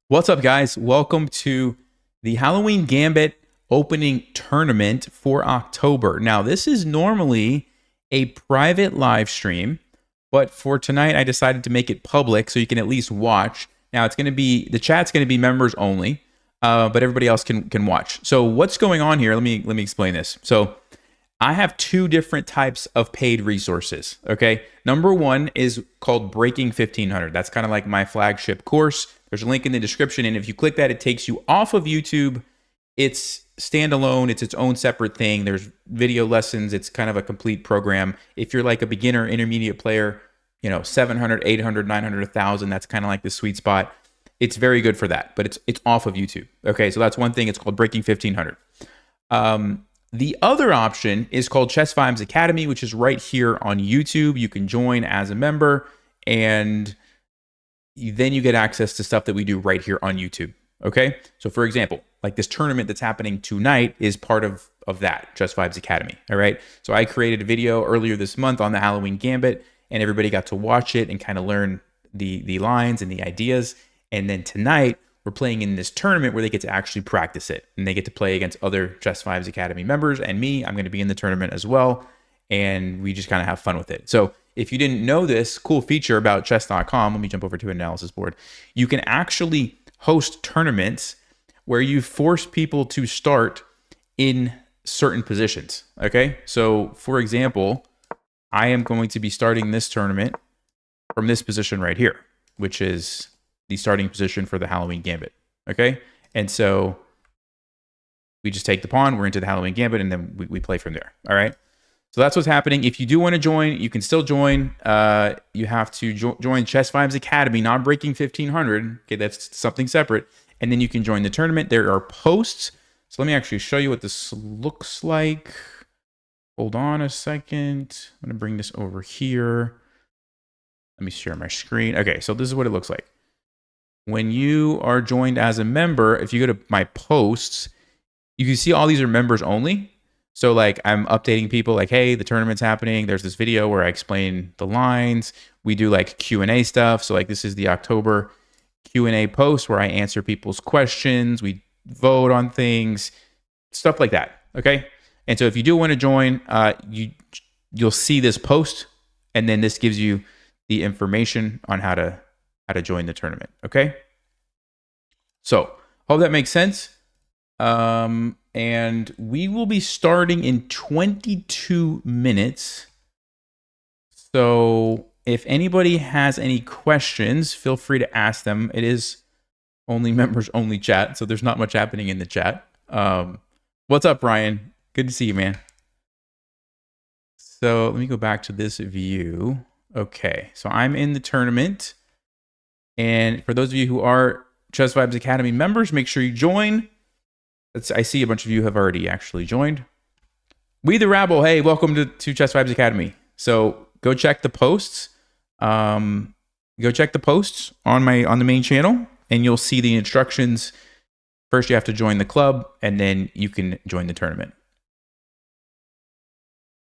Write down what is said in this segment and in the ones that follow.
What's up, guys? Welcome to the Halloween Gambit opening tournament for October. Now, this is normally a private live stream, but for tonight, I decided to make it public so you can at least watch. Now, it's going to be the chat's going to be members only, but everybody else can watch. So, what's going on here? Let me explain this. So, I have two different types of paid resources. Okay, number one is called Breaking 1500. That's kind of like my flagship course. There's a link in the description, and if you click that, it takes you off of YouTube. It's standalone. It's its own separate thing. There's video lessons. It's kind of a complete program. If you're like a beginner, intermediate player, 700, 800, 900, 1,000, that's kind of like the sweet spot. It's very good for that, but it's off of YouTube. Okay, so that's one thing. It's called Breaking 1500. The other option is called Chess Vibes Academy, which is right here on YouTube. You can join as a member, and then you get access to stuff that we do right here on YouTube. Okay, so for example, like this tournament that's happening tonight is part of that, Chess Vibes Academy. All right, so I created a video earlier this month on the Halloween Gambit, and everybody got to watch it and kind of learn the lines and the ideas. And then tonight, we're playing in this tournament where they get to actually practice it, and they get to play against other Chess Vibes Academy members and me. I'm going to be in the tournament as well, and we just kind of have fun with it. So if you didn't know this cool feature about chess.com, let me jump over to an analysis board. You can actually host tournaments where you force people to start in certain positions. Okay, so for example, I am going to be starting this tournament from this position right here, which is the starting position for the Halloween Gambit. Okay, and so we just take the pawn, we're into the Halloween Gambit, and then we play from there. All right, so that's what's happening. If you do want to join, you can still join. You have to join Chess Vibes Academy, not Breaking 1500. Okay, that's something separate. And then you can join the tournament. There are posts. So let me actually show you what this looks like. Hold on a second. I'm going to bring this over here. Let me share my screen. Okay, so this is what it looks like. When you are joined as a member, if you go to my posts, you can see all these are members only. So like I'm updating people like, hey, the tournament's happening. There's this video where I explain the lines. We do like Q&A stuff. So like this is the October Q&A post where I answer people's questions. We vote on things, stuff like that. Okay. And so if you do want to join, you'll see this post, and then this gives you the information on how to join the tournament. Okay. So hope that makes sense. And we will be starting in 22 minutes. So if anybody has any questions, feel free to ask them. It is only members only chat, so there's not much happening in the chat. What's up, Ryan? Good to see you, man. So let me go back to this view. Okay, so I'm in the tournament. And for those of you who are Chess Vibes Academy members, make sure you join. I see a bunch of you have already actually joined. We the Rabble, hey, welcome to Chess Vibes Academy. So go check the posts. Go check the posts on the main channel, and you'll see the instructions. First, you have to join the club, and then you can join the tournament.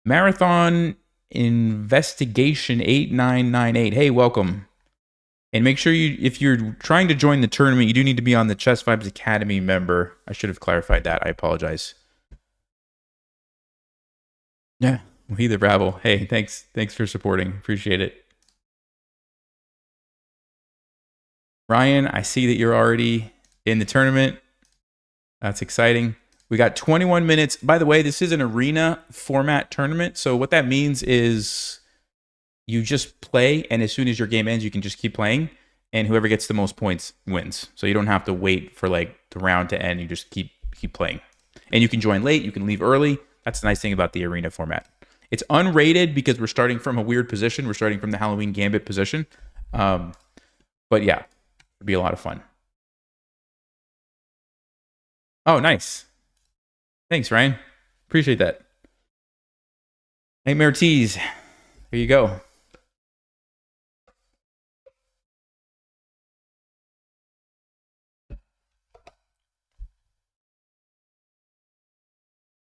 Marathon Investigation 8998. Hey, welcome. And make sure if you're trying to join the tournament, you do need to be on the Chess Vibes Academy member. I should have clarified that. I apologize. Yeah, we the Rabble. Hey, thanks for supporting. Appreciate it. Ryan, I see that you're already in the tournament. That's exciting. We got 21 minutes. By the way, this is an arena format tournament. So what that means is you just play, and as soon as your game ends, you can just keep playing, and whoever gets the most points wins. So you don't have to wait for like the round to end. You just keep playing. And you can join late, you can leave early. That's the nice thing about the arena format. It's unrated because we're starting from a weird position. We're starting from the Halloween Gambit position. But yeah, it'll be a lot of fun. Oh, nice. Thanks, Ryan. Appreciate that. Hey, Mertiz. Here you go.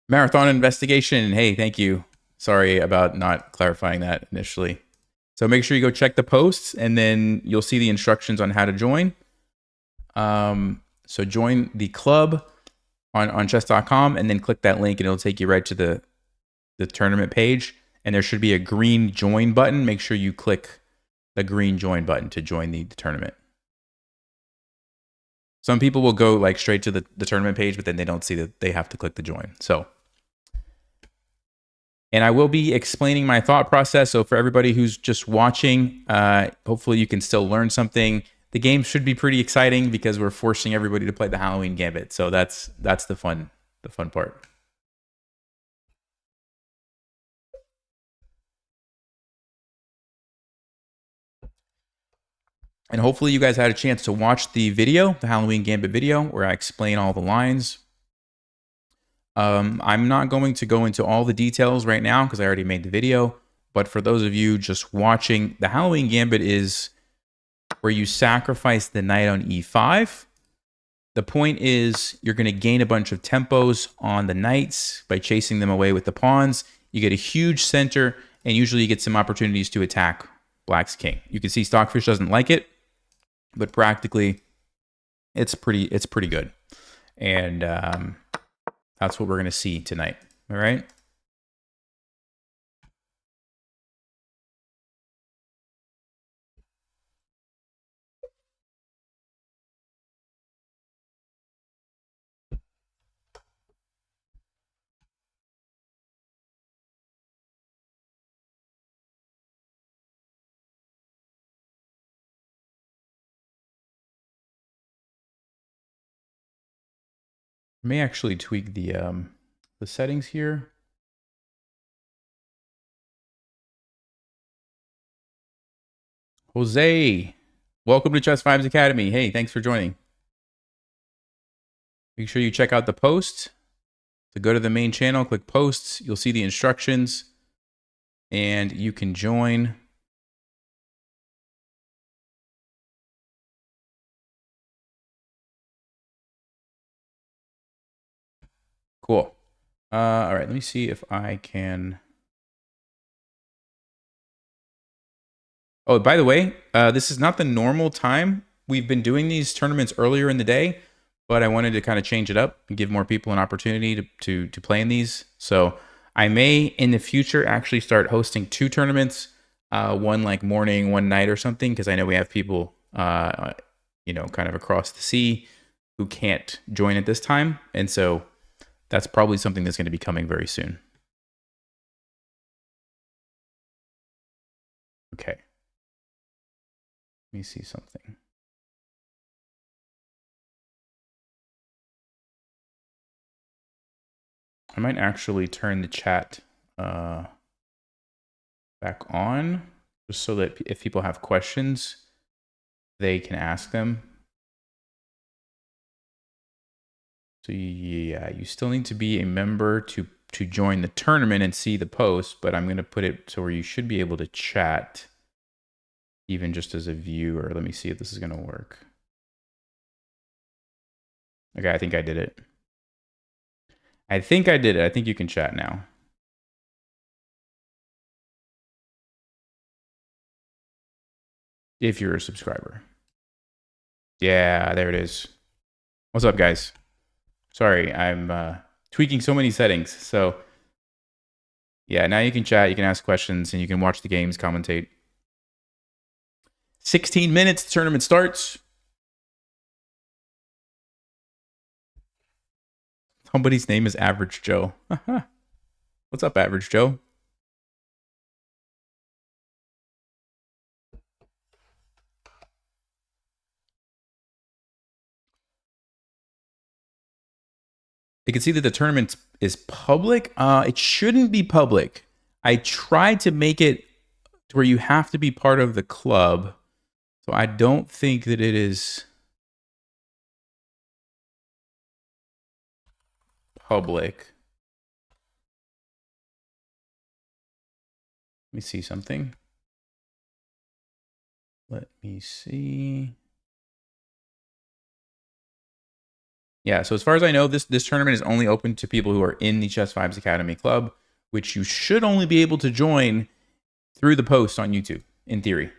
Marathon Investigation. Hey, thank you. Sorry about not clarifying that initially. So make sure you go check the posts, and then you'll see the instructions on how to join. So join the club on chess.com and then click that link and it'll take you right to the tournament page. And there should be a green join button. Make sure you click the green join button to join the tournament. Some people will go like straight to the tournament page, but then they don't see that they have to click the join. So, and I will be explaining my thought process. So for everybody who's just watching, hopefully you can still learn something. The game should be pretty exciting because we're forcing everybody to play the Halloween Gambit. So that's the fun part. And hopefully you guys had a chance to watch the video, the Halloween Gambit video, where I explain all the lines. I'm not going to go into all the details right now because I already made the video. But for those of you just watching, the Halloween Gambit is where you sacrifice the knight on e5. The point is you're going to gain a bunch of tempos on the knights by chasing them away with the pawns. You get a huge center, and usually you get some opportunities to attack Black's king. You can see Stockfish doesn't like it, but practically it's pretty good. And that's what we're going to see tonight. All right. I may actually tweak the settings here. Jose, welcome to Chess Vibes Academy. Hey, thanks for joining. Make sure you check out the post. So go to the main channel, click posts. You'll see the instructions, and you can join. Cool. All right, let me see if I can. Oh, by the way, this is not the normal time. We've been doing these tournaments earlier in the day, but I wanted to kind of change it up and give more people an opportunity to play in these. So I may, in the future, actually start hosting 2 tournaments, one like morning, one night or something, because I know we have people, you know, kind of across the sea who can't join at this time. And so that's probably something that's going to be coming very soon. Okay. Let me see something. I might actually turn the chat back on just so that if people have questions, they can ask them. So yeah, you still need to be a member to join the tournament and see the post, but I'm going to put it so where you should be able to chat even just as a viewer. Let me see if this is going to work. Okay, I think I did it. I think I did it. I think you can chat now. If you're a subscriber. Yeah, there it is. What's up, guys? Sorry, I'm tweaking so many settings. So yeah, now you can chat, you can ask questions, and you can watch the games, commentate. 16 minutes, the tournament starts. Somebody's name is Average Joe. What's up, Average Joe? You can see that the tournament is public. It shouldn't be public. I tried to make it to where you have to be part of the club. So I don't think that it is public. Let me see something. Let me see. Yeah, so as far as I know, this tournament is only open to people who are in the Chess Vibes Academy Club, which you should only be able to join through the post on YouTube, in theory.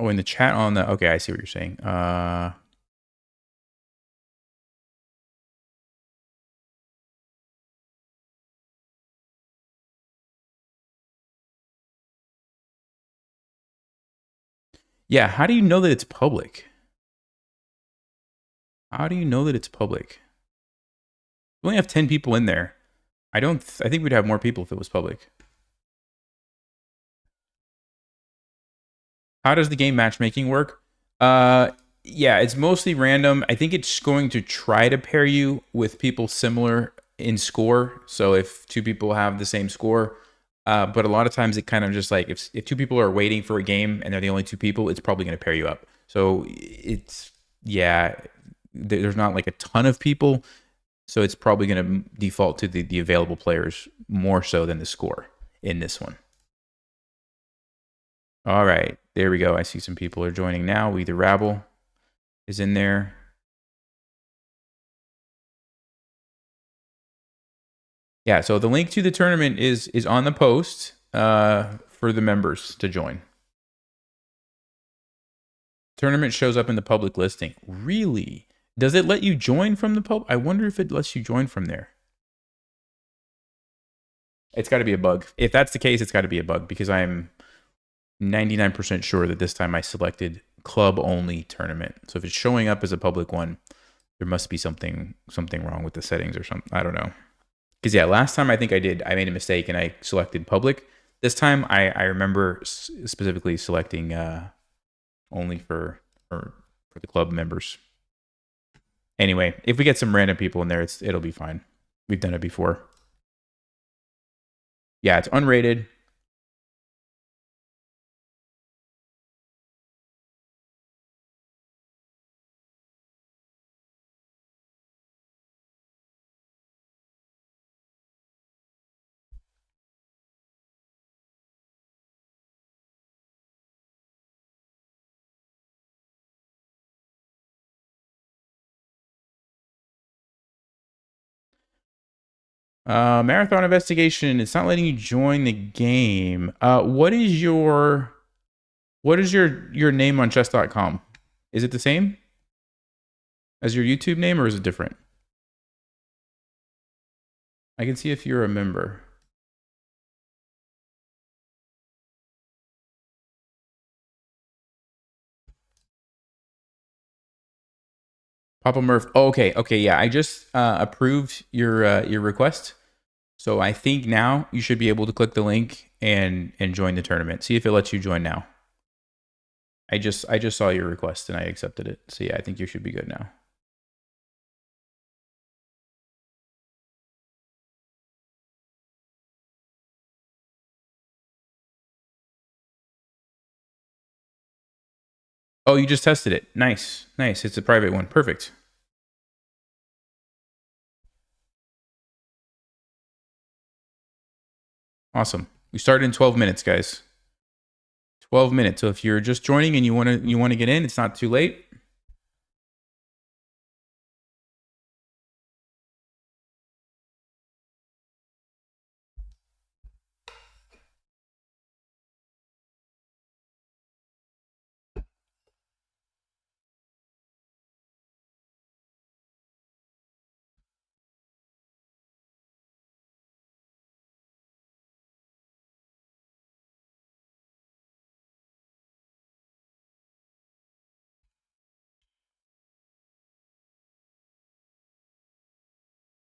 Oh, in the chat on the, okay, I see what you're saying. Yeah, how do you know that it's public? How do you know that it's public? We only have 10 people in there. I think we'd have more people if it was public. How does the game matchmaking work? Yeah, it's mostly random. I think it's going to try to pair you with people similar in score. So if two people have the same score, but a lot of times it kind of just like if two people are waiting for a game and they're the only two people, it's probably going to pair you up. So it's, yeah, there's not like a ton of people. So it's probably going to default to the available players more so than the score in this one. All right, there we go. I see some people are joining now. Either Rabble is in there. Yeah, so the link to the tournament is on the post for the members to join. Tournament shows up in the public listing. Really? Does it let you join from the pub? I wonder if it lets you join from there. It's got to be a bug. If that's the case, it's got to be a bug because I'm 99% sure that this time I selected club only tournament. So if it's showing up as a public one, there must be something wrong with the settings or something. I don't know. Because yeah, last time I think I made a mistake and I selected public. This time I remember specifically selecting only for the club members. Anyway, if we get some random people in there, it'll be fine. We've done it before. Yeah, it's unrated. Marathon investigation. It's not letting you join the game. What is your name on chess.com? Is it the same as your YouTube name or is it different? I can see if you're a member. Papa Murph. Oh, okay. Yeah, I just approved your request. So I think now you should be able to click the link and join the tournament. See if it lets you join now. I just saw your request and I accepted it. So yeah, I think you should be good now. Oh, you just tested it. Nice. It's a private one. Perfect. Awesome. We started in 12 minutes, guys. 12 minutes. So if you're just joining and you want to get in, it's not too late.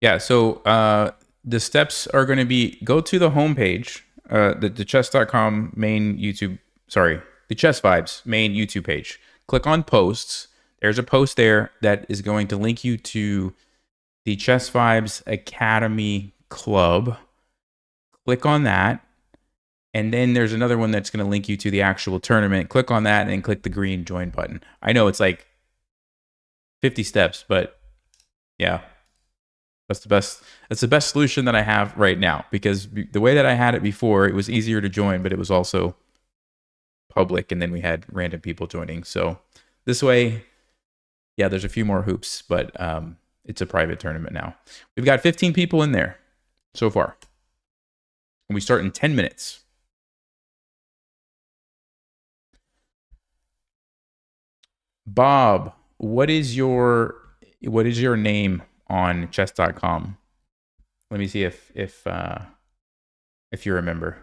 Yeah, so the steps are going to be go to the homepage, the chess.com main YouTube, the Chess Vibes main YouTube page. Click on posts. There's a post there that is going to link you to the Chess Vibes Academy Club. Click on that. And then there's another one that's going to link you to the actual tournament. Click on that and click the green join button. I know it's like 50 steps, but yeah. That's the best solution that I have right now because the way that I had it before, it was easier to join, but it was also public and then we had random people joining. So this way, yeah, there's a few more hoops, but it's a private tournament now. We've got 15 people in there so far. And we start in 10 minutes. Bob, what is your name on chess.com? Let me see if you remember.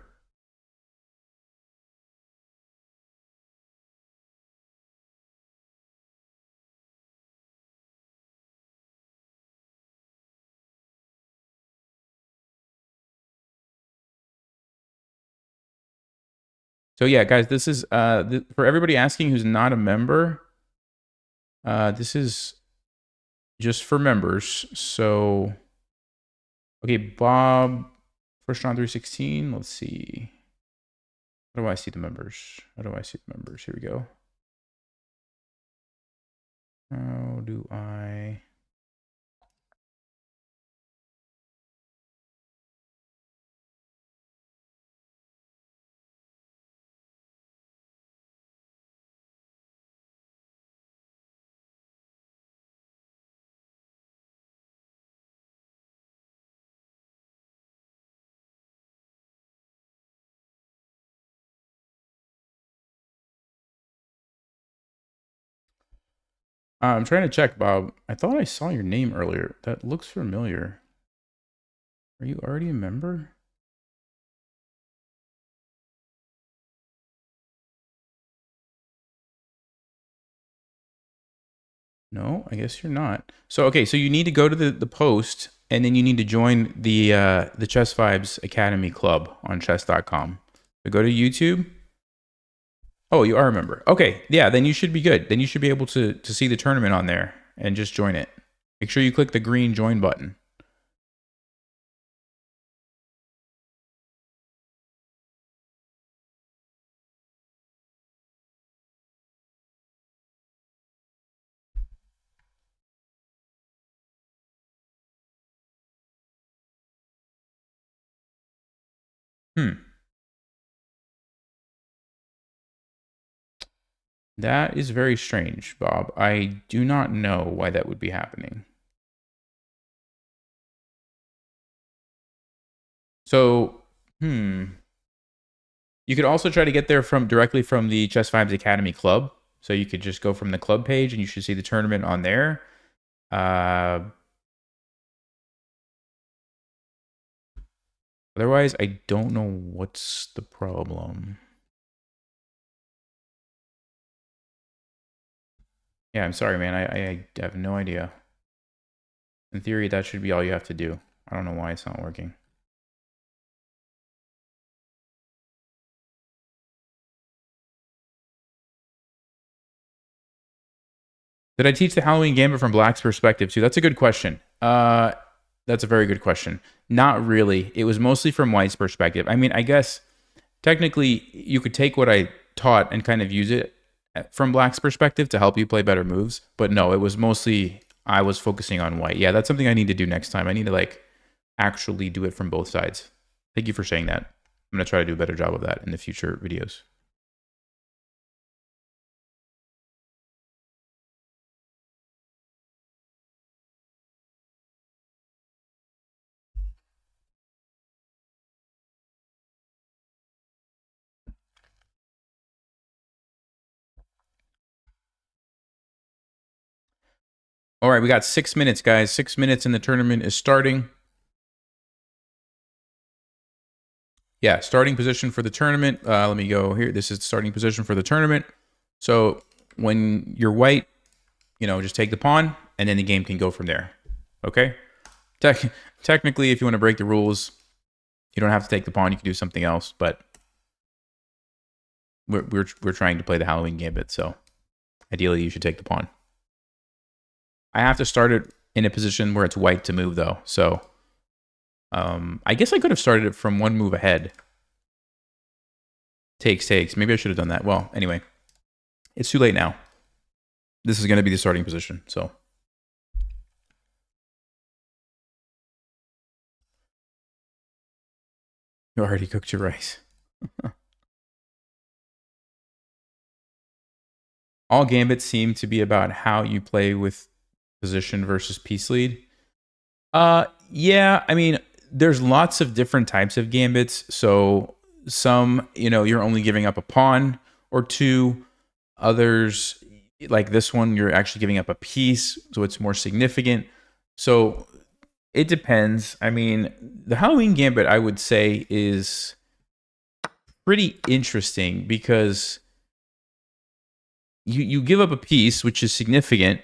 So yeah, guys, this is for everybody asking who's not a member. This is just for members. So okay, Bob, first round 316. Let's see. How do I see the members? How do I see the members? Here we go. How do I? I'm trying to check, Bob. I thought I saw your name earlier. That looks familiar. Are you already a member? No, I guess you're not. So okay, so you need to go to the post, and then you need to join the Chess Vibes Academy Club on chess.com. So go to YouTube. Oh, you are a member. Okay, yeah, then you should be good. Then you should be able to see the tournament on there and just join it. Make sure you click the green join button. That is very strange, Bob. I do not know why that would be happening. So, you could also try to get there directly from the Chess Vibes Academy Club. So you could just go from the club page, and you should see the tournament on there. Otherwise, I don't know what's the problem. Yeah, I'm sorry, man. I have no idea. In theory, that should be all you have to do. I don't know why it's not working. Did I teach the Halloween Gambit from Black's perspective too? That's a good question. That's a very good question. Not really. It was mostly from White's perspective. I mean, I guess technically you could take what I taught and kind of use it from Black's perspective to help you play better moves. But no, it was mostly I was focusing on White. Yeah, that's something I need to do next time. I need to like actually do it from both sides. Thank you for saying that. I'm going to try to do a better job of that in the future videos. All right, we got 6 minutes, guys. 6 minutes and the tournament is starting. Yeah, starting position for the tournament. Let me go here. This is the starting position for the tournament. So when you're white, just take the pawn, and then the game can go from there. Okay? Technically, if you want to break the rules, you don't have to take the pawn. You can do something else, but we're trying to play the Halloween Gambit, so ideally you should take the pawn. I have to start it in a position where it's white to move, though. So I guess I could have started it from one move ahead. Takes. Maybe I should have done that. Well, anyway, it's too late now. This is going to be the starting position, so. You already cooked your rice. All gambits seem to be about how you play with position versus piece lead. Yeah, I mean, there's lots of different types of gambits. So some, you're only giving up a pawn or two. Others, like this one, you're actually giving up a piece, so it's more significant. So it depends. I mean, the Halloween Gambit, I would say, is pretty interesting because you give up a piece, which is significant,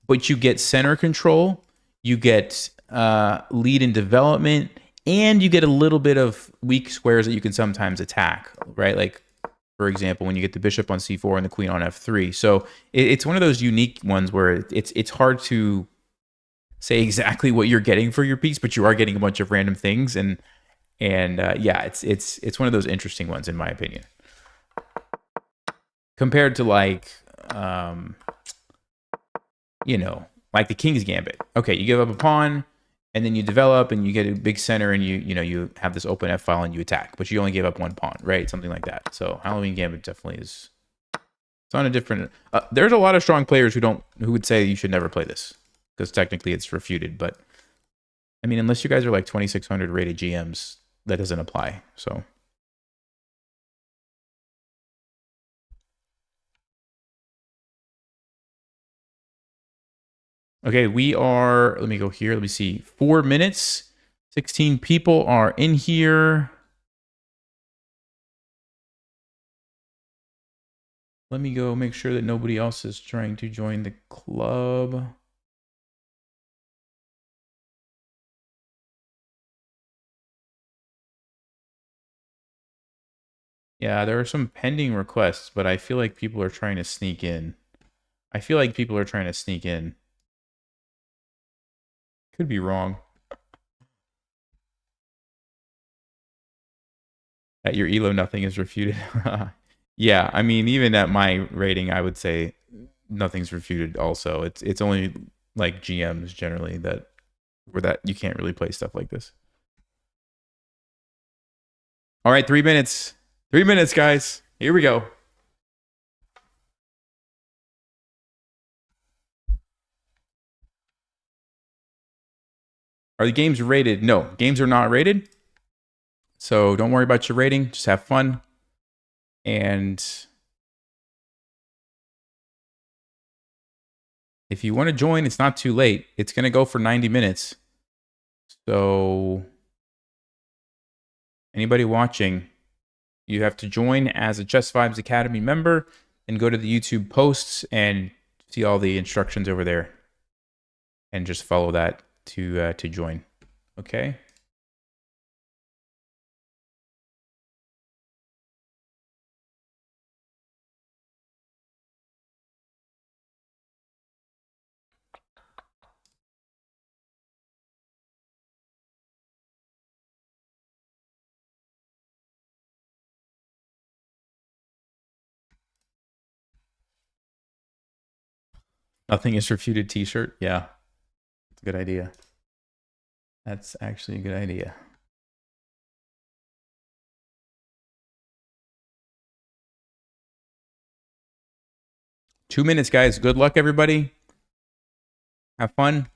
but you get center control, you get lead in development, and you get a little bit of weak squares that you can sometimes attack, right? Like, for example, when you get the bishop on c4 and the queen on f3. So it's one of those unique ones where it's hard to say exactly what you're getting for your piece, but you are getting a bunch of random things, and yeah, it's one of those interesting ones in my opinion. Compared to like, like the King's Gambit. Okay, you give up a pawn, and then you develop, and you get a big center, and you have this open f file, and you attack, but you only gave up one pawn, right? Something like that. So Halloween Gambit definitely is. It's on a different. There's a lot of strong players who would say you should never play this because technically it's refuted. But I mean, unless you guys are like 2600 rated GMs, that doesn't apply. So. Okay, we are, let me go here. Let me see. 4 minutes. 16 people are in here. Let me go make sure that nobody else is trying to join the club. Yeah, there are some pending requests, but I feel like people are trying to sneak in. Could be wrong. At your ELO, nothing is refuted. Yeah, I mean, even at my rating, I would say nothing's refuted also. It's only like GMs generally that you can't really play stuff like this. All right, 3 minutes. 3 minutes, guys. Here we go. Are the games rated? No, games are not rated. So don't worry about your rating. Just have fun. And if you want to join, it's not too late. It's going to go for 90 minutes. So anybody watching, you have to join as a Chess Vibes Academy member and go to the YouTube posts and see all the instructions over there. And just follow that to join. Okay? Nothing is refuted t-shirt. Yeah. It's a good idea. That's actually a good idea. Two minutes, guys. Good luck, everybody. Have fun.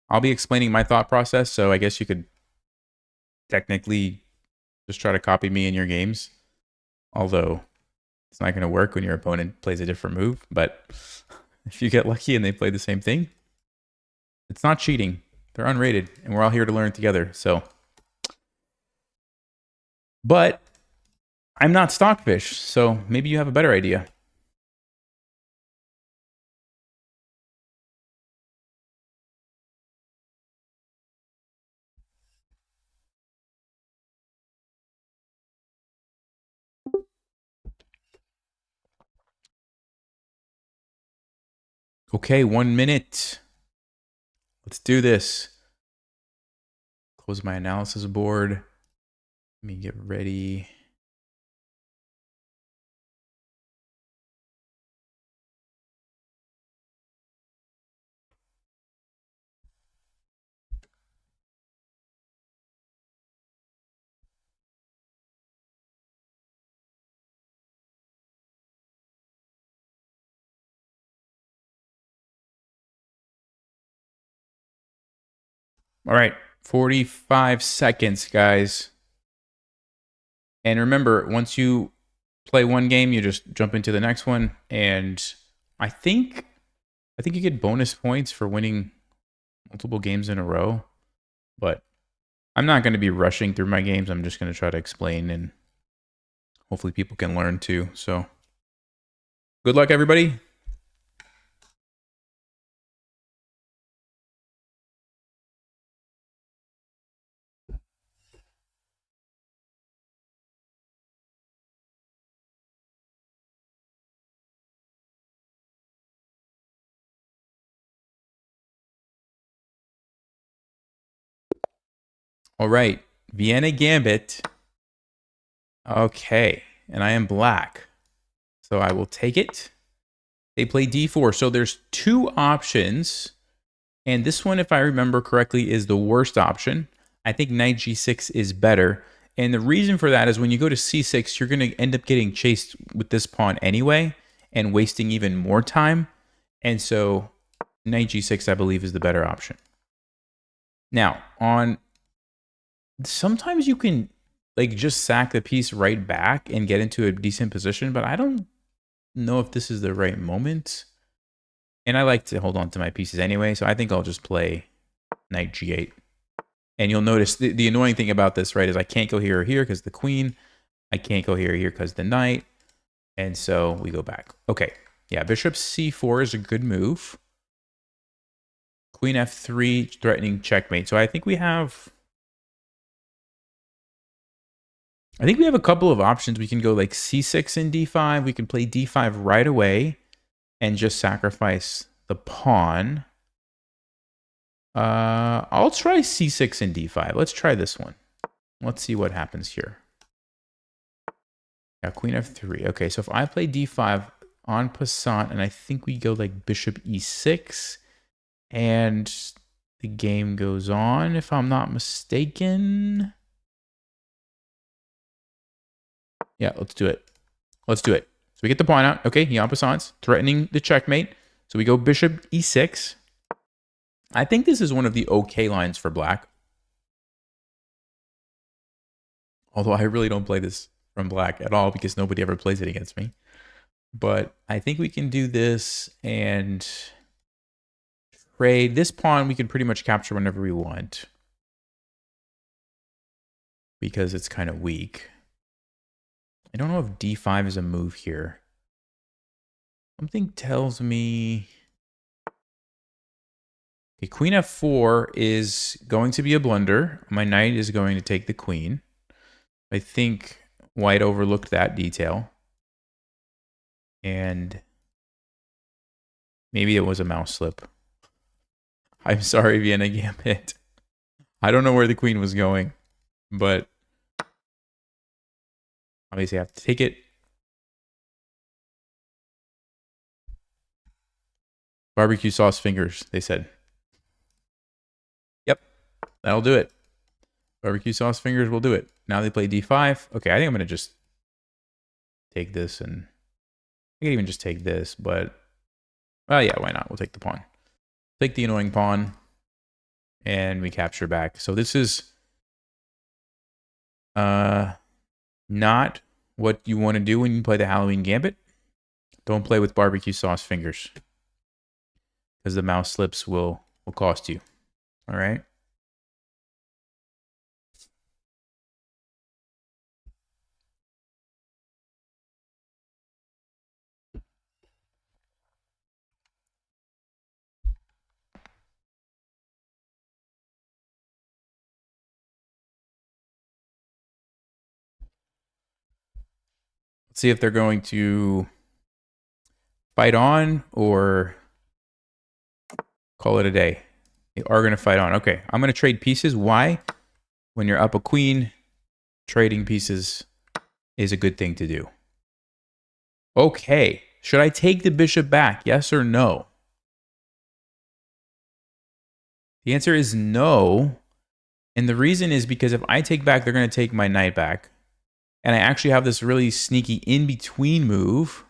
I'll be explaining my thought process, so I guess you could technically just try to copy me in your games. Although it's not going to work when your opponent plays a different move. But if you get lucky and they play the same thing, it's not cheating. They're unrated, and we're all here to learn together. So, but I'm not Stockfish, so maybe you have a better idea. Okay, 1 minute. Let's do this. Close my analysis board. Let me get ready. All right, 45 seconds, guys. And remember, once you play one game, you just jump into the next one. And I think you get bonus points for winning multiple games in a row, but I'm not going to be rushing through my games. I'm just going to try to explain, and hopefully people can learn too. So good luck, everybody. All right, Vienna Gambit. Okay, and I am black, so I will take it. They play d4, so there's two options, and this one, if I remember correctly, is the worst option. I think knight g6 is better, and the reason for that is when you go to c6, you're going to end up getting chased with this pawn anyway and wasting even more time, and so knight g6, I believe, is the better option. Now, sometimes you can like just sack the piece right back and get into a decent position, but I don't know if this is the right moment. And I like to hold on to my pieces anyway, so I think I'll just play knight g8. And you'll notice the annoying thing about this, right, is I can't go here or here because the queen. I can't go here or here because the knight. And so we go back. Okay, yeah, bishop c4 is a good move. Queen f3, threatening checkmate. So I think we have a couple of options. We can go like c6 and d5. We can play d5 right away and just sacrifice the pawn. I'll try c6 and d5. Let's try this one. Let's see what happens here. Yeah, queen f3. Okay, so if I play d5 en passant, and I think we go like bishop e6, and the game goes on, if I'm not mistaken. Yeah, let's do it. Let's do it. So we get the pawn out. Okay, he en passant, threatening the checkmate. So we go bishop e6. I think this is one of the okay lines for black. Although I really don't play this from black at all because nobody ever plays it against me. But I think we can do this and trade. This pawn we can pretty much capture whenever we want because it's kind of weak. I don't know if d5 is a move here. Something tells me... Okay, queen f4 is going to be a blunder. My knight is going to take the queen. I think white overlooked that detail. And maybe it was a mouse slip. I'm sorry, Vienna Gambit. I don't know where the queen was going, but obviously I have to take it. Barbecue sauce fingers, they said. Yep, that'll do it. Barbecue sauce fingers will do it. Now they play d5. Okay, I think I'm going to just take this, and I could even just take this, but well, yeah, why not? We'll take the pawn. Take the annoying pawn, and we capture back. So this is not what you want to do when you play the Halloween Gambit. Don't play with barbecue sauce fingers, because the mouse slips will cost you. All right. Let's see if they're going to fight on or call it a day. They are going to fight on. Okay, I'm going to trade pieces. Why? When you're up a queen, trading pieces is a good thing to do. Okay, should I take the bishop back? Yes or no? The answer is no. And the reason is because if I take back, they're going to take my knight back. And I actually have this really sneaky in-between move,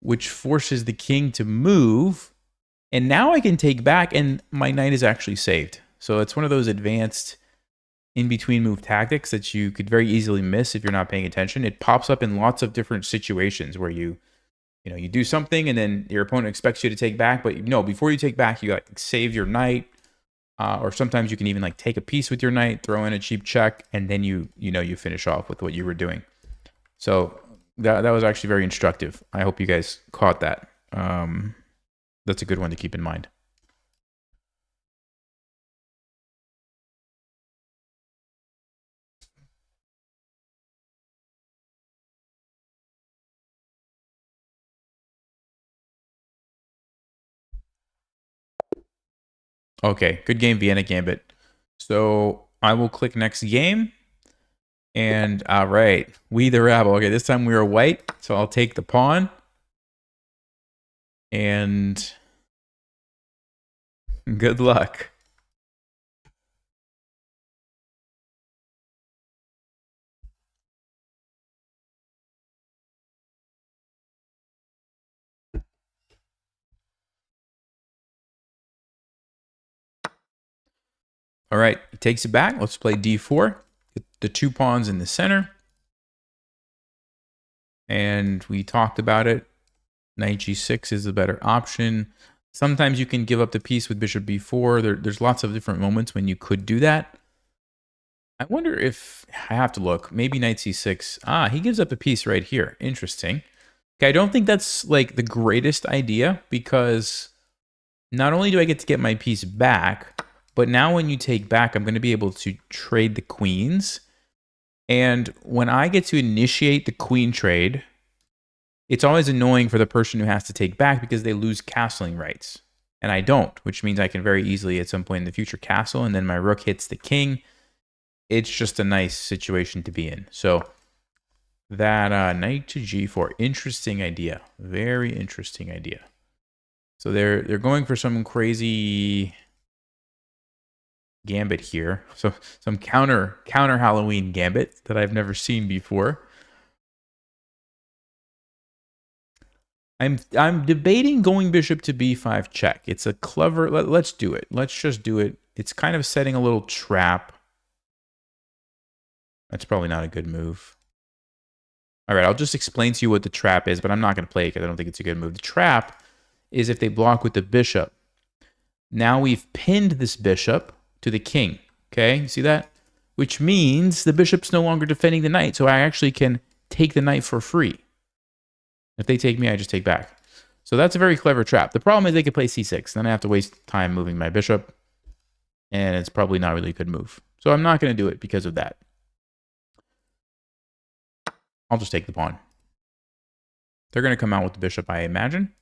which forces the king to move. And now I can take back, and my knight is actually saved. So it's one of those advanced in-between move tactics that you could very easily miss if you're not paying attention. It pops up in lots of different situations where you You do something and then your opponent expects you to take back, but no, before you take back, you got to save your knight, or sometimes you can even like take a piece with your knight, throw in a cheap check, and then you finish off with what you were doing. So that was actually very instructive. I hope you guys caught that. That's a good one to keep in mind. Okay, good game, Vienna Gambit. So I will click next game. And all right, we the rabble. Okay, this time we are white, so I'll take the pawn. And good luck. All right, he takes it back. Let's play d4. Get the 2 pawns in the center. And we talked about it. Knight g6 is the better option. Sometimes you can give up the piece with bishop b4. There's lots of different moments when you could do that. I wonder if I have to look. Maybe knight c6. Ah, he gives up a piece right here. Interesting. Okay, I don't think that's like the greatest idea because not only do I get to get my piece back, but now when you take back, I'm going to be able to trade the queens. And when I get to initiate the queen trade, it's always annoying for the person who has to take back because they lose castling rights. And I don't, which means I can very easily at some point in the future castle, and then my rook hits the king. It's just a nice situation to be in. So that knight to g4, interesting idea. Very interesting idea. So they're going for some crazy gambit here. So some counter Halloween gambit that I've never seen before. I'm debating going bishop to b5 check. It's a clever. Let's do it. Let's just do it. It's kind of setting a little trap. That's probably not a good move. All right, I'll just explain to you what the trap is, but I'm not going to play it because I don't think it's a good move. The trap is if they block with the bishop. Now we've pinned this bishop to the king. Okay, you see that? Which means the bishop's no longer defending the knight, so I actually can take the knight for free. If they take me, I just take back. So that's a very clever trap. The problem is they could play c6. Then I have to waste time moving my bishop, and it's probably not really a good move. So I'm not going to do it because of that. I'll just take the pawn. They're going to come out with the bishop, I imagine.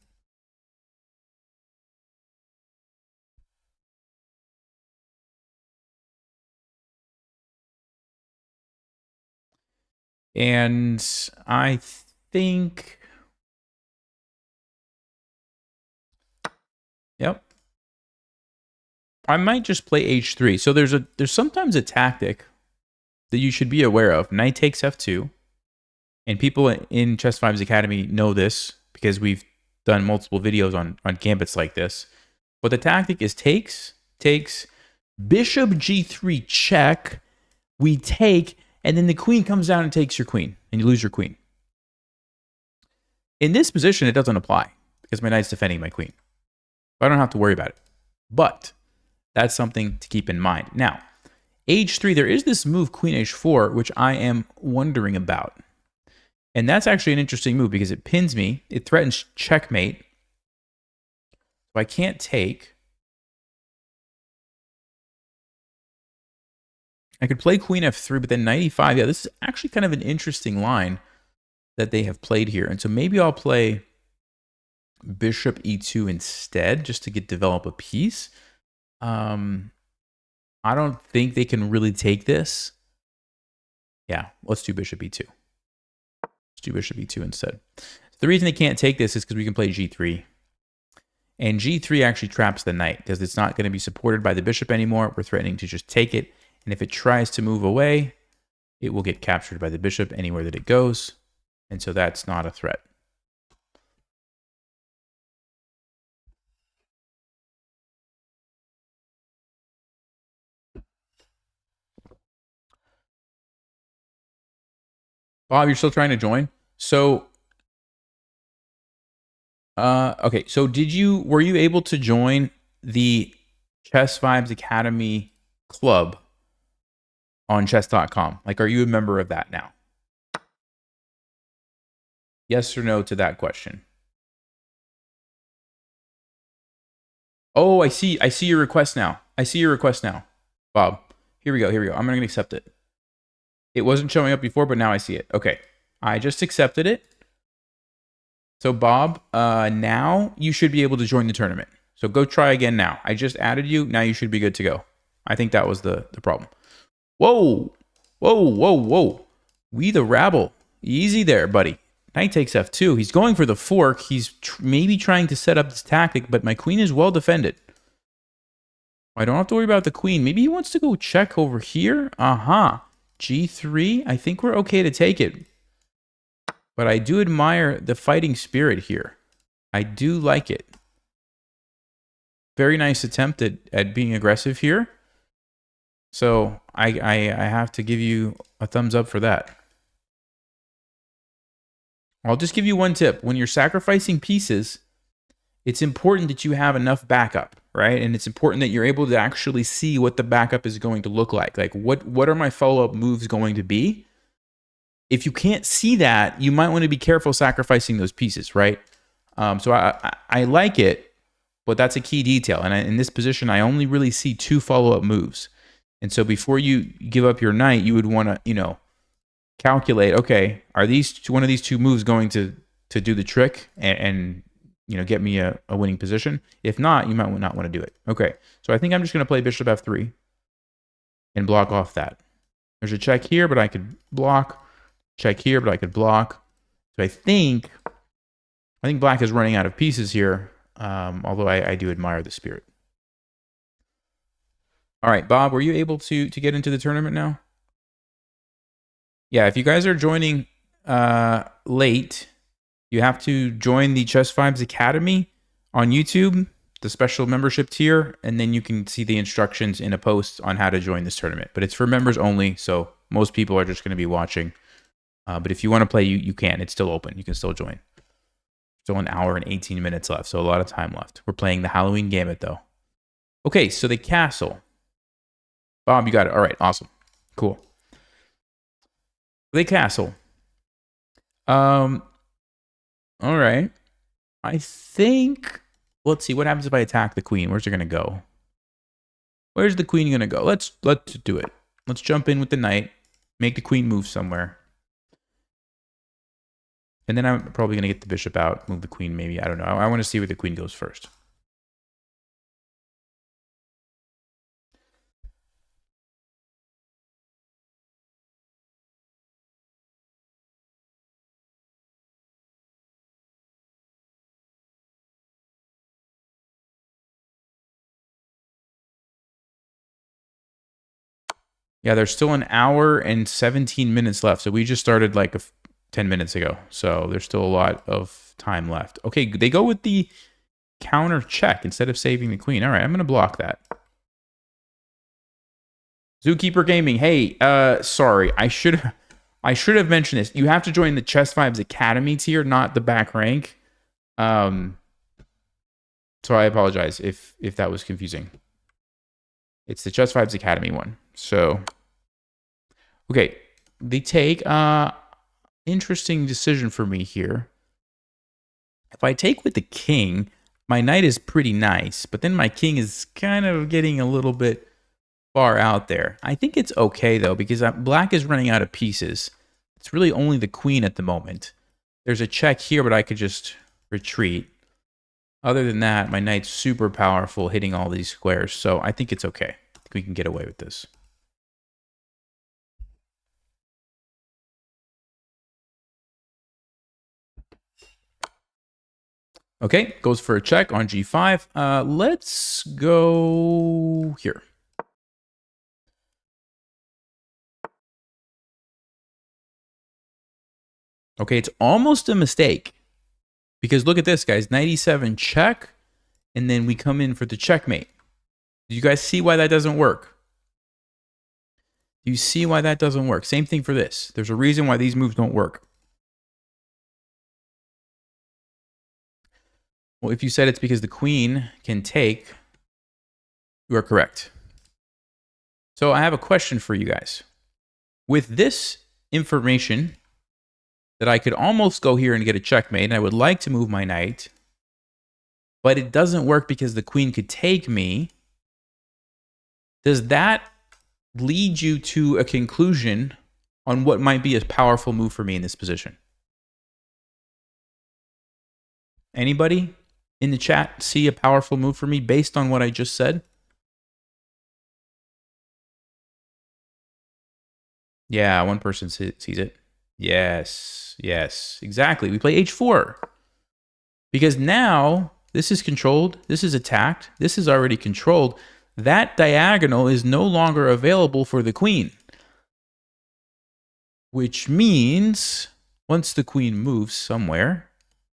And I think... Yep. I might just play h3. So there's sometimes a tactic that you should be aware of. Knight takes f2. And people in Chess 5's Academy know this because we've done multiple videos on gambits like this. But the tactic is takes, bishop g3 check, we take, and then the queen comes down and takes your queen, and you lose your queen. In this position, it doesn't apply because my knight's defending my queen. I don't have to worry about it. But that's something to keep in mind. Now, h3, there is this move, queen h4, which I am wondering about. And that's actually an interesting move because it pins me. It threatens checkmate. So I can't take. I could play queen f3, but then knight e5. Yeah, this is actually kind of an interesting line that they have played here. And so maybe I'll play bishop e2 instead just to develop a piece. I don't think they can really take this. Yeah, let's do bishop e2. Let's do bishop e2 instead. The reason they can't take this is because we can play g3. And g3 actually traps the knight because it's not going to be supported by the bishop anymore. We're threatening to just take it. And if it tries to move away, it will get captured by the bishop anywhere that it goes. And so that's not a threat. Bob, you're still trying to join? So Okay, so were you able to join the Chess Vibes Academy club on chess.com? Like, are you a member of that now? Yes or no to that question? Oh, I see your request now. I see your request now, Bob. Here we go. I'm going to accept it. It wasn't showing up before, but now I see it. Okay. I just accepted it. So, Bob, now you should be able to join the tournament. So go try again now. I just added you. Now you should be good to go. I think that was the problem. Whoa. We the rabble. Easy there, buddy. Knight takes f2. He's going for the fork. He's maybe trying to set up this tactic, but my queen is well defended. I don't have to worry about the queen. Maybe he wants to go check over here. G3. I think we're okay to take it. But I do admire the fighting spirit here. I do like it. Very nice attempt at being aggressive here. So I have to give you a thumbs up for that. I'll just give you one tip. When you're sacrificing pieces, it's important that you have enough backup, right? And it's important that you're able to actually see what the backup is going to look like. Like, what are my follow-up moves going to be? If you can't see that, you might want to be careful sacrificing those pieces, right? So I like it, but that's a key detail. And in this position, I only really see 2 follow-up moves. And so before you give up your knight, you would want to, calculate, okay, are one of these 2 moves going to do the trick and get me a winning position? If not, you might not want to do it. Okay, so I think I'm just going to play bishop f3 and block off that. There's a check here, but I could block. Check here, but I could block. So I think black is running out of pieces here, although I do admire the spirit. All right, Bob, were you able to get into the tournament now? Yeah, if you guys are joining late, you have to join the Chess Vibes Academy on YouTube, the special membership tier, and then you can see the instructions in a post on how to join this tournament. But it's for members only, so most people are just going to be watching. But if you want to play, you can. It's still open. You can still join. Still an hour and 18 minutes left, so a lot of time left. We're playing the Halloween Gambit, though. Okay, so the castle. Bob, you got it. All right, awesome. Cool. The castle. All right. I think, let's see, what happens if I attack the queen? Where's it going to go? Where's the queen going to go? Let's do it. Let's jump in with the knight, make the queen move somewhere. And then I'm probably going to get the bishop out, move the queen maybe. I don't know. I want to see where the queen goes first. Yeah, there's still an hour and 17 minutes left. So we just started like 10 minutes ago. So there's still a lot of time left. Okay, they go with the counter check instead of saving the queen. All right, I'm going to block that. Zookeeper Gaming. Hey, sorry. I should have mentioned this. You have to join the Chess Vibes Academy tier, not the back rank. So I apologize if that was confusing. It's the Chess Vibes Academy one. So, okay, they take interesting decision for me here. If I take with the king, my knight is pretty nice, but then my king is kind of getting a little bit far out there. I think it's okay though, because black is running out of pieces. It's really only the queen at the moment. There's a check here, but I could just retreat. Other than that, my knight's super powerful, hitting all these squares, so I think it's okay. I think we can get away with this. Okay, goes for a check on g5. Let's go here. Okay, it's almost a mistake. Because look at this, guys. Knight e7 check, and then we come in for the checkmate. Do you guys see why that doesn't work? Do you see why that doesn't work? Same thing for this. There's a reason why these moves don't work. Well, if you said it's because the queen can take, you are correct. So I have a question for you guys. With this information, that I could almost go here and get a checkmate, and I would like to move my knight, but it doesn't work because the queen could take me. Does that lead you to a conclusion on what might be a powerful move for me in this position? Anybody in the chat see a powerful move for me based on what I just said? Yeah, one person sees it. Yes, yes, exactly. We play h4. Because now this is controlled, this is attacked, this is already controlled. That diagonal is no longer available for the queen. Which means once the queen moves somewhere,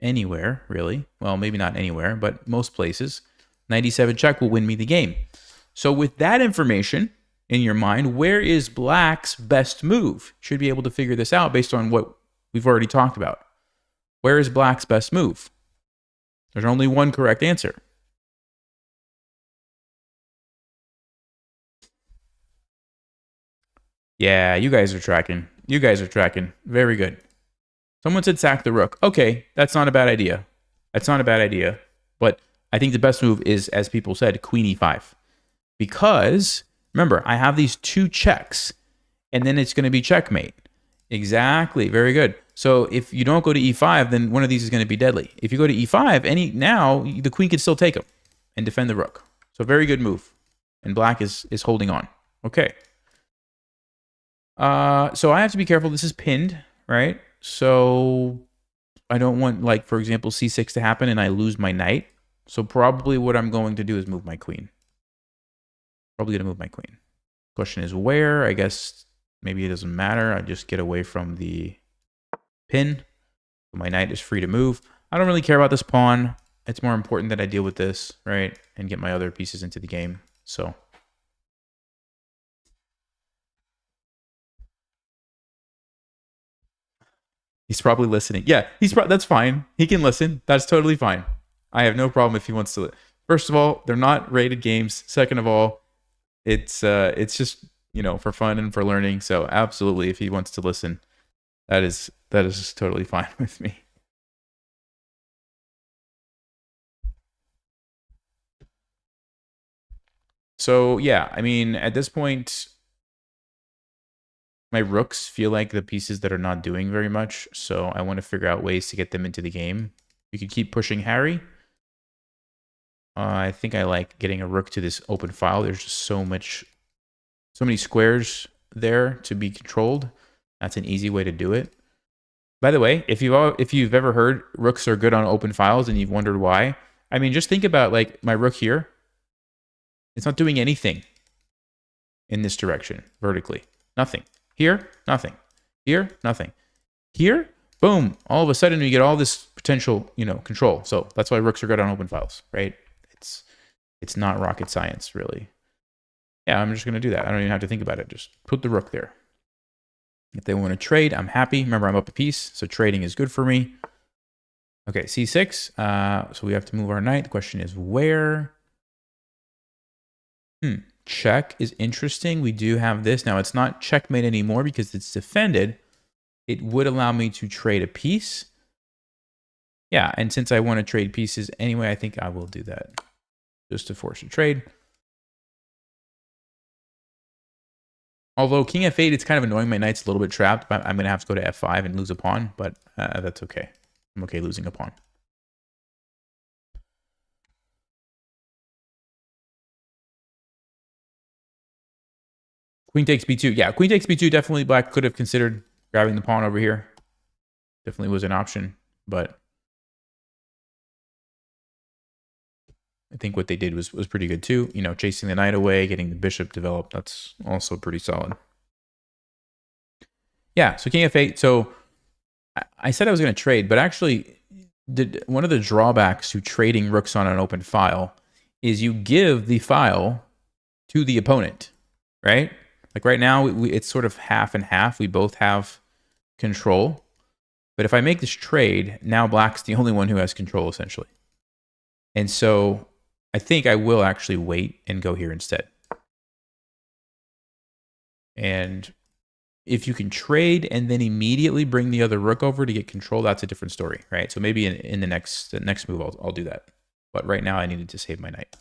anywhere really, well, maybe not anywhere, but most places, 97 check will win me the game. So with that information in your mind, where is black's best move? Should be able to figure this out based on what we've already talked about. Where is black's best move? There's only one correct answer. Yeah, you guys are tracking. You guys are tracking. Very good. Someone said sack the rook. Okay, that's not a bad idea. That's not a bad idea. But I think the best move is, as people said, queen e5. Because, remember, I have these two checks, and then it's going to be checkmate. Exactly. Very good. So if you don't go to e5, then one of these is going to be deadly. If you go to e5, now the queen can still take him and defend the rook. So very good move. And black is holding on. Okay. So I have to be careful. This is pinned, right? So I don't want, like, for example, c6 to happen and I lose my knight. So probably what I'm going to do is move my queen. Probably going to move my queen. Question is where? I guess maybe it doesn't matter. I just get away from the pin. My knight is free to move. I don't really care about this pawn. It's more important that I deal with this, right? And get my other pieces into the game. So he's probably listening. Yeah, that's fine. He can listen. That's totally fine. I have no problem if he wants to. First of all, they're not rated games. Second of all, it's just, you know, for fun and for learning. So absolutely, if he wants to listen, that is totally fine with me. So yeah, I mean, at this point, my rooks feel like the pieces that are not doing very much. So I want to figure out ways to get them into the game. You could keep pushing Harry. I think I like getting a rook to this open file. There's just so many squares there to be controlled. That's an easy way to do it. By the way, if you've ever heard rooks are good on open files and you've wondered why, I mean, just think about, like, my rook here. It's not doing anything in this direction vertically. Nothing. Here, nothing. Here, nothing. Here, boom. All of a sudden, you get all this potential, you know, control. So that's why rooks are good on open files, right? It's not rocket science, really. Yeah, I'm just going to do that. I don't even have to think about it. Just put the rook there. If they want to trade, I'm happy. Remember, I'm up a piece, so trading is good for me. Okay, c6. So we have to move our knight. The question is where? Check is interesting. We do have this. Now, it's not checkmate anymore because it's defended. It would allow me to trade a piece. Yeah, and since I want to trade pieces anyway, I think I will do that. Just to force a trade. Although king f8, it's kind of annoying. My knight's a little bit trapped. I'm going to have to go to f5 and lose a pawn, but that's okay. I'm okay losing a pawn. Queen takes b2. Yeah, queen takes b2. Definitely black could have considered grabbing the pawn over here. Definitely was an option, but I think what they did was pretty good too. You know, chasing the knight away, getting the bishop developed. That's also pretty solid. Yeah, so king f8. So I said I was going to trade, but actually, one of the drawbacks to trading rooks on an open file is you give the file to the opponent, right? Like right now, it's sort of half and half. We both have control. But if I make this trade, now black's the only one who has control, essentially. And so I think I will actually wait and go here instead. And if you can trade and then immediately bring the other rook over to get control, that's a different story, right? So maybe in the next move, I'll do that. But right now I needed to save my knight.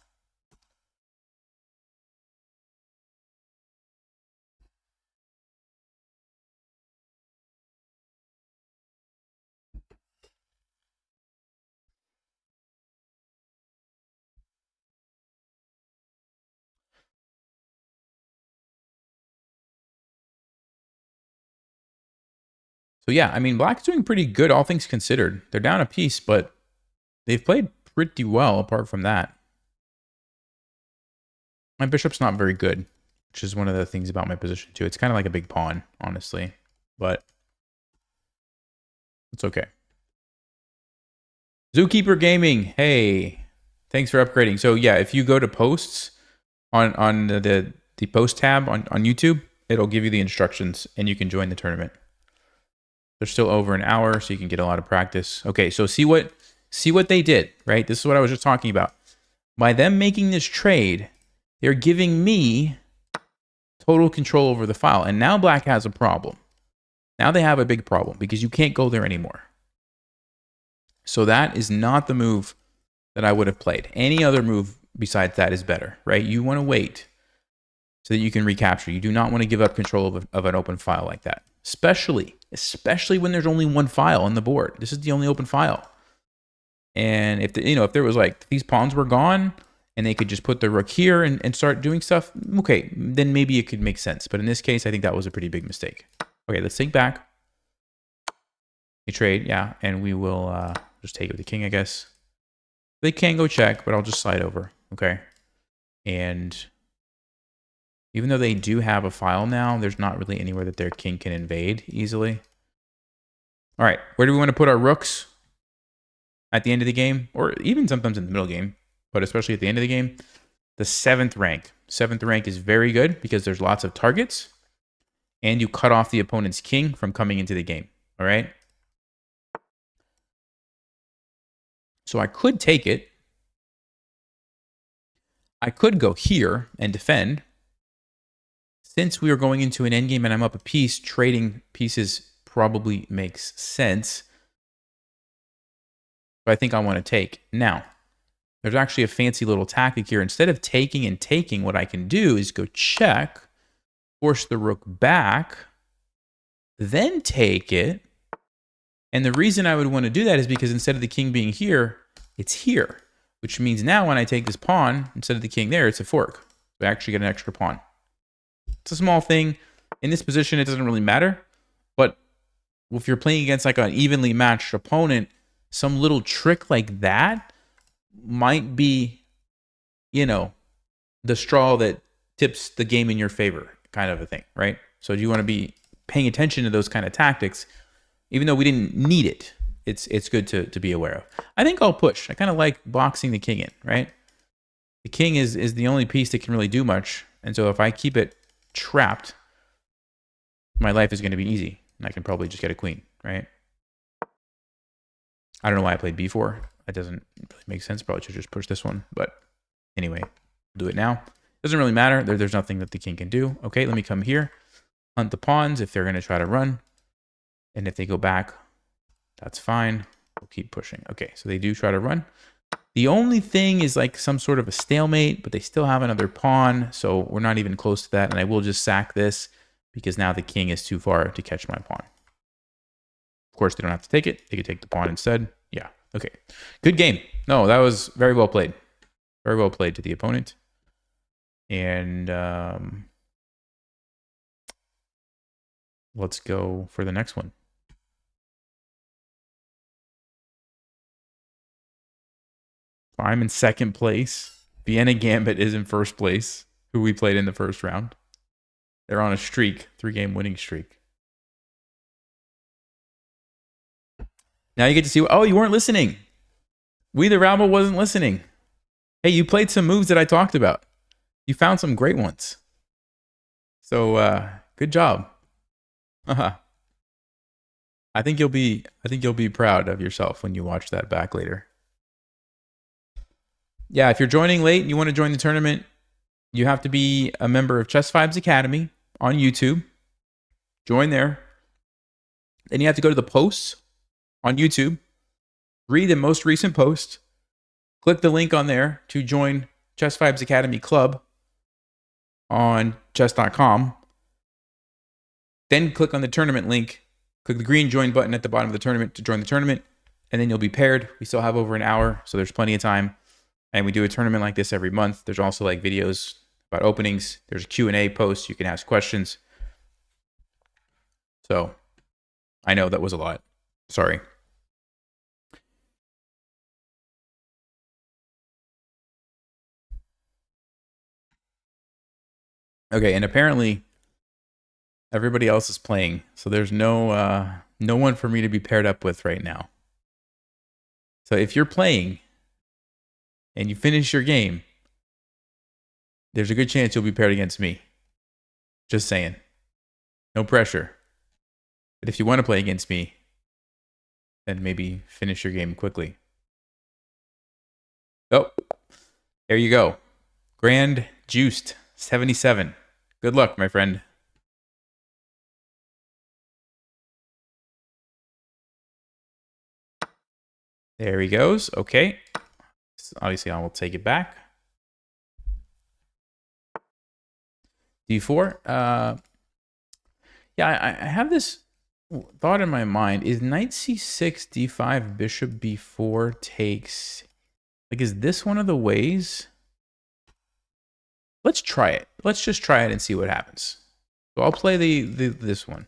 So yeah, I mean, Black's doing pretty good, all things considered. They're down a piece, but they've played pretty well apart from that. My bishop's not very good, which is one of the things about my position too. It's kind of like a big pawn, honestly, but it's okay. Zookeeper Gaming, hey, thanks for upgrading. So yeah, if you go to posts on the post tab on YouTube, it'll give you the instructions and you can join the tournament. They're still over an hour, so you can get a lot of practice. Okay, so see what they did, right? This is what I was just talking about. By them making this trade, they're giving me total control over the file. And now Black has a problem. Now they have a big problem because you can't go there anymore. So that is not the move that I would have played. Any other move besides that is better, right? You want to wait so that you can recapture. You do not want to give up control of an open file like that. Especially when there's only one file on the board. This is the only open file. And if if there was like these pawns were gone and they could just put the rook here and start doing stuff, okay, then maybe it could make sense. But in this case, I think that was a pretty big mistake. Okay, let's think back. You trade, yeah, and we will just take it with the king, I guess. They can go check, but I'll just slide over, okay? And even though they do have a file now, there's not really anywhere that their king can invade easily. All right, where do we want to put our rooks at the end of the game? Or even sometimes in the middle game, but especially at the end of the game. The 7th rank. 7th rank is very good because there's lots of targets. And you cut off the opponent's king from coming into the game, all right? So I could take it. I could go here and defend. Since we are going into an endgame and I'm up a piece, trading pieces probably makes sense. But I think I want to take. Now, there's actually a fancy little tactic here. Instead of taking and taking, what I can do is go check, force the rook back, then take it. And the reason I would want to do that is because instead of the king being here, it's here. Which means now when I take this pawn, instead of the king there, it's a fork. We actually get an extra pawn. It's a small thing. In this position, it doesn't really matter. But if you're playing against like an evenly matched opponent, some little trick like that might be, the straw that tips the game in your favor kind of a thing, right? So you want to be paying attention to those kind of tactics. Even though we didn't need it, it's good to be aware of. I think I'll push. I kind of like boxing the king in, right? The king is the only piece that can really do much. And so if I keep it trapped, my life is going to be easy. And I can probably just get a queen, right? I don't know why I played b4. That doesn't really make sense. Probably should just push this one. But anyway, do it now. Doesn't really matter. There's nothing that the king can do. Okay, let me come here. Hunt the pawns if they're going to try to run. And if they go back, that's fine. We'll keep pushing. Okay, so they do try to run. The only thing is like some sort of a stalemate, but they still have another pawn. So we're not even close to that. And I will just sack this because now the king is too far to catch my pawn. Of course, they don't have to take it. They could take the pawn instead. Yeah, okay. Good game. No, that was very well played. Very well played to the opponent. And let's go for the next one. I'm in second place. Vienna Gambit is in first place, who we played in the first round. They're on a streak, 3-game winning streak. Now you get to see, oh, you weren't listening. We the Rabble wasn't listening. Hey, you played some moves that I talked about. You found some great ones. So good job. I think you'll be proud of yourself when you watch that back later. Yeah, if you're joining late and you want to join the tournament, you have to be a member of Chess5's Academy on YouTube. Join there. Then you have to go to the posts on YouTube, read the most recent post, click the link on there to join Chess5's Academy Club on chess.com. Then click on the tournament link, click the green join button at the bottom of the tournament to join the tournament, and then you'll be paired. We still have over an hour, so there's plenty of time. And we do a tournament like this every month. There's also like videos about openings. There's a Q&A post. You can ask questions. So I know that was a lot. Sorry. Okay, and apparently everybody else is playing. So there's no one for me to be paired up with right now. So if you're playing and you finish your game, there's a good chance you'll be paired against me. Just saying. No pressure. But if you want to play against me, then maybe finish your game quickly. Oh, there you go. Grand Juiced 77. Good luck, my friend. There he goes. Okay. Obviously, I will take it back. D4. Yeah, I have this thought in my mind. Is knight c6, d5, bishop b4 takes... Like, is this one of the ways? Let's try it. Let's just try it and see what happens. So I'll play this one.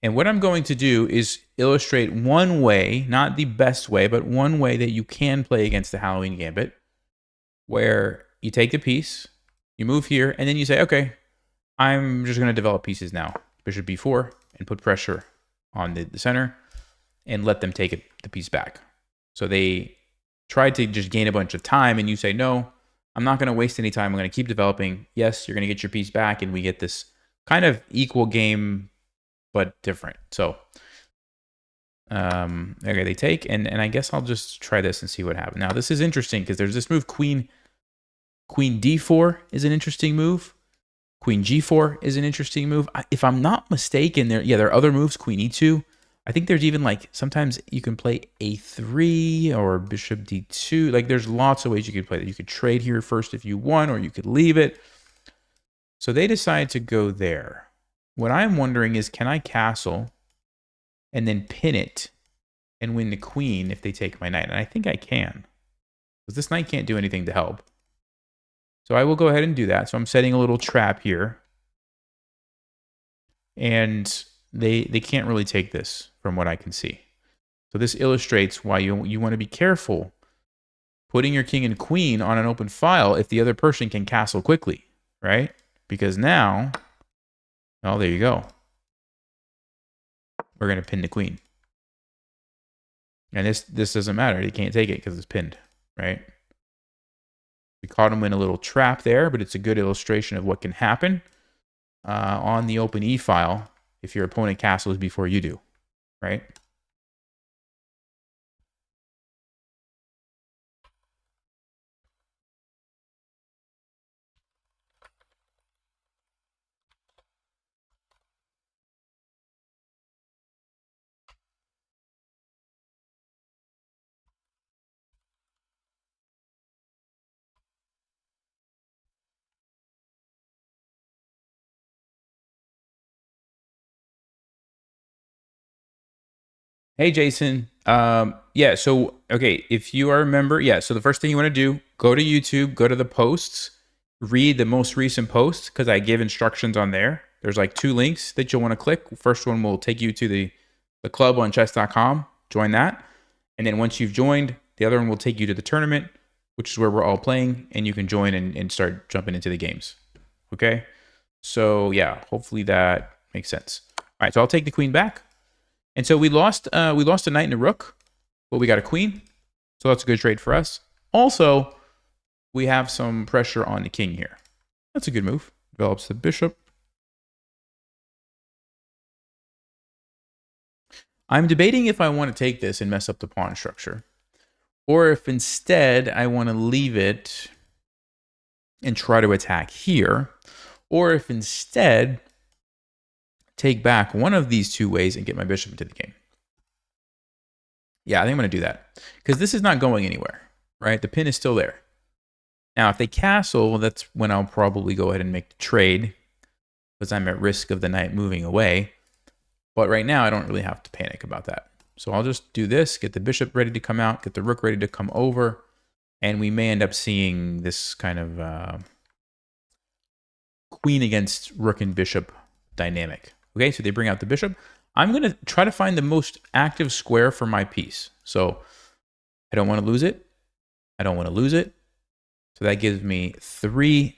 And what I'm going to do is illustrate one way, not the best way, but one way that you can play against the Halloween Gambit, where you take the piece, you move here, and then you say, okay, I'm just going to develop pieces now. Bishop b4, and put pressure on the center, and let them take the piece back. So they tried to just gain a bunch of time, and you say, no, I'm not going to waste any time. I'm going to keep developing. Yes, you're going to get your piece back, and we get this kind of equal game, but different. So, okay, they take, and I guess I'll just try this and see what happens. Now, this is interesting because there's this move, Queen D4 is an interesting move. Queen G4 is an interesting move. If I'm not mistaken, there are other moves, Queen E2. I think there's even like, sometimes you can play A3 or Bishop D2. Like there's lots of ways you could play that. You could trade here first if you want, or you could leave it. So they decide to go there. What I'm wondering is, can I castle and then pin it and win the queen if they take my knight? And I think I can, because this knight can't do anything to help. So I will go ahead and do that. So I'm setting a little trap here. And they can't really take this from what I can see. So this illustrates why you want to be careful putting your king and queen on an open file if the other person can castle quickly, right? Because now... Oh, there you go. We're going to pin the queen. And this doesn't matter. He can't take it because it's pinned, right? We caught him in a little trap there, but it's a good illustration of what can happen on the open E file if your opponent castles before you do, right? Hey, Jason. Yeah, so, okay, if you are a member, yeah, so the first thing you want to do, go to YouTube, go to the posts, read the most recent post, because I give instructions on there. There's like 2 links that you'll want to click. First one will take you to the club on chess.com. Join that. And then once you've joined, the other one will take you to the tournament, which is where we're all playing, and you can join and start jumping into the games. Okay? So, yeah, hopefully that makes sense. All right, so I'll take the queen back. And so we lost a knight and a rook, but we got a queen. So that's a good trade for us. Also, we have some pressure on the king here. That's a good move. Develops the bishop. I'm debating if I want to take this and mess up the pawn structure, or if instead I want to leave it and try to attack here, or if instead take back one of these two ways and get my bishop into the game. Yeah, I think I'm going to do that because this is not going anywhere, right? The pin is still there. Now, if they castle, that's when I'll probably go ahead and make the trade because I'm at risk of the knight moving away. But right now, I don't really have to panic about that. So I'll just do this, get the bishop ready to come out, get the rook ready to come over, and we may end up seeing this kind of queen against rook and bishop dynamic. Okay, so they bring out the bishop. I'm going to try to find the most active square for my piece. So I don't want to lose it. I don't want to lose it. So that gives me 3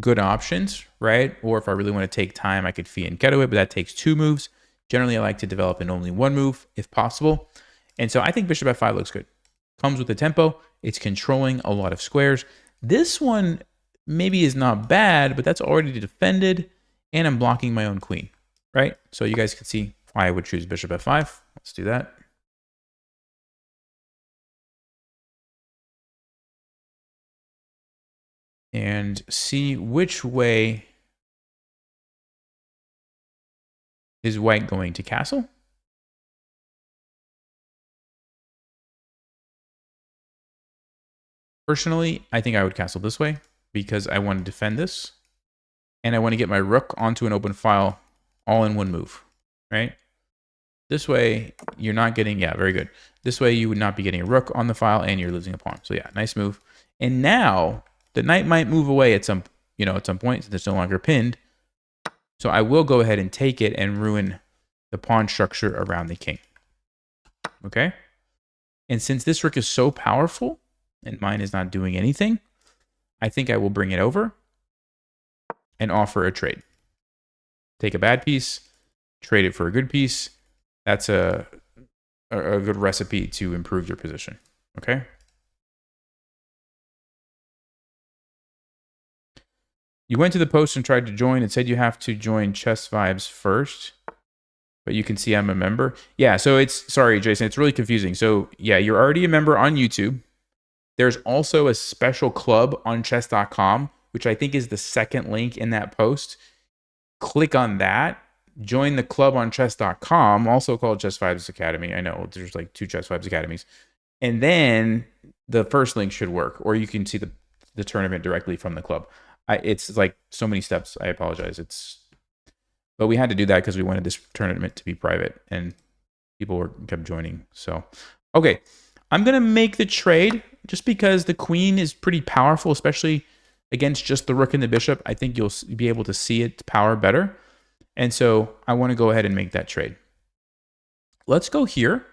good options, right? Or if I really want to take time, I could fianchetto it, but that takes 2 moves. Generally, I like to develop in only 1 move if possible. And so I think bishop f5 looks good. Comes with the tempo. It's controlling a lot of squares. This one maybe is not bad, but that's already defended, and I'm blocking my own queen, right? So you guys can see why I would choose bishop f5. Let's do that. And see which way is white going to castle. Personally, I think I would castle this way because I want to defend this. And I want to get my rook onto an open file all in 1 move, right? This way, you're not getting, yeah, very good. This way, you would not be getting a rook on the file and you're losing a pawn. So yeah, nice move. And now, the knight might move away at some point since it's no longer pinned. So I will go ahead and take it and ruin the pawn structure around the king. Okay? And since this rook is so powerful and mine is not doing anything, I think I will bring it over and offer a trade. Take a bad piece, trade it for a good piece. That's a good recipe to improve your position. Okay? You went to the post and tried to join. It said you have to join Chess Vibes first, but you can see I'm a member. Yeah, so it's, sorry, Jason, it's really confusing. So yeah, you're already a member on YouTube. There's also a special club on chess.com, which I think is the second link in that post. Click on that. Join the club on chess.com, also called Chess Vibes Academy. I know there's like 2 Chess Vibes Academies. And then the first link should work, or you can see the tournament directly from the club. It's like so many steps. I apologize. But we had to do that because we wanted this tournament to be private and people kept joining. So, okay, I'm going to make the trade just because the queen is pretty powerful, especially against just the rook and the bishop. I think you'll be able to see its power better. And so I want to go ahead and make that trade. Let's go here,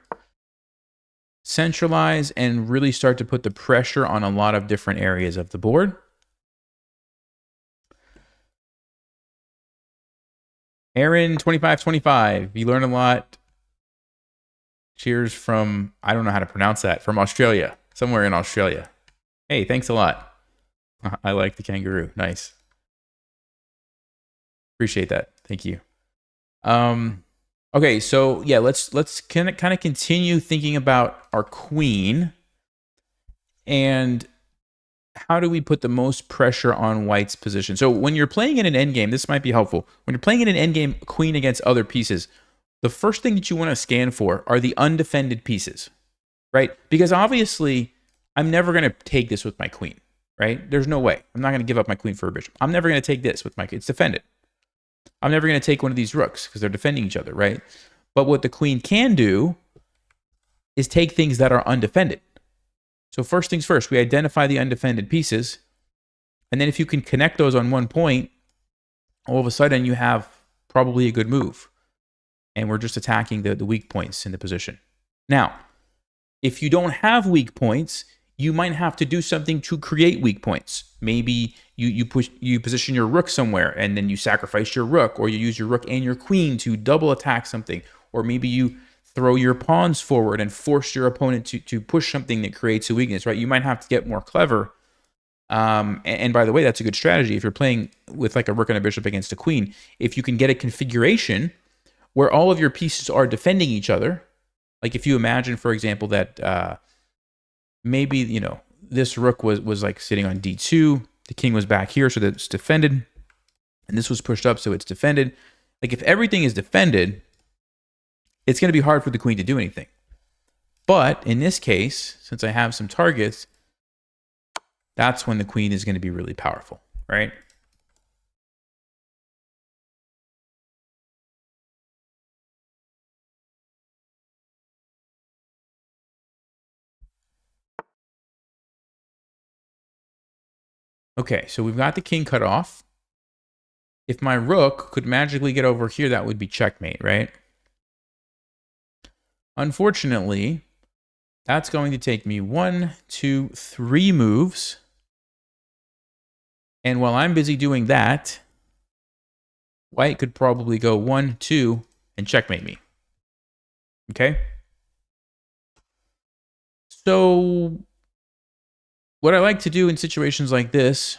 centralize, and really start to put the pressure on a lot of different areas of the board. Aaron 2525, you learn a lot. Cheers from, I don't know how to pronounce that, from Australia, somewhere in Australia. Hey, thanks a lot. I like the kangaroo. Nice. Appreciate that. Thank you. Okay, so yeah, let's kind of continue thinking about our queen and how do we put the most pressure on white's position? So when you're playing in an endgame, this might be helpful. When you're playing in an endgame queen against other pieces, the first thing that you want to scan for are the undefended pieces, right? Because obviously, I'm never going to take this with my queen, right? There's no way. I'm not going to give up my queen for a bishop. I'm never going to take this with my queen. It's defended. I'm never going to take one of these rooks because they're defending each other, right? But what the queen can do is take things that are undefended. So first things first, we identify the undefended pieces. And then if you can connect those on one point, all of a sudden you have probably a good move. And we're just attacking the weak points in the position. Now, if you don't have weak points, you might have to do something to create weak points. Maybe you position your rook somewhere and then you sacrifice your rook, or you use your rook and your queen to double attack something. Or maybe you throw your pawns forward and force your opponent to push something that creates a weakness, right? You might have to get more clever. And by the way, that's a good strategy. If you're playing with like a rook and a bishop against a queen, if you can get a configuration where all of your pieces are defending each other, Like if you imagine, for example, that maybe, you know, this rook was like sitting on d2, the king was back here, so that it's defended, and this was pushed up, so it's defended. Like if everything is defended, it's going to be hard for the queen to do anything. But in this case, since I have some targets, that's when the queen is going to be really powerful, right? Okay, so we've got the king cut off. If my rook could magically get over here, that would be checkmate, right? Unfortunately, that's going to take me 1, 2, 3 moves. And while I'm busy doing that, white could probably go 1, 2, and checkmate me. Okay? So what I like to do in situations like this,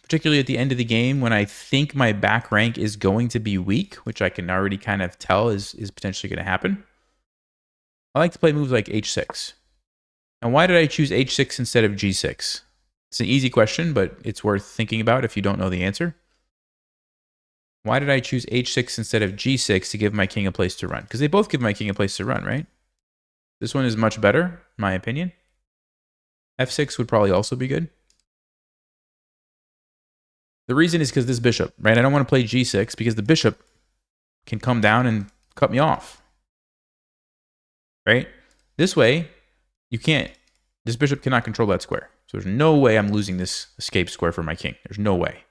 particularly at the end of the game when I think my back rank is going to be weak, which I can already kind of tell is potentially going to happen, I like to play moves like h6. And why did I choose h6 instead of g6? It's an easy question, but it's worth thinking about if you don't know the answer. Why did I choose h6 instead of g6 to give my king a place to run? Because they both give my king a place to run, right? This one is much better, in my opinion. f6 would probably also be good. The reason is because this bishop, right? I don't want to play g6 because the bishop can come down and cut me off, right? This way, you can't, this bishop cannot control that square. So there's no way I'm losing this escape square for my king. There's no way.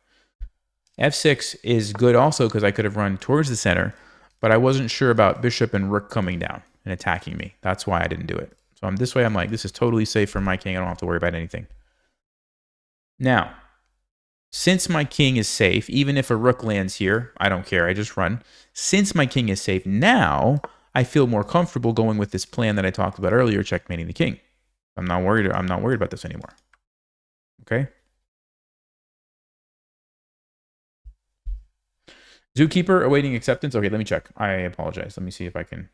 f6 is good also because I could have run towards the center, but I wasn't sure about bishop and rook coming down and attacking me. That's why I didn't do it. So this way I'm like, this is totally safe for my king. I don't have to worry about anything. Now, since my king is safe, even if a rook lands here, I don't care. I just run. Since my king is safe, now I feel more comfortable going with this plan that I talked about earlier, checkmating the king. I'm not worried about this anymore. Okay? Zookeeper awaiting acceptance. Okay, let me check. I apologize. Let me see if I can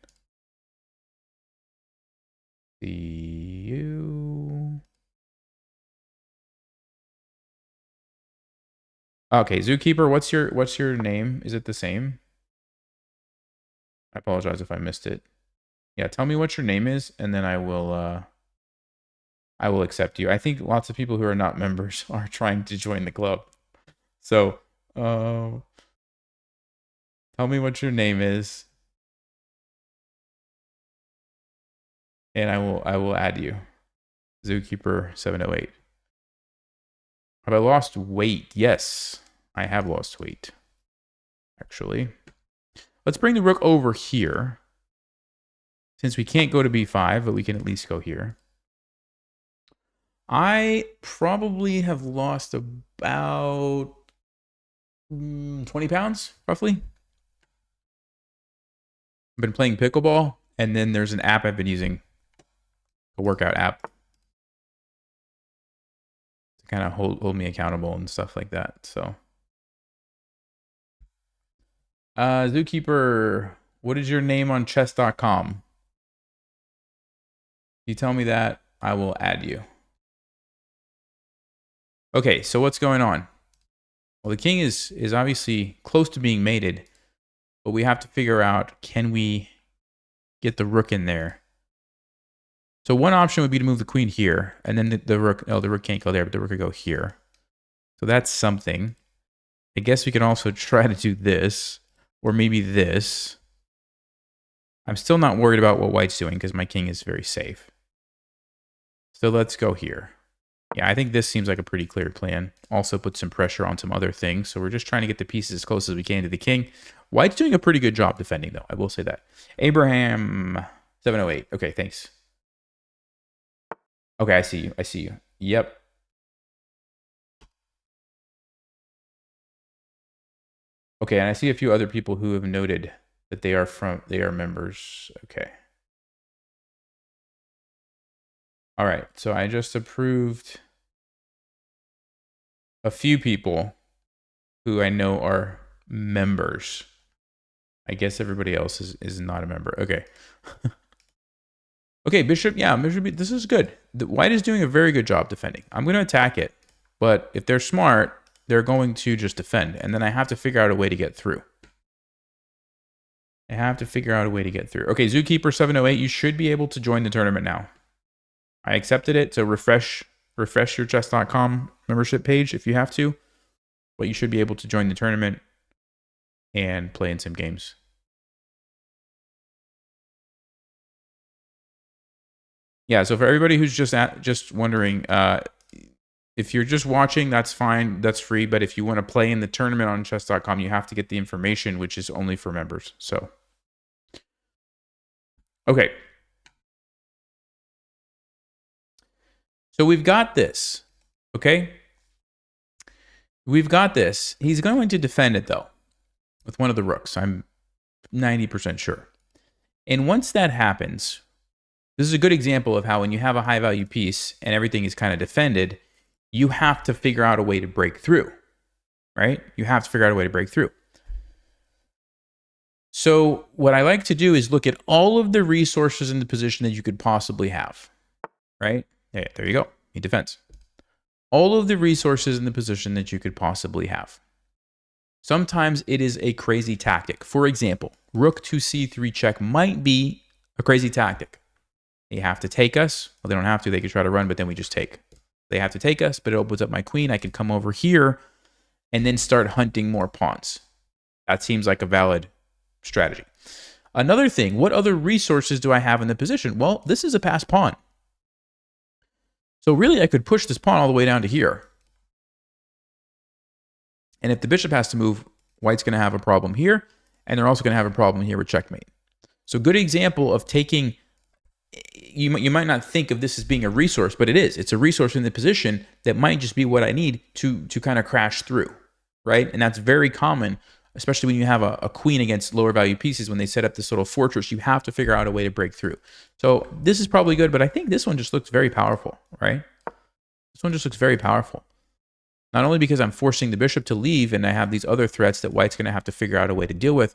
see you. Okay, Zookeeper, what's your name? Is it the same? I apologize if I missed it. Yeah, tell me what your name is, and then I will accept you. I think lots of people who are not members are trying to join the club. So, tell me what your name is, and I will add you. Zookeeper 708. Have I lost weight? Yes, I have lost weight. Actually, let's bring the rook over here. Since we can't go to b5, but we can at least go here. I probably have lost about 20 pounds, roughly. I've been playing pickleball, and then there's an app I've been using, a workout app, to kind of hold me accountable and stuff like that. So, Zookeeper, what is your name on chess.com? You tell me that, I will add you. Okay, so what's going on? Well, the king is obviously close to being mated, but we have to figure out, can we get the rook in there? So one option would be to move the queen here, and then the rook, oh, the rook can't go there, but the rook could go here. So that's something. I guess we can also try to do this, or maybe this. I'm still not worried about what white's doing because my king is very safe. So let's go here. Yeah, I think this seems like a pretty clear plan. Also put some pressure on some other things. So we're just trying to get the pieces as close as we can to the king. White's doing a pretty good job defending, though. I will say that. Abraham 708. Okay, thanks. Okay, I see you. I see you. Yep. Okay, and I see a few other people who have noted that they are members. Okay. All right, so I just approved a few people who I know are members. I guess everybody else is not a member. Okay. Okay, bishop. Yeah, bishop. This is good. The white is doing a very good job defending. I'm going to attack it, but if they're smart, they're going to just defend, and then I have to figure out a way to get through. I have to figure out a way to get through. Okay, Zookeeper 708, you should be able to join the tournament now. I accepted it, so refresh your chess.com membership page if you have to, but you should be able to join the tournament and play in some games. Yeah, so for everybody who's just wondering, if you're just watching, that's fine, that's free, but if you want to play in the tournament on chess.com, you have to get the information, which is only for members. So, okay. So we've got this, okay? We've got this. He's going to defend it, though, with one of the rooks. I'm 90% sure. And once that happens, this is a good example of how when you have a high-value piece and everything is kind of defended, you have to figure out a way to break through, right? You have to figure out a way to break through. So what I like to do is look at all of the resources in the position that you could possibly have, right? Yeah, there you go. He defends. All of the resources in the position that you could possibly have. Sometimes it is a crazy tactic. For example, rook to c3 check might be a crazy tactic. They have to take us. Well, they don't have to. They could try to run, but then we just take. They have to take us, but it opens up my queen. I could come over here and then start hunting more pawns. That seems like a valid strategy. Another thing, what other resources do I have in the position? Well, this is a passed pawn. So really, I could push this pawn all the way down to here. And if the bishop has to move, white's going to have a problem here, and they're also going to have a problem here with checkmate. So good example of taking, you might not think of this as being a resource, but it is. It's a resource in the position that might just be what I need to kind of crash through, right? And that's very common, especially when you have a queen against lower value pieces. When they set up this little fortress, you have to figure out a way to break through. So this is probably good, but I think this one just looks very powerful, right? This one just looks very powerful. Not only because I'm forcing the bishop to leave and I have these other threats that white's going to have to figure out a way to deal with,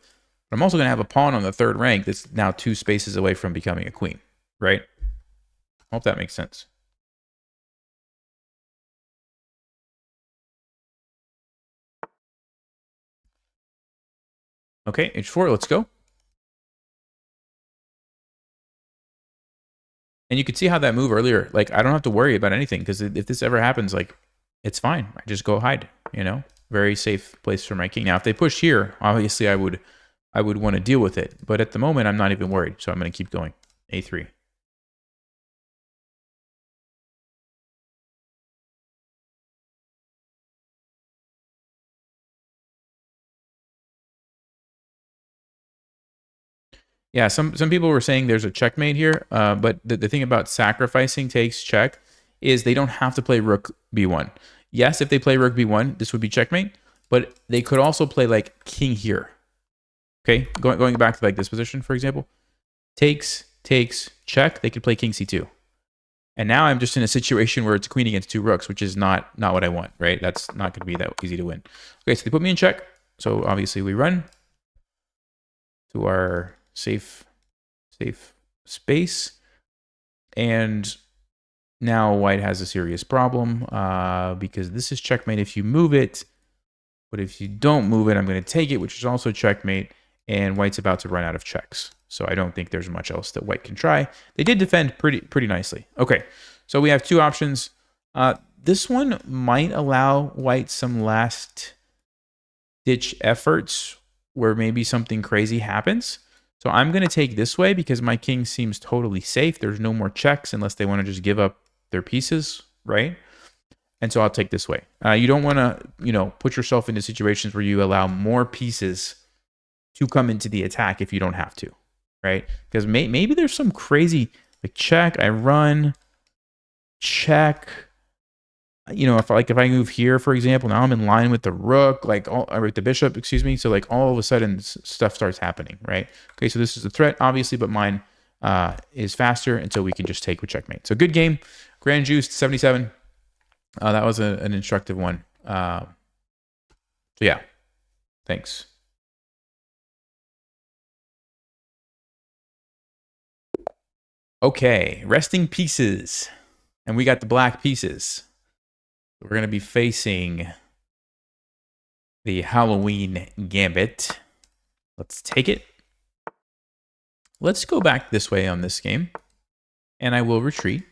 but I'm also going to have a pawn on the third rank that's now 2 spaces away from becoming a queen, right? I hope that makes sense. Okay, h4, let's go. And you could see how that move earlier, like, I don't have to worry about anything, because if this ever happens, like, it's fine. I just go hide, you know? Very safe place for my king. Now, if they push here, obviously I would want to deal with it. But at the moment, I'm not even worried, so I'm going to keep going. a3. Yeah, some people were saying there's a checkmate here, but the thing about sacrificing takes check is they don't have to play rook b1. Yes, if they play rook b1, this would be checkmate, but they could also play like king here. Okay, going back to like this position, for example, takes, check. They could play king c2, and now I'm just in a situation where it's queen against 2 rooks, which is not what I want, right? That's not going to be that easy to win. Okay, so they put me in check. So obviously we run to our safe space, and now white has a serious problem because this is checkmate if you move it, but if you don't move it, I'm going to take it, which is also checkmate, and white's about to run out of checks. So I don't think there's much else that white can try. They did defend pretty nicely. Okay, so we have 2 options. This one might allow white some last ditch efforts where maybe something crazy happens. So I'm going to take this way because my king seems totally safe. There's no more checks unless they want to just give up their pieces, right? And so I'll take this way. You don't want to, put yourself into situations where you allow more pieces to come into the attack if you don't have to, right? Because maybe there's some crazy, like check, I run, check. If I move here, for example, now I'm in line with the rook, with the bishop, excuse me. So like all of a sudden stuff starts happening, right? Okay, so this is a threat, obviously, but mine is faster, and so we can just take with checkmate. So good game, grand juiced 77. That was an instructive one. So yeah, thanks. Okay, resting pieces. And we got the black pieces. We're going to be facing the Halloween Gambit. Let's take it. Let's go back this way on this game. And I will retreat.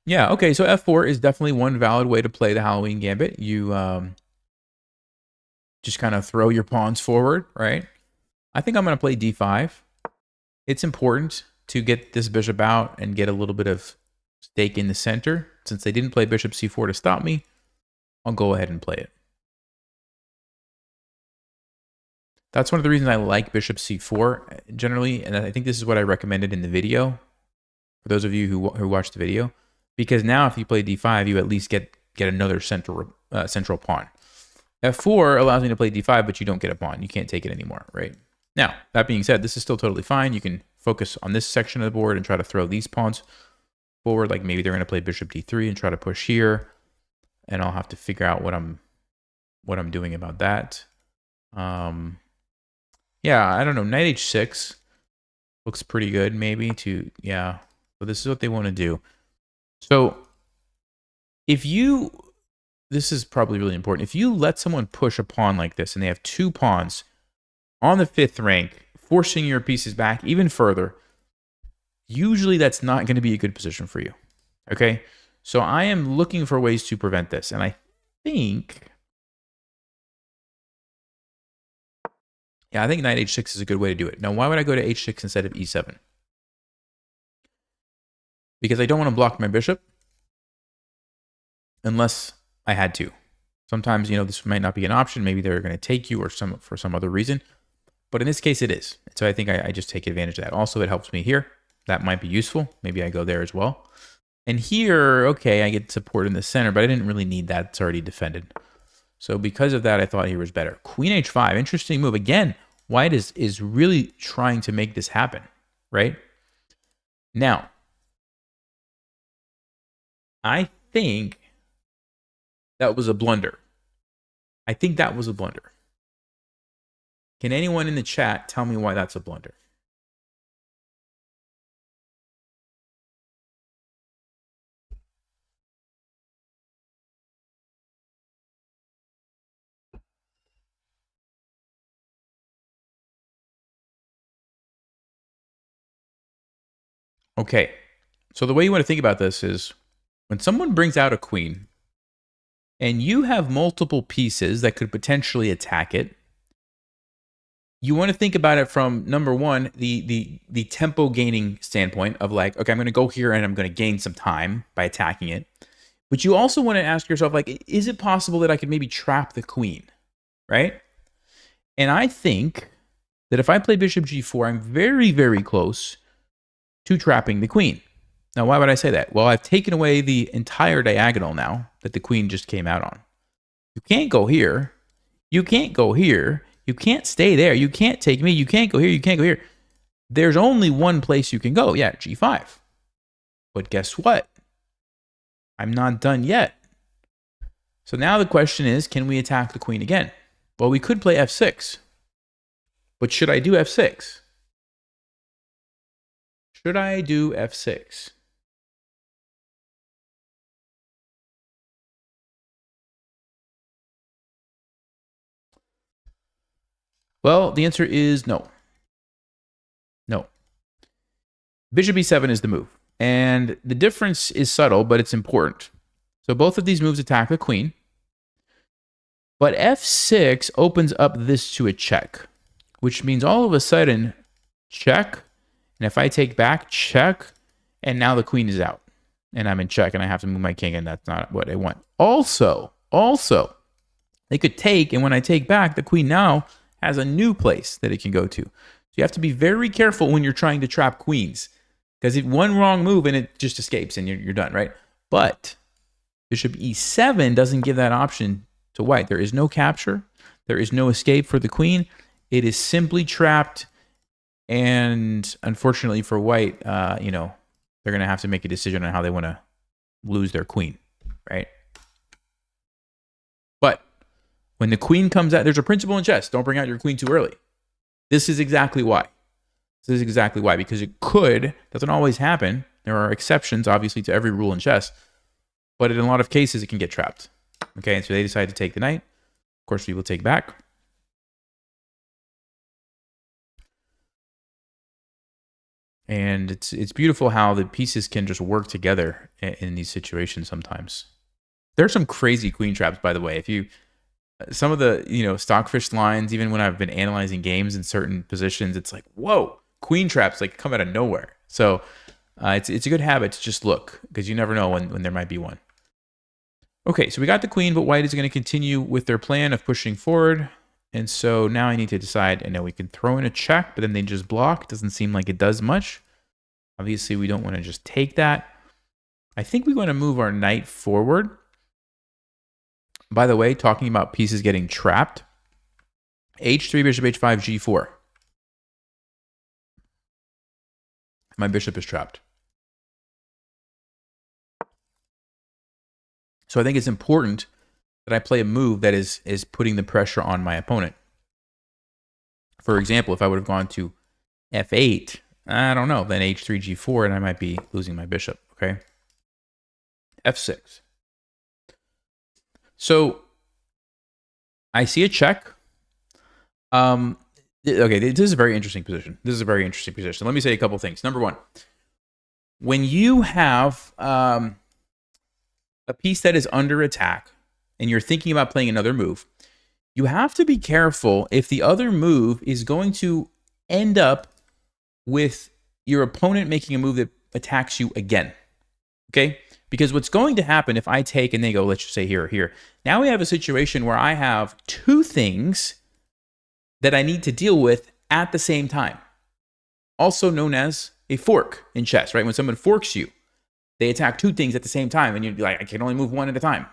Yeah, okay, so F4 is definitely one valid way to play the Halloween Gambit. You just kind of throw your pawns forward, right? I think I'm going to play D5. It's important to get this bishop out and get a little bit of stake in the center. Since they didn't play bishop C4 to stop me, I'll go ahead and play it. That's one of the reasons I like bishop C4 generally, and I think this is what I recommended in the video, for those of you who watched the video, because now if you play D5, you at least get another central pawn. F4 allows me to play D5, but you don't get a pawn. You can't take it anymore, right? Now, that being said, this is still totally fine. You can focus on this section of the board and try to throw these pawns forward. Like maybe they're going to play bishop D3 and try to push here, and I'll have to figure out what I'm doing about that. Yeah, I don't know. Knight H6 looks pretty good, maybe to, yeah. So this is what they want to do. So if you, this is probably really important. If you let someone push a pawn like this and they have two pawns on the 5th rank, forcing your pieces back even further, usually that's not going to be a good position for you. Okay? So I am looking for ways to prevent this. And I think, yeah, I think knight H6 is a good way to do it. Now, why would I go to H6 instead of E7? Because I don't want to block my bishop unless I had to. Sometimes, you know, this might not be an option. Maybe they're going to take you or for some other reason. But in this case, it is. So I think I just take advantage of that. Also, it helps me here. That might be useful. Maybe I go there as well. And here, okay, I get support in the center, but I didn't really need that. It's already defended. So because of that, I thought here was better. Queen H5, interesting move. Again, White is really trying to make this happen, right? Now, I think that was a blunder. I think that was a blunder. Can anyone in the chat tell me why that's a blunder? Okay, so the way you want to think about this is when someone brings out a queen and you have multiple pieces that could potentially attack it, you want to think about it from, number one, the tempo gaining standpoint of like, okay, I'm going to go here and I'm going to gain some time by attacking it. But you also want to ask yourself, like, is it possible that I could maybe trap the queen, right? And I think that if I play bishop g4, I'm very, very close to trapping the queen. Now, why would I say that? Well, I've taken away the entire diagonal now that the queen just came out on. You can't go here. You can't go here. You can't stay there. You can't take me. You can't go here. You can't go here. There's only one place you can go. Yeah, g5. But guess what? I'm not done yet. So now the question is, can we attack the queen again? Well, we could play f6. But should I do f6? Should I do f6? Well, the answer is no. No. Bishop e7 is the move. And the difference is subtle, but it's important. So both of these moves attack the queen. But f6 opens up this to a check, which means all of a sudden, check. And if I take back, check. And now the queen is out. And I'm in check, and I have to move my king, and that's not what I want. Also, they could take, and when I take back, the queen now has a new place that it can go to. So you have to be very careful when you're trying to trap queens, because one wrong move and it just escapes and you're done, right? But bishop e7 doesn't give that option to white. There is no capture. There is no escape for the queen. It is simply trapped. And unfortunately for white, you know, they're going to have to make a decision on how they want to lose their queen, right? But when the queen comes out, there's a principle in chess. Don't bring out your queen too early. This is exactly why. Because it doesn't always happen. There are exceptions, obviously, to every rule in chess. But in a lot of cases, it can get trapped. Okay, and so they decide to take the knight. Of course, we will take back. And it's beautiful how the pieces can just work together in these situations sometimes. There's some crazy queen traps, by the way. Some of the stockfish lines, even when I've been analyzing games in certain positions, it's like, whoa, queen traps like come out of nowhere. So it's a good habit to just look, because you never know when there might be one. Okay, so we got the queen, but white is going to continue with their plan of pushing forward. And so now I need to decide, and now we can throw in a check, but then they just block. Doesn't seem like it does much. Obviously, we don't want to just take that. I think we want to move our knight forward. By the way, talking about pieces getting trapped, h3, bishop h5, g4. My bishop is trapped. So I think it's important that I play a move that is putting the pressure on my opponent. For example, if I would have gone to f8, I don't know, then h3, g4, and I might be losing my bishop, okay? f6. So I see a check. Okay, this is a very interesting position. Let me say a couple things. Number one, when you have a piece that is under attack and you're thinking about playing another move, you have to be careful if the other move is going to end up with your opponent making a move that attacks you again. Okay? Because what's going to happen if I take and they go, let's just say here or here, now we have a situation where I have two things that I need to deal with at the same time. Also known as a fork in chess, right? When someone forks you, they attack two things at the same time, and you'd be like, I can only move one at a time.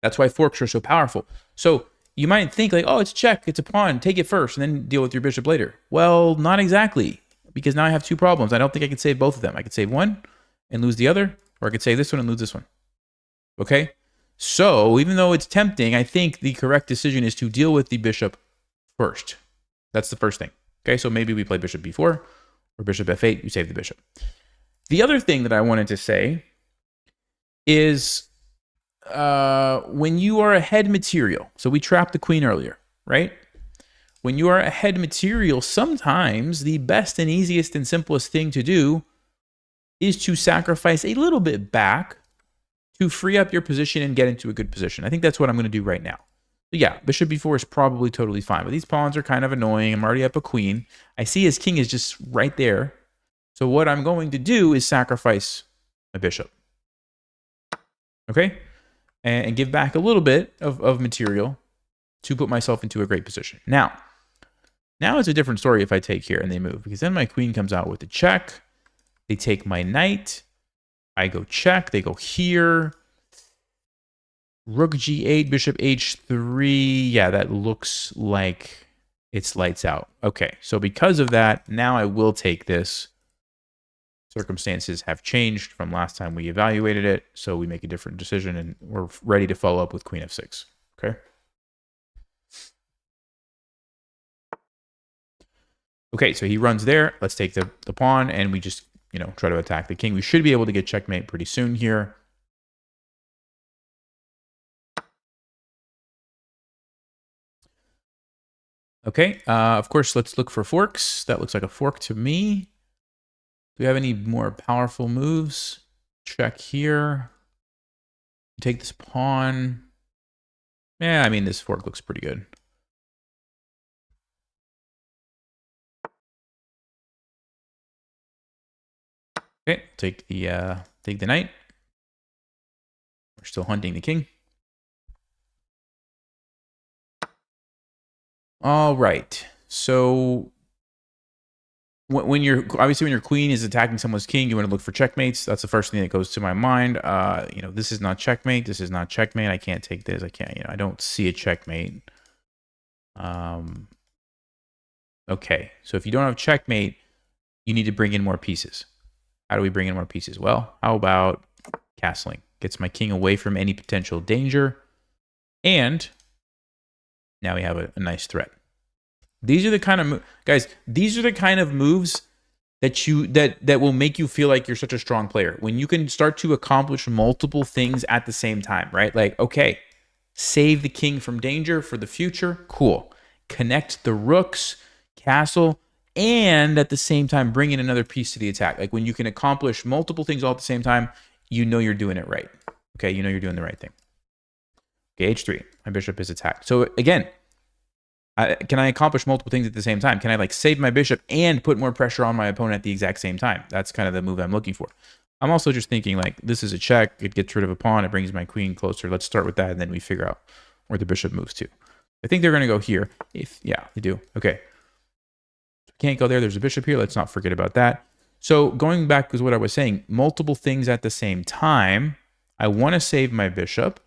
That's why forks are so powerful. So you might think like, oh, it's check, it's a pawn, take it first, and then deal with your bishop later. Well, not exactly, because now I have two problems. I don't think I can save both of them. I could save one and lose the other, or I could save this one and lose this one. Okay? So even though it's tempting, I think the correct decision is to deal with the bishop first. That's the first thing. Okay, so maybe we play bishop b4 or bishop f8, you save the bishop. The other thing that I wanted to say is when you are ahead material, so we trapped the queen earlier, right? When you are ahead material, sometimes the best and easiest and simplest thing to do is to sacrifice a little bit back to free up your position and get into a good position. I think that's what I'm going to do right now. So yeah, bishop b4 is probably totally fine, but these pawns are kind of annoying. I'm already up a queen. I see his king is just right there. So what I'm going to do is sacrifice my bishop. Okay? And give back a little bit of material to put myself into a great position. Now it's a different story if I take here and they move, because then my queen comes out with the check. They take my knight. I go check. They go here. Rook g8, bishop h3. Yeah, that looks like it's lights out. Okay, so because of that, now I will take this. Circumstances have changed from last time we evaluated it, so we make a different decision, and we're ready to follow up with queen f6. Okay? Okay, so he runs there. Let's take the pawn, and we just, try to attack the king. We should be able to get checkmate pretty soon here. Okay, of course, let's look for forks. That looks like a fork to me. Do we have any more powerful moves? Check here. Take this pawn. Yeah, I mean, this fork looks pretty good. Okay, take the knight. We're still hunting the king. All right. So when your queen is attacking someone's king, you want to look for checkmates. That's the first thing that goes to my mind. This is not checkmate. This is not checkmate. I can't take this. I can't. I don't see a checkmate. Okay. So if you don't have checkmate, you need to bring in more pieces. How do we bring in more pieces? Well, how about castling. Gets my king away from any potential danger. And now we have a nice threat. These are the kind of guys, these are the kind of moves that will make you feel like you're such a strong player. When you can start to accomplish multiple things at the same time, right? Like, okay, save the king from danger for the future. Cool. Connect the rooks, castle, and at the same time bring in another piece to the attack. Like when you can accomplish multiple things all at the same time, you know you're doing it right. Okay, you know you're doing the right thing. Okay, h3. My bishop is attacked. So again, can I accomplish multiple things at the same time? Can I like save my bishop and put more pressure on my opponent at the exact same time? That's kind of the move I'm looking for. I'm also just thinking like this is a check. It gets rid of a pawn. It brings my queen closer. Let's start with that, and then we figure out where the bishop moves to. I think they're going to go here. Yeah, they do. Okay. Can't go there. There's a bishop here. Let's not forget about that. So going back to what I was saying, multiple things at the same time. I want to save my bishop.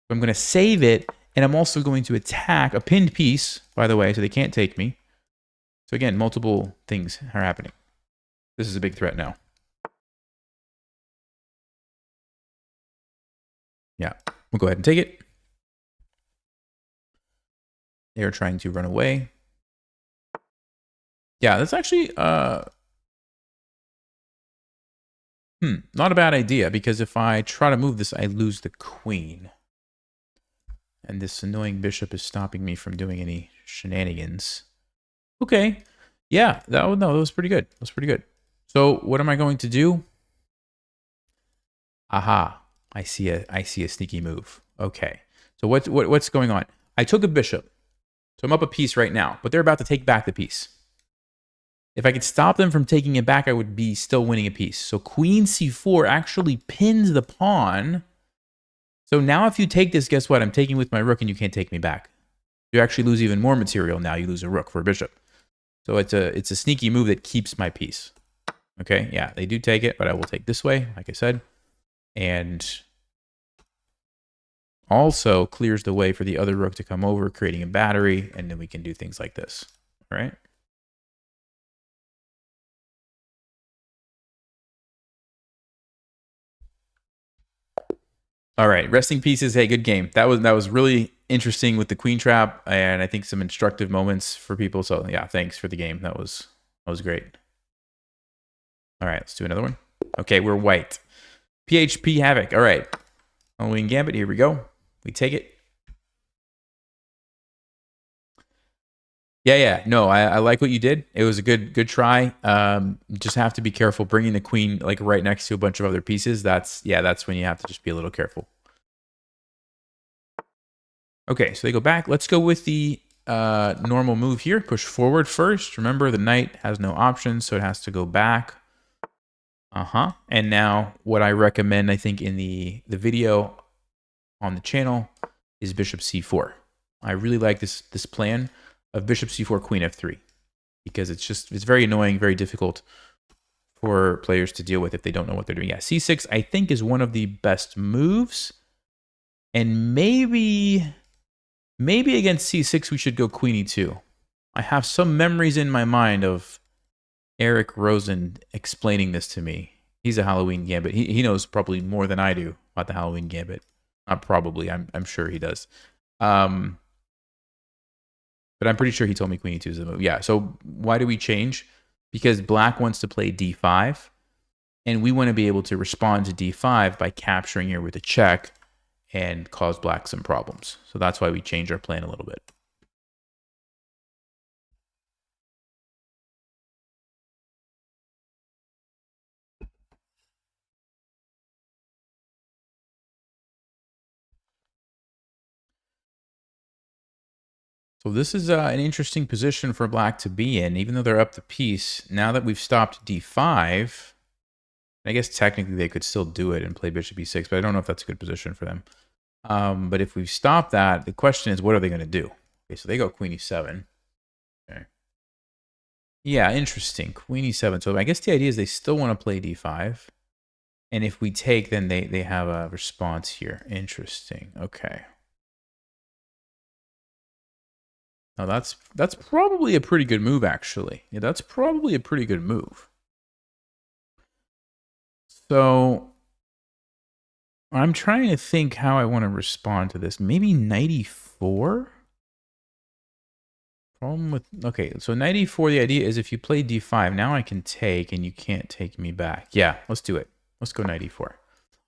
I'm going to save it. And I'm also going to attack a pinned piece, by the way, so they can't take me. So again, multiple things are happening. This is a big threat now. Yeah, we'll go ahead and take it. They are trying to run away. Yeah, that's actually not a bad idea, because if I try to move this, I lose the queen. And this annoying bishop is stopping me from doing any shenanigans. Okay. Yeah, that was pretty good. That was pretty good. So what am I going to do? Aha. I see a sneaky move. Okay. So what's going on? I took a bishop. So I'm up a piece right now, but they're about to take back the piece. If I could stop them from taking it back, I would be still winning a piece. So queen c4 actually pins the pawn. So now if you take this, guess what? I'm taking with my rook and you can't take me back. You actually lose even more material now. You lose a rook for a bishop. So it's a sneaky move that keeps my piece. Okay, yeah, they do take it, but I will take this way, like I said. And also clears the way for the other rook to come over, creating a battery, and then we can do things like this. All right? All right, resting pieces. Hey, good game. That was really interesting with the queen trap, and I think some instructive moments for people. So yeah, thanks for the game. That was great. All right, let's do another one. Okay, we're white. PHP Havoc. All right, Halloween Gambit. Here we go. We take it. Yeah. No, I like what you did. It was a good try. Just have to be careful bringing the queen like right next to a bunch of other pieces. That's when you have to just be a little careful. Okay, so they go back. Let's go with the normal move here. Push forward first. Remember, the knight has no options, so it has to go back. And now what I recommend, I think, in the video on the channel is bishop c4. I really like this plan of bishop c4, queen f3, because it's very annoying, very difficult for players to deal with if they don't know what they're doing. Yeah, c6 I think is one of the best moves, and maybe against c6 we should go queen e2. I have some memories in my mind of Eric Rosen explaining this to me. He's a Halloween Gambit. He knows probably more than I do about the Halloween Gambit. Not probably. I'm sure he does. But I'm pretty sure he told me queen e2 is the move. Yeah, so why do we change? Because black wants to play d5, and we want to be able to respond to d5 by capturing here with a check and cause black some problems. So that's why we change our plan a little bit. So this is an interesting position for black to be in, even though they're up the piece. Now that we've stopped d5, I guess technically they could still do it and play bishop e6, but I don't know if that's a good position for them. But if we stop that, the question is, what are they going to do? Okay, so they go queen e7. Okay. Yeah, interesting. Queen e7. So I guess the idea is they still want to play d5. And if we take, then they have a response here. Interesting. Okay. Now that's probably a pretty good move, actually. Yeah, that's probably a pretty good move. So I'm trying to think how I want to respond to this. Maybe knight e4? Problem with... Okay, so knight e4, the idea is if you play d5, now I can take and you can't take me back. Yeah, let's do it. Let's go knight e4.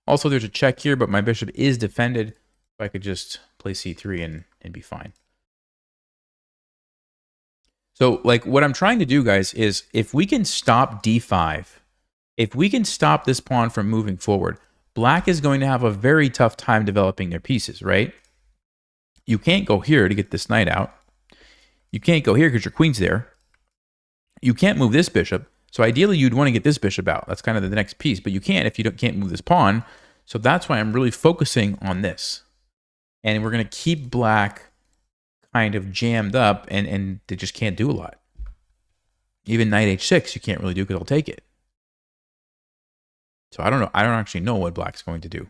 Also, there's a check here, but my bishop is defended. So I could just play c3 and be fine. So, like, what I'm trying to do, guys, is if we can stop d5, if we can stop this pawn from moving forward, black is going to have a very tough time developing their pieces, right? You can't go here to get this knight out. You can't go here because your queen's there. You can't move this bishop. So ideally, you'd want to get this bishop out. That's kind of the next piece, but you can't if you can't move this pawn. So that's why I'm really focusing on this. And we're going to keep black kind of jammed up, and they just can't do a lot. Even knight h6, you can't really do because I'll take it. So I don't know. I don't actually know what black's going to do.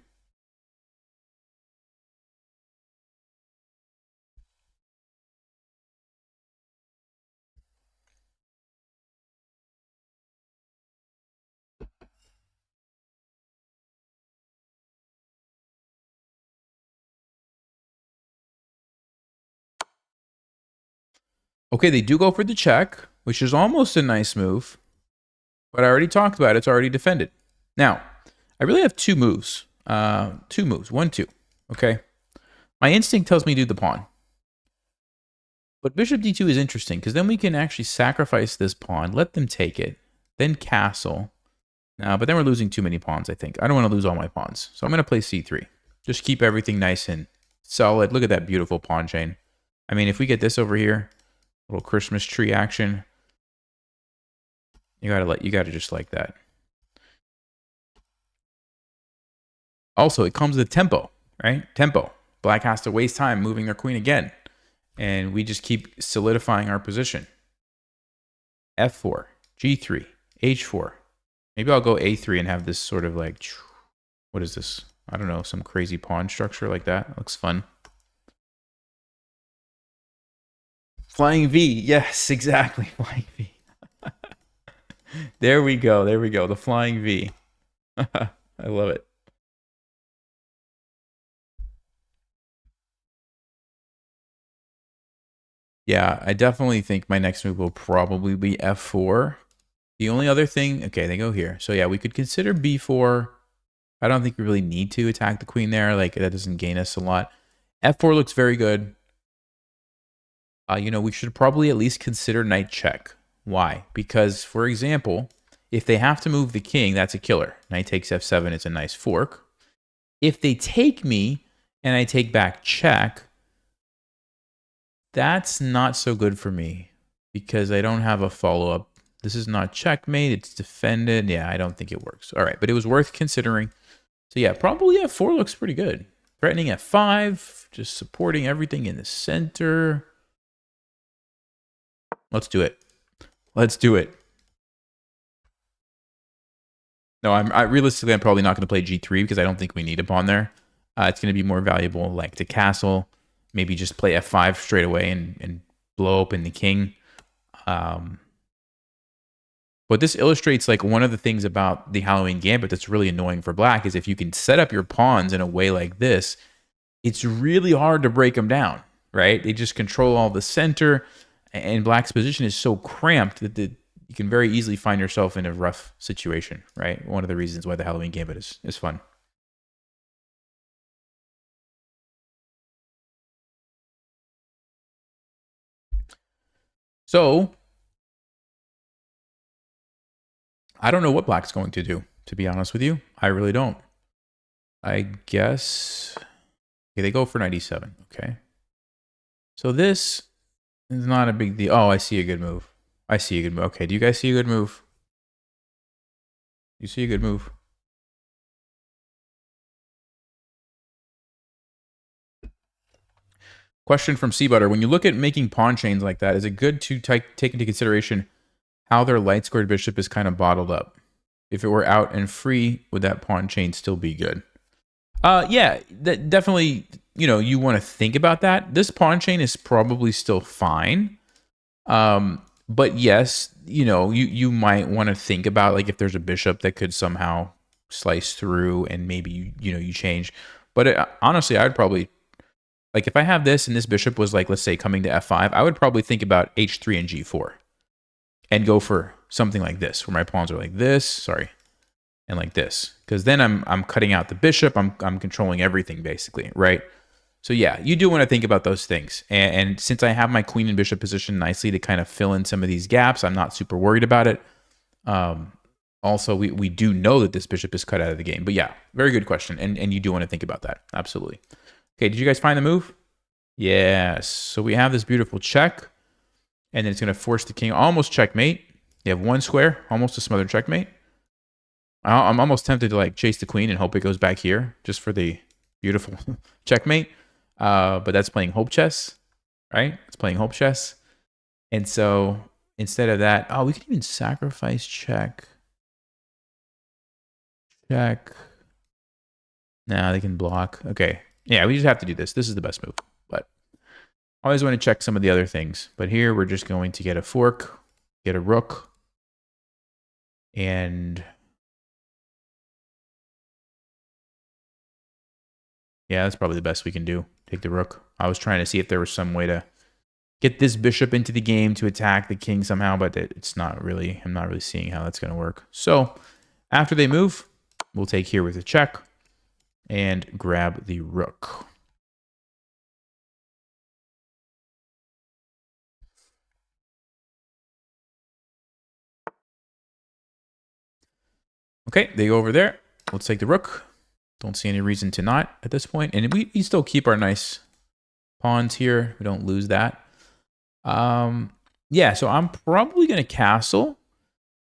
Okay, they do go for the check, which is almost a nice move. But I already talked about it. It's already defended. Now, I really have two moves. Two moves. 1, 2. Okay. My instinct tells me to do the pawn. But bishop d2 is interesting because then we can actually sacrifice this pawn, let them take it, then castle. But then we're losing too many pawns, I think. I don't want to lose all my pawns. So I'm going to play c3. Just keep everything nice and solid. Look at that beautiful pawn chain. I mean, if we get this over here, little Christmas tree action, you gotta just like that. Also, it comes with tempo, right? Tempo. Black has to waste time moving their queen again. And we just keep solidifying our position. f4, g3, h4. Maybe I'll go a3 and have this sort of like, what is this? I don't know, some crazy pawn structure like that. Looks fun. Flying V. Yes, exactly. Flying V. There we go. There we go. The flying V. I love it. Yeah, I definitely think my next move will probably be f4. The only other thing... Okay, they go here. So yeah, we could consider b4. I don't think we really need to attack the queen there. Like, that doesn't gain us a lot. f4 looks very good. You know, we should probably at least consider knight check. Why? Because, for example, if they have to move the king, that's a killer. Knight takes f7, it's a nice fork. If they take me and I take back check, that's not so good for me because I don't have a follow-up. This is not checkmate, it's defended. Yeah, I don't think it works. All right, but it was worth considering. So yeah, probably f4 looks pretty good. Threatening f5, just supporting everything in the center. Let's do it. Let's do it. No, realistically, I'm probably not going to play g3 because I don't think we need a pawn there. It's going to be more valuable, like to castle, maybe just play f5 straight away and blow open the king. But this illustrates like one of the things about the Halloween Gambit that's really annoying for black is if you can set up your pawns in a way like this, it's really hard to break them down, right? They just control all the center. And black's position is so cramped that you can very easily find yourself in a rough situation, right? One of the reasons why the Halloween Gambit is fun. So, I don't know what black's going to do, to be honest with you. I really don't. I guess... Okay, they go for knight e7, okay. So this... It's not a big deal. Oh, I see a good move. I see a good move. Okay, do you guys see a good move? You see a good move? Question from Seabutter. When you look at making pawn chains like that, is it good to take into consideration how their light squared bishop is kind of bottled up? If it were out and free, would that pawn chain still be good? Yeah, that definitely... You know, you want to think about that. This pawn chain is probably still fine. But yes, you know, you might want to think about like if there's a bishop that could somehow slice through and maybe you change. But honestly, I would probably, like, if I have this and this bishop was like, let's say, coming to f5, I would probably think about h3 and g4 and go for something like this, where my pawns are like this, sorry, and like this, because then I'm cutting out the bishop. I'm controlling everything basically, right? So yeah, you do want to think about those things. And since I have my queen and bishop positioned nicely to kind of fill in some of these gaps, I'm not super worried about it. Also, we do know that this bishop is cut out of the game. But yeah, very good question. And you do want to think about that. Absolutely. Okay, did you guys find the move? Yes. So we have this beautiful check. And then it's going to force the king almost checkmate. You have one square, almost a smothered checkmate. I'm almost tempted to like chase the queen and hope it goes back here just for the beautiful checkmate. But that's playing hope chess, right? It's playing hope chess. And so instead of that, oh, we can even sacrifice check. Check. Nah, they can block. Okay. Yeah, we just have to do this. This is the best move. But I always want to check some of the other things. But here we're just going to get a fork, get a rook, and yeah, that's probably the best we can do. Take the rook. I was trying to see if there was some way to get this bishop into the game to attack the king somehow, but it's not really, I'm not really seeing how that's going to work. So after they move, we'll take here with a check and grab the rook. Okay, they go over there. Let's take the rook. Don't see any reason to not at this point. And we still keep our nice pawns here. We don't lose that. Yeah, so I'm probably going to castle.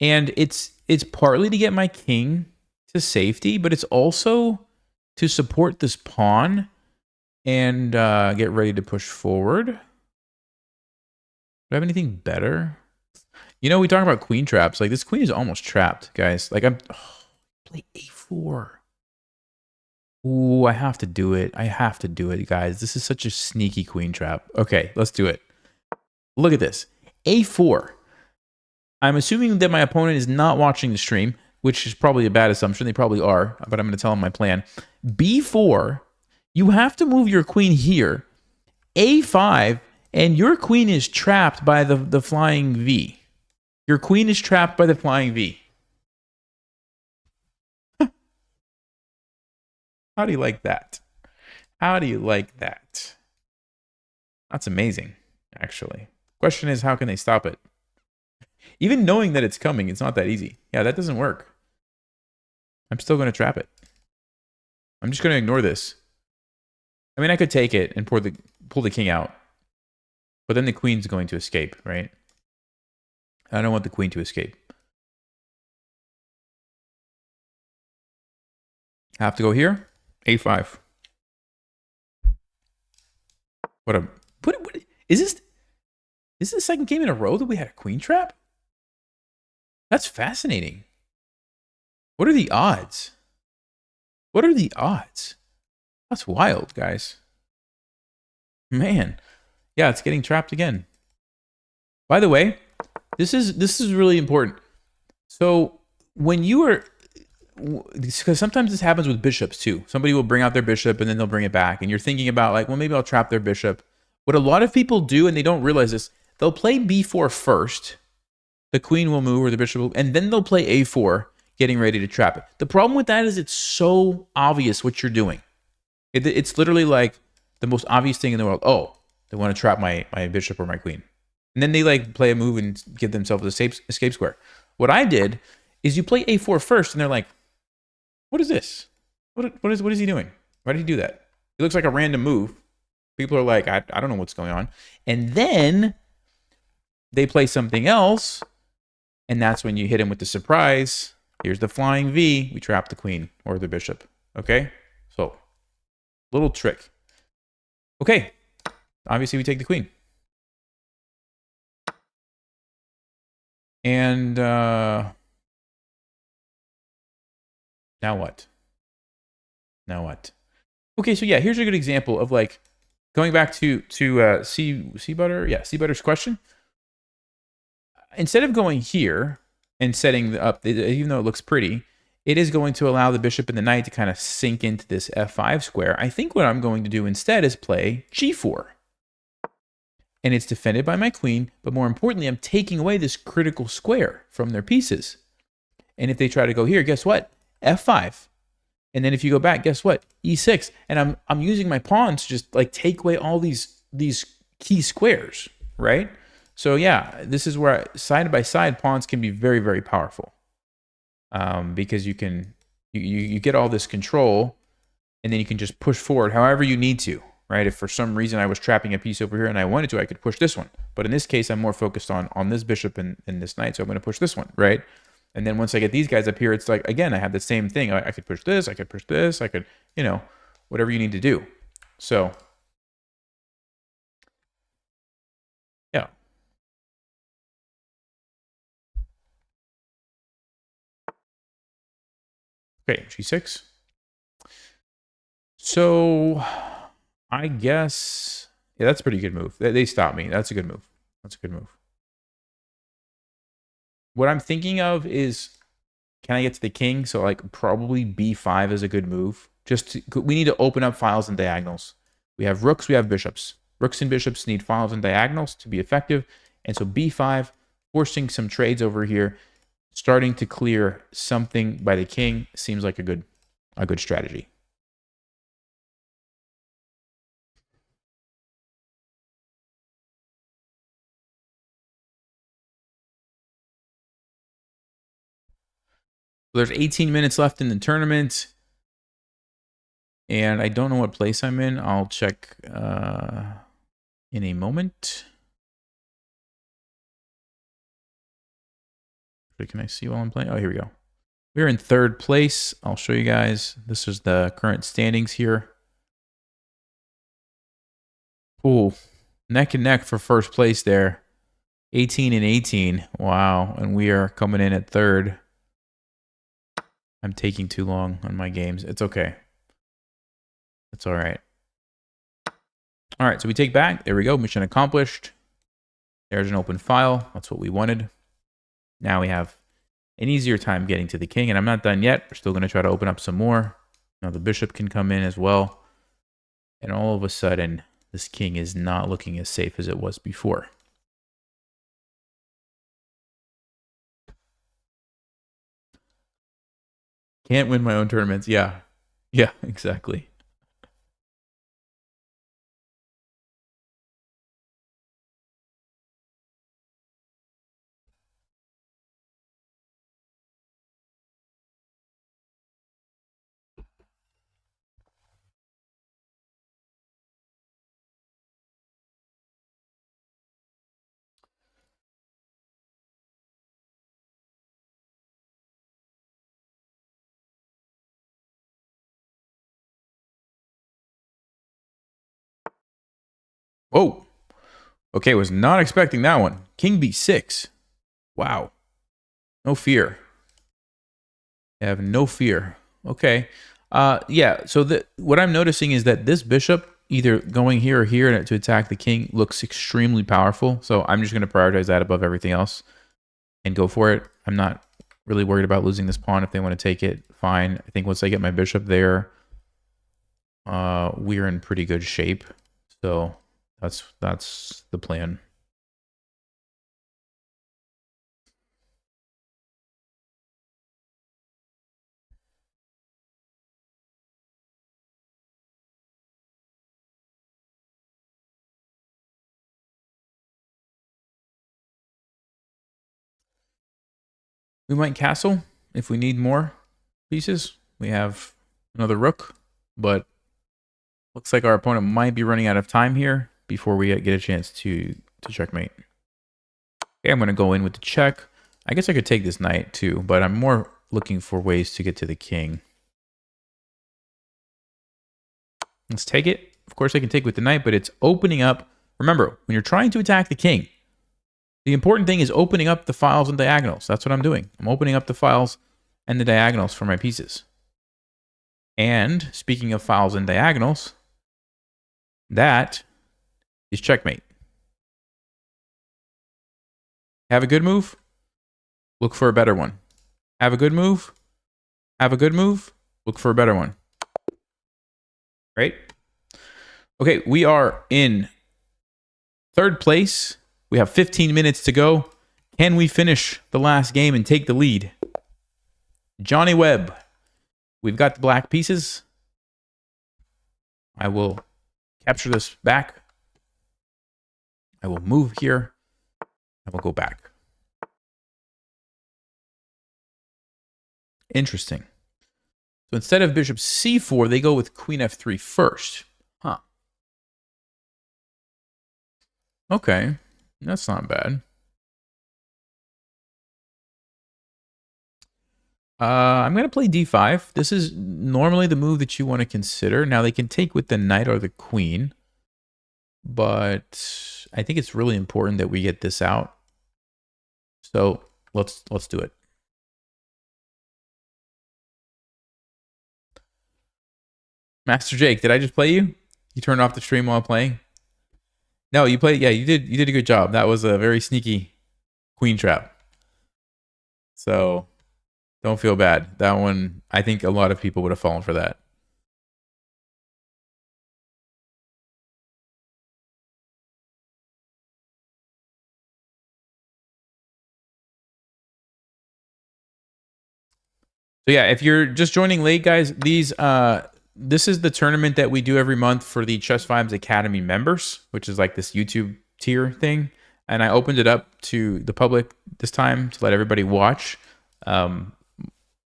And it's partly to get my king to safety, but it's also to support this pawn and get ready to push forward. Do I have anything better? You know, we talk about queen traps. Like, this queen is almost trapped, guys. Like, play a4. Ooh, I have to do it. I have to do it, guys. This is such a sneaky queen trap. Okay, let's do it. Look at this. a4. I'm assuming that my opponent is not watching the stream, which is probably a bad assumption. They probably are, but I'm going to tell them my plan. b4, you have to move your queen here. a5, and your queen is trapped by the flying v. Your queen is trapped by the flying v. How do you like that? How do you like that? That's amazing, actually. Question is, how can they stop it? Even knowing that it's coming, it's not that easy. Yeah, that doesn't work. I'm still going to trap it. I'm just going to ignore this. I mean, I could take it and pull the king out. But then the queen's going to escape, right? I don't want the queen to escape. Have to go here. a5. What is this? Is this the second game in a row that we had a queen trap? That's fascinating. What are the odds? What are the odds? That's wild, guys. Man. Yeah, it's getting trapped again. By the way, this is really important. So when you are, because sometimes this happens with bishops too. Somebody will bring out their bishop and then they'll bring it back. And you're thinking about like, well, maybe I'll trap their bishop. What a lot of people do, and they don't realize this, they'll play b4 first. The queen will move or the bishop will, and then they'll play a4, getting ready to trap it. The problem with that is it's so obvious what you're doing. It's literally like the most obvious thing in the world. Oh, they want to trap my bishop or my queen. And then they like play a move and give themselves an escape square. What I did is you play a4 first, and they're like, what is this? What is he doing? Why did he do that? It looks like a random move. People are like, I don't know what's going on. And then they play something else, and that's when you hit him with the surprise. Here's the flying V. We trap the queen or the bishop. Okay? So, little trick. Okay. Obviously, we take the queen. And now what? Now what? Okay, so yeah, here's a good example of like going back to Seabutter. Yeah, Seabutter's question. Instead of going here and setting up, even though it looks pretty, it is going to allow the bishop and the knight to kind of sink into this f5 square. I think what I'm going to do instead is play g4. And it's defended by my queen, but more importantly, I'm taking away this critical square from their pieces. And if they try to go here, guess what? f5. And then if you go back, guess what? e6. And I'm using my pawns to just like take away all these key squares, right? So yeah, this is where side by side pawns can be very, very powerful. Because you get all this control, and then you can just push forward however you need to, right? If for some reason I was trapping a piece over here and I wanted to, I could push this one. But in this case, I'm more focused on this bishop and this knight, so I'm going to push this one, right? And then once I get these guys up here, it's like, again, I have the same thing. I could push this, I could push this, I could, whatever you need to do. So, yeah. Okay, g6. So, I guess, yeah, that's a pretty good move. They stopped me. That's a good move. That's a good move. What I'm thinking of is, can I get to the king? So like probably b5 is a good move. We need to open up files and diagonals. We have rooks, we have bishops. Rooks and bishops need files and diagonals to be effective. And so b5, forcing some trades over here, starting to clear something by the king seems like a good strategy. There's 18 minutes left in the tournament. And I don't know what place I'm in. I'll check in a moment. Can I see while I'm playing? Oh, here we go. We're in third place. I'll show you guys. This is the current standings here. Ooh, neck and neck for first place there. 18 and 18. Wow. And we are coming in at third. I'm taking too long on my games. It's okay. It's all right. All right, so we take back. There we go. Mission accomplished. There's an open file. That's what we wanted. Now we have an easier time getting to the king, and I'm not done yet. We're still going to try to open up some more. Now the bishop can come in as well. And all of a sudden, this king is not looking as safe as it was before. Can't win my own tournaments. Yeah. Yeah, exactly. Oh, okay. Was not expecting that one. King b6. Wow. No fear. I have no fear. Okay. Yeah. So what I'm noticing is that this bishop, either going here or here to attack the king, looks extremely powerful. So I'm just going to prioritize that above everything else and go for it. I'm not really worried about losing this pawn. If they want to take it, fine. I think once I get my bishop there, we're in pretty good shape. So that's the plan. We might castle if we need more pieces. We have another rook, but looks like our opponent might be running out of time here before we get a chance to checkmate. Okay, I'm going to go in with the check. I guess I could take this knight too, but I'm more looking for ways to get to the king. Let's take it. Of course, I can take with the knight, but it's opening up. Remember, when you're trying to attack the king, the important thing is opening up the files and diagonals. That's what I'm doing. I'm opening up the files and the diagonals for my pieces. And speaking of files and diagonals, that is checkmate. Have a good move, look for a better one. Have a good move, have a good move, look for a better one. Right? Okay, we are in third place. We have 15 minutes to go. Can we finish the last game and take the lead? Johnny Webb. We've got the black pieces. I will capture this back. I will move here. I will go back. Interesting. So instead of bishop c4, they go with queen f3 first. Huh. Okay. That's not bad. I'm going to play d5. This is normally the move that you want to consider. Now, they can take with the knight or the queen, but I think it's really important that we get this out. So let's do it. Master Jake, did I just play you? You turned off the stream while playing? No, you played. Yeah, you did a good job. That was a very sneaky queen trap. So don't feel bad. That one, I think a lot of people would have fallen for that. So yeah, if you're just joining late, guys, this is the tournament that we do every month for the Chess Vibes Academy members, which is like this YouTube tier thing. And I opened it up to the public this time to let everybody watch.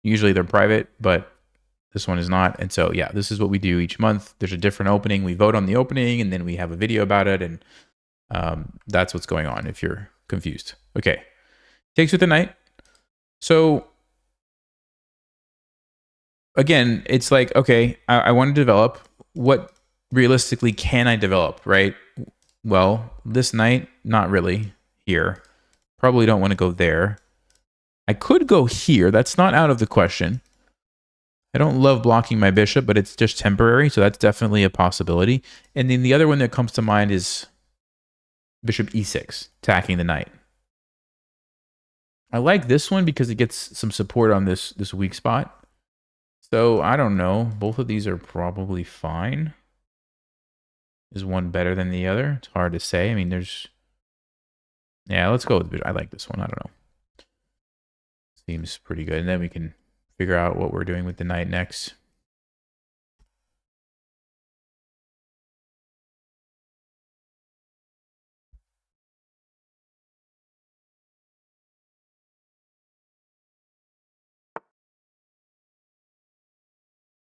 Usually they're private, but this one is not. And so, yeah, this is what we do each month. There's a different opening. We vote on the opening, and then we have a video about it. And that's what's going on if you're confused. Okay. Takes with the knight. So again, it's like, okay, I want to develop. What realistically can I develop, right? Well, this knight, not really here. Probably don't want to go there. I could go here. That's not out of the question. I don't love blocking my bishop, but it's just temporary, so that's definitely a possibility. And then the other one that comes to mind is bishop e6, attacking the knight. I like this one because it gets some support on this weak spot. So I don't know. Both of these are probably fine. Is one better than the other? It's hard to say. I mean, there's... Yeah, let's go with bishop. I like this one. I don't know. Seems pretty good. And then we can figure out what we're doing with the knight next.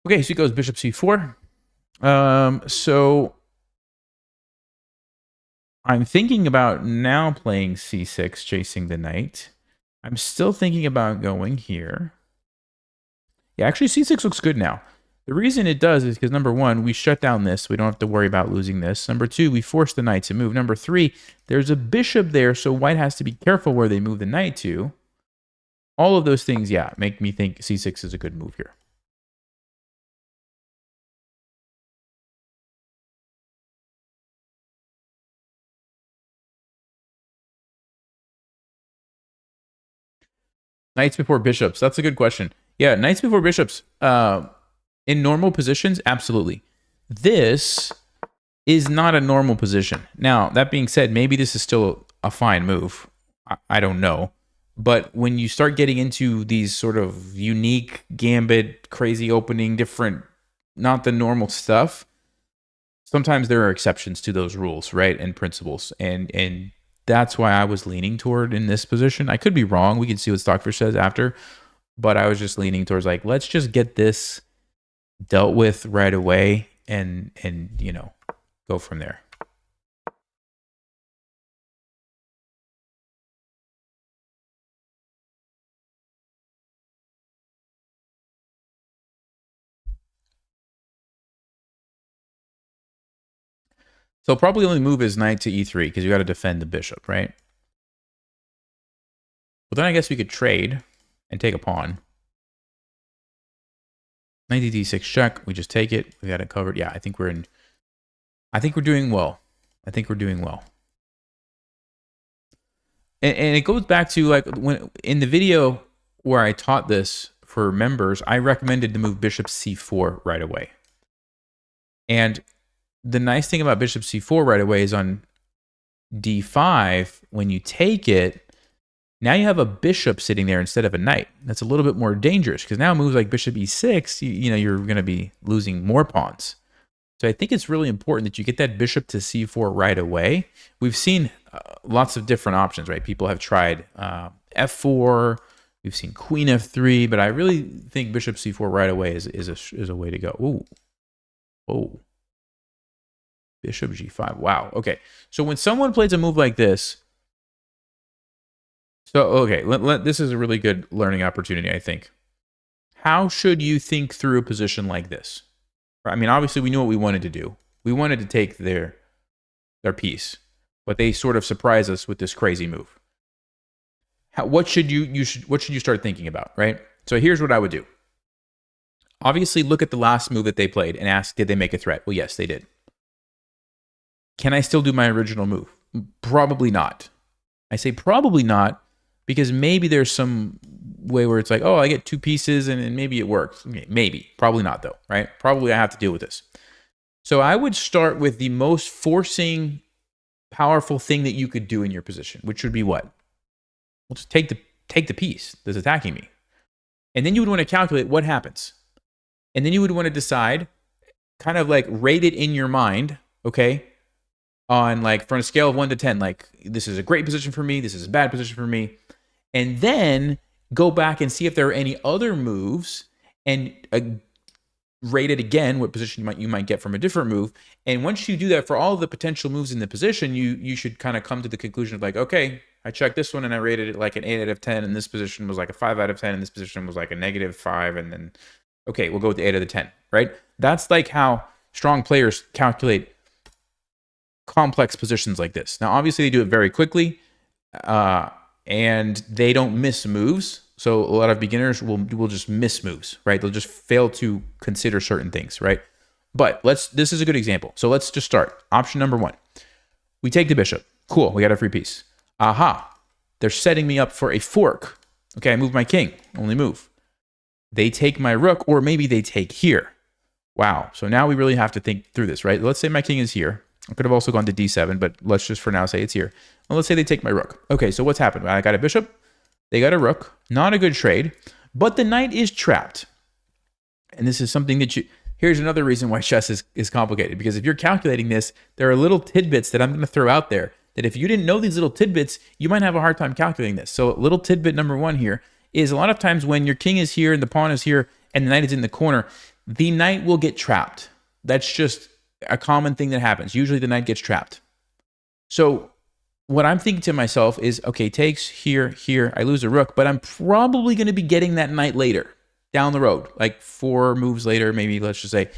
Okay, so he goes bishop c4. So I'm thinking about now playing c6, chasing the knight. I'm still thinking about going here. Yeah, actually c6 looks good now. The reason it does is because, number one, we shut down this. We don't have to worry about losing this. Number two, we force the knight to move. Number three, there's a bishop there, so white has to be careful where they move the knight to. All of those things, yeah, make me think c6 is a good move here. Knights before bishops. That's a good question. Yeah, knights before bishops. In normal positions, absolutely. This is not a normal position. Now, that being said, maybe this is still a fine move. I don't know. But when you start getting into these sort of unique gambit, crazy opening, different, not the normal stuff, sometimes there are exceptions to those rules, right? And principles. And that's why I was leaning toward in this position. I could be wrong. We can see what Stockfish says after. But I was just leaning towards like, let's just get this dealt with right away and you know, go from there. So probably only move is knight to e3 because you got to defend the bishop, right? But then I guess we could trade and take a pawn. Knight to d6 check. We just take it. We got it covered. Yeah, I think we're doing well. I think we're doing well. And it goes back to like when in the video where I taught this for members, I recommended to move bishop c4 right away. And the nice thing about bishop c4 right away is on d5, when you take it, now you have a bishop sitting there instead of a knight. That's a little bit more dangerous because now moves like bishop e6, you're going to be losing more pawns. So I think it's really important that you get that bishop to c4 right away. We've seen lots of different options, right? People have tried f4. We've seen queen f3, but I really think bishop c4 right away is a way to go. Ooh, oh, bishop g5. Wow. Okay. So when someone plays a move like this, this is a really good learning opportunity, I think. How should you think through a position like this? I mean, obviously, we knew what we wanted to do. We wanted to take their piece, but they sort of surprise us with this crazy move. What should you start thinking about, right? So here's what I would do. Obviously, look at the last move that they played and ask, did they make a threat? Well, yes, they did. Can I still do my original move? Probably not. I say probably not because maybe there's some way where it's like, oh, I get two pieces and maybe it works. Okay, maybe. Probably not, though, right? Probably I have to deal with this. So I would start with the most forcing, powerful thing that you could do in your position, which would be what? Well, just take the piece that's attacking me. And then you would want to calculate what happens. And then you would want to decide, kind of like rate it in your mind, okay? On like, from a scale of 1 to 10, like this is a great position for me, this is a bad position for me. And then go back and see if there are any other moves and rate it again, what position you might get from a different move. And once you do that for all of the potential moves in the position, you should kind of come to the conclusion of like, okay, I checked this one and I rated it like an 8 out of 10, and this position was like a 5 out of 10, and this position was like a -5, and then, okay, we'll go with the 8 out of 10, right? That's like how strong players calculate complex positions like this. Now, obviously, they do it very quickly, and they don't miss moves. So a lot of beginners will just miss moves, right? They'll just fail to consider certain things, right? But this is a good example. So let's just start. Option number 1. We take the bishop. Cool, we got a free piece. Aha, they're setting me up for a fork. Okay, I move my king, only move. They take my rook, or maybe they take here. Wow, so now we really have to think through this, right? Let's say my king is here. I could have also gone to d7, but let's just for now say it's here. Well, let's say they take my rook. Okay, so what's happened? I got a bishop, they got a rook. Not a good trade, but the knight is trapped. And this is something that here's another reason why chess is complicated, because if you're calculating this, there are little tidbits that I'm going to throw out there that if you didn't know these little tidbits, you might have a hard time calculating this. So little tidbit number 1 here is a lot of times when your king is here and the pawn is here and the knight is in the corner, the knight will get trapped. That's just a common thing that happens. Usually the knight gets trapped. So what I'm thinking to myself is, okay, takes here, here, I lose a rook, but I'm probably going to be getting that knight later, down the road, like 4 moves later, maybe let's just say.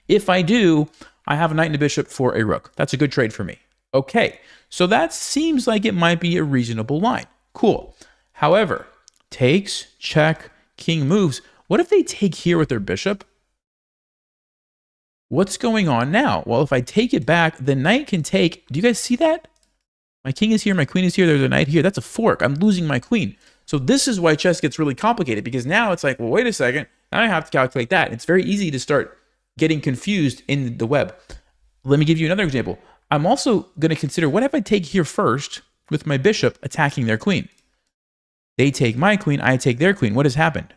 If I do, I have a knight and a bishop for a rook. That's a good trade for me. Okay, so that seems like it might be a reasonable line. Cool. However, takes, check, king moves. What if they take here with their bishop? What's going on now? Well, if I take it back, the knight can take. Do you guys see that? My king is here, my queen is here, there's a knight here. That's a fork. I'm losing my queen. So this is why chess gets really complicated, because now it's like, well, wait a second. Now I have to calculate that. It's very easy to start getting confused in the web. Let me give you another example. I'm also going to consider, what if I take here first with my bishop attacking their queen? They take my queen, I take their queen. What has happened?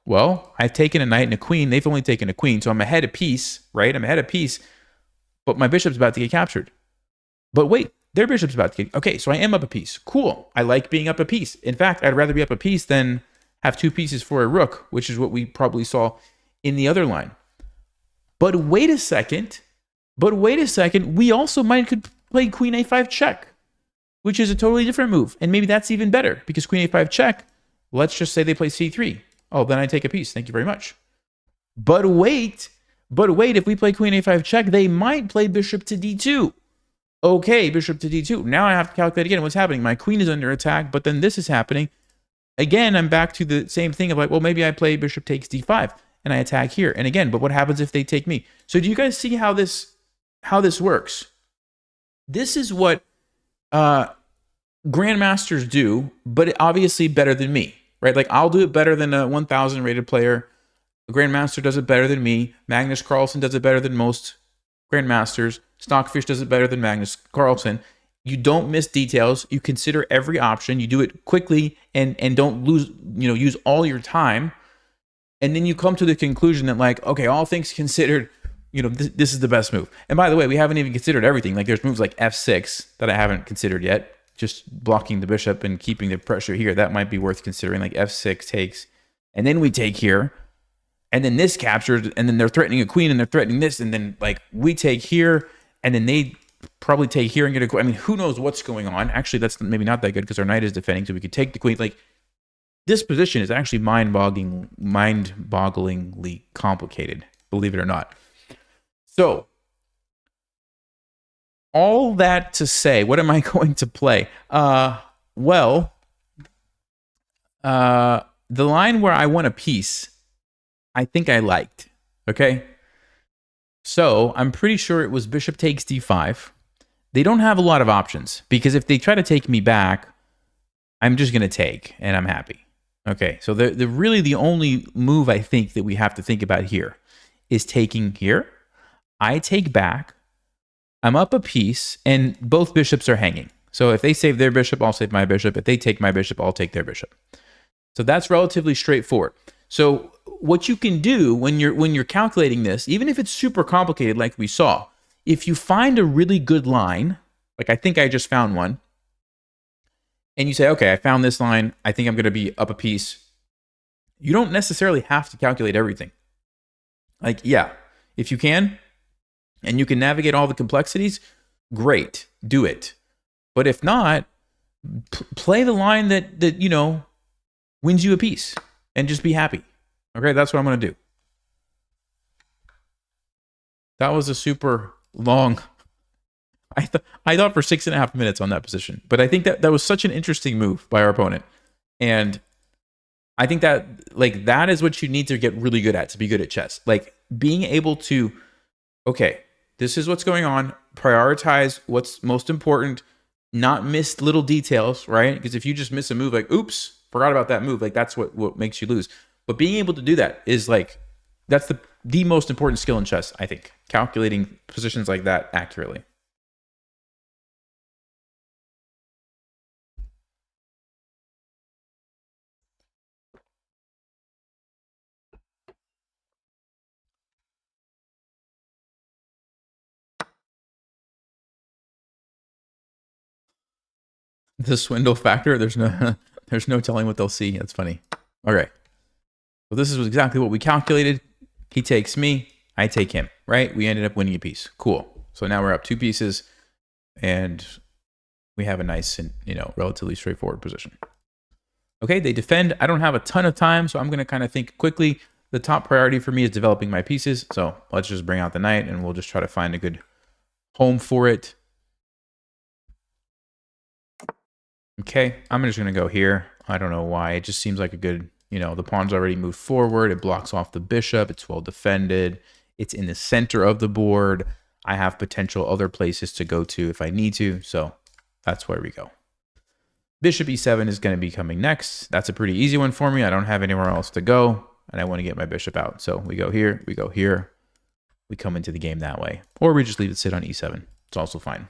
Well, I've taken a knight and a queen. They've only taken a queen. So I'm ahead a piece, right? I'm ahead a piece, but my bishop's about to get captured. But wait, their bishop's about to get... Okay, so I am up a piece. Cool. I like being up a piece. In fact, I'd rather be up a piece than have 2 pieces for a rook, which is what we probably saw in the other line. But wait a second. We also might could play queen a5 check, which is a totally different move. And maybe that's even better, because queen a5 check, let's just say they play c3. Oh, then I take a piece. Thank you very much. But wait, if we play queen a5 check, they might play bishop to d2. Okay, bishop to d2. Now I have to calculate again what's happening. My queen is under attack, but then this is happening. Again, I'm back to the same thing of like, well, maybe I play bishop takes d5 and I attack here. And again, but what happens if they take me? So do you guys see how this works? This is what grandmasters do, but obviously better than me. right? Like I'll do it better than a 1,000 rated player. A Grandmaster does it better than me. Magnus Carlsen does it better than most Grandmasters. Stockfish does it better than Magnus Carlsen. You don't miss details. You consider every option. You do it quickly and don't lose, use all your time. And then you come to the conclusion that like, okay, all things considered, this is the best move. And by the way, we haven't even considered everything. Like there's moves like F6 that I haven't considered yet. Just blocking the bishop and keeping the pressure here. That might be worth considering. Like F6 takes, and then we take here. And then this captures, and then they're threatening a queen, and they're threatening this, and then like we take here, and then they probably take here and get a queen. I mean, who knows what's going on? Actually, that's maybe not that good because our knight is defending, so we could take the queen. Like this position is actually mind-bogglingly complicated, believe it or not. So all that to say, what am I going to play? The line where I won a piece, I think I liked, okay? So I'm pretty sure it was bishop takes d5. They don't have a lot of options because if they try to take me back, I'm just going to take and I'm happy. Okay, so really the only move I think that we have to think about here is taking here. I take back, I'm up a piece, and both bishops are hanging. So if they save their bishop, I'll save my bishop. If they take my bishop, I'll take their bishop. So that's relatively straightforward. So what you can do when you're calculating this, even if it's super complicated like we saw, if you find a really good line, like I think I just found one, and you say, okay, I found this line, I think I'm going to be up a piece, you don't necessarily have to calculate everything. Like, yeah, if you can, and you can navigate all the complexities, great, do it. But if not, play the line that wins you a piece and just be happy. Okay, that's what I'm going to do. That was a super long... I thought for 6.5 minutes on that position. But I think that was such an interesting move by our opponent. And I think that that is what you need to get really good at to be good at chess. Like being able to, okay, this is what's going on, prioritize what's most important, not miss little details, right? Because if you just miss a move, like, oops, forgot about that move, like that's what makes you lose. But being able to do that is that's the most important skill in chess, I think. Calculating positions like that accurately. The swindle factor, there's no telling what they'll see. That's funny. Okay. So this is exactly what we calculated. He takes me, I take him, right? We ended up winning a piece. Cool. So now we're up 2 pieces and we have a nice and, relatively straightforward position. Okay, they defend. I don't have a ton of time, so I'm going to kind of think quickly. The top priority for me is developing my pieces. So let's just bring out the knight and we'll just try to find a good home for it. Okay, I'm just going to go here. I don't know why. It just seems like a good, the pawn's already moved forward. It blocks off the bishop. It's well defended. It's in the center of the board. I have potential other places to go to if I need to. So that's where we go. Bishop e7 is going to be coming next. That's a pretty easy one for me. I don't have anywhere else to go, and I want to get my bishop out. So we go here. We go here. We come into the game that way. Or we just leave it sit on e7. It's also fine.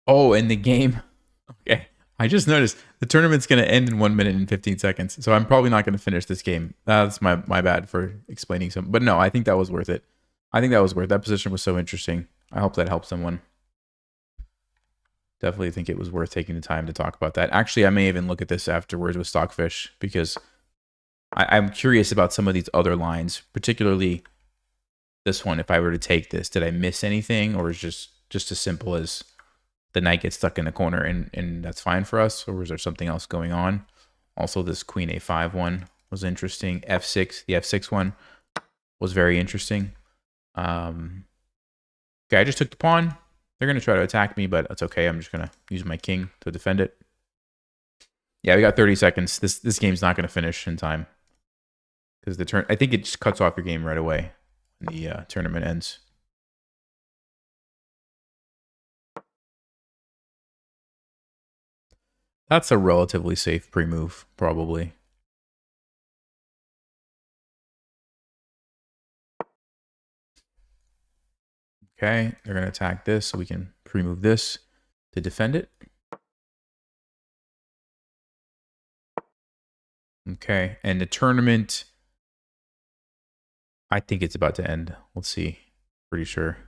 Oh, and the game. Okay. I just noticed the tournament's going to end in 1 minute and 15 seconds. So I'm probably not going to finish this game. That's my bad for explaining some. But no, I think that was worth it. I think that was worth it. That position was so interesting. I hope that helped someone. Definitely think it was worth taking the time to talk about that. Actually, I may even look at this afterwards with Stockfish because I'm curious about some of these other lines, particularly this one. If I were to take this, did I miss anything, or is just as simple as the knight gets stuck in the corner and that's fine for us, or is there something else going on? Also, this queen a5 one was interesting. F6, the F6 one was very interesting. Okay, I just took the pawn. They're going to try to attack me, but that's okay. I'm just going to use my king to defend it. Yeah, we got 30 seconds. This game's not going to finish in time. Because the turn, I think it just cuts off your game right away when the tournament ends. That's a relatively safe pre-move, probably. Okay, they're going to attack this, so we can pre-move this to defend it. Okay, and the tournament, I think it's about to end. Let's see. Pretty sure.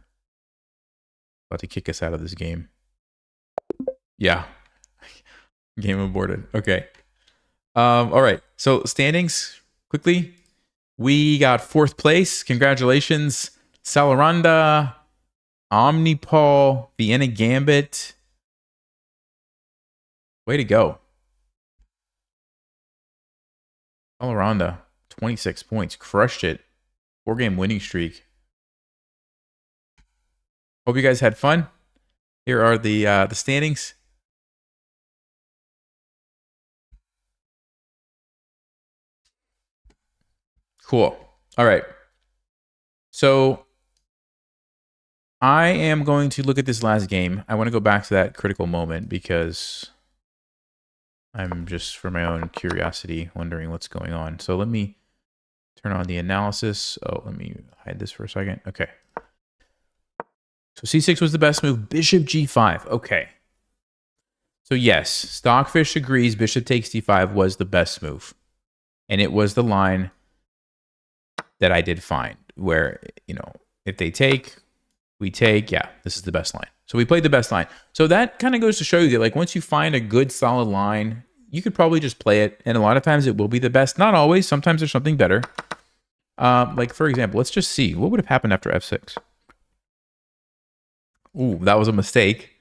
About to kick us out of this game. Yeah. Game aborted. Okay. All right. So standings quickly. We got 4th place. Congratulations. Salaranda, Omnipol, Vienna Gambit. Way to go. Salaranda, 26 points. Crushed it. 4-game winning streak. Hope you guys had fun. Here are the standings. Cool. All right. So I am going to look at this last game. I want to go back to that critical moment because I'm just, for my own curiosity, wondering what's going on. So let me turn on the analysis. Oh, let me hide this for a second. Okay. So c6 was the best move. Bishop g5. Okay. So yes, Stockfish agrees bishop takes d5 was the best move. And it was the line that I did find where, you know, if they take, we take. Yeah, this is the best line. So we played the best line. So that kind of goes to show you that, like, once you find a good solid line, you could probably just play it. And a lot of times it will be the best. Not always. Sometimes there's something better. Like, for example, let's just see. What would have happened after f6? Ooh, that was a mistake.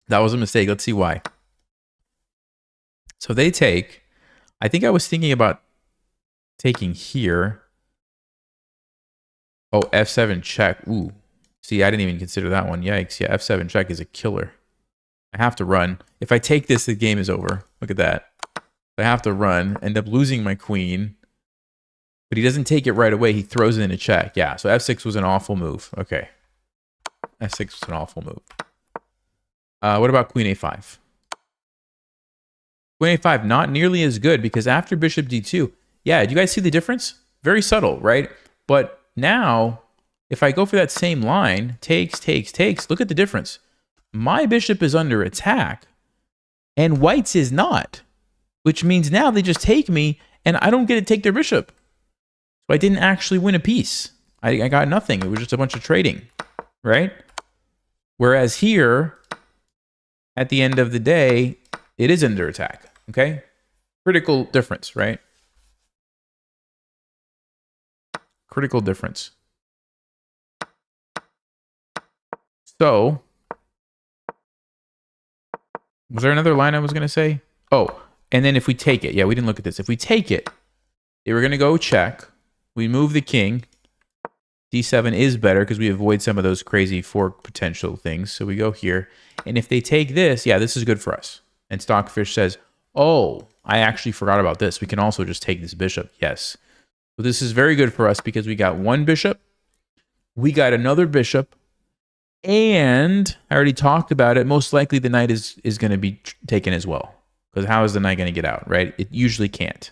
That was a mistake. Let's see why. So they take. I think I was thinking about taking here. Oh, f7 check. Ooh. See, I didn't even consider that one. Yikes. Yeah, f7 check is a killer. I have to run. If I take this, the game is over. Look at that. I have to run. End up losing my queen. But he doesn't take it right away. He throws it in a check. Yeah, so f6 was an awful move. Okay. f6 was an awful move. What about queen a5? Queen a5, not nearly as good because after bishop d2, yeah, do you guys see the difference? Very subtle, right? But now, if I go for that same line, takes, look at the difference. My bishop is under attack, and white's is not, which means now they just take me, and I don't get to take their bishop. So I didn't actually win a piece. I got nothing. It was just a bunch of trading, right? Whereas here, at the end of the day, it is under attack, okay? Critical difference, right? Critical difference. So, was there another line I was going to say? Oh, and then if we take it, yeah, we didn't look at this. If we take it, they were going to go check. We move the king. d7 is better because we avoid some of those crazy fork potential things. So we go here. And if they take this, yeah, this is good for us. And Stockfish says, oh, I actually forgot about this. We can also just take this bishop. Yes. So this is very good for us because we got one bishop. We got another bishop. And I already talked about it. Most likely the knight is going to be taken as well. Because how is the knight going to get out, right? It usually can't.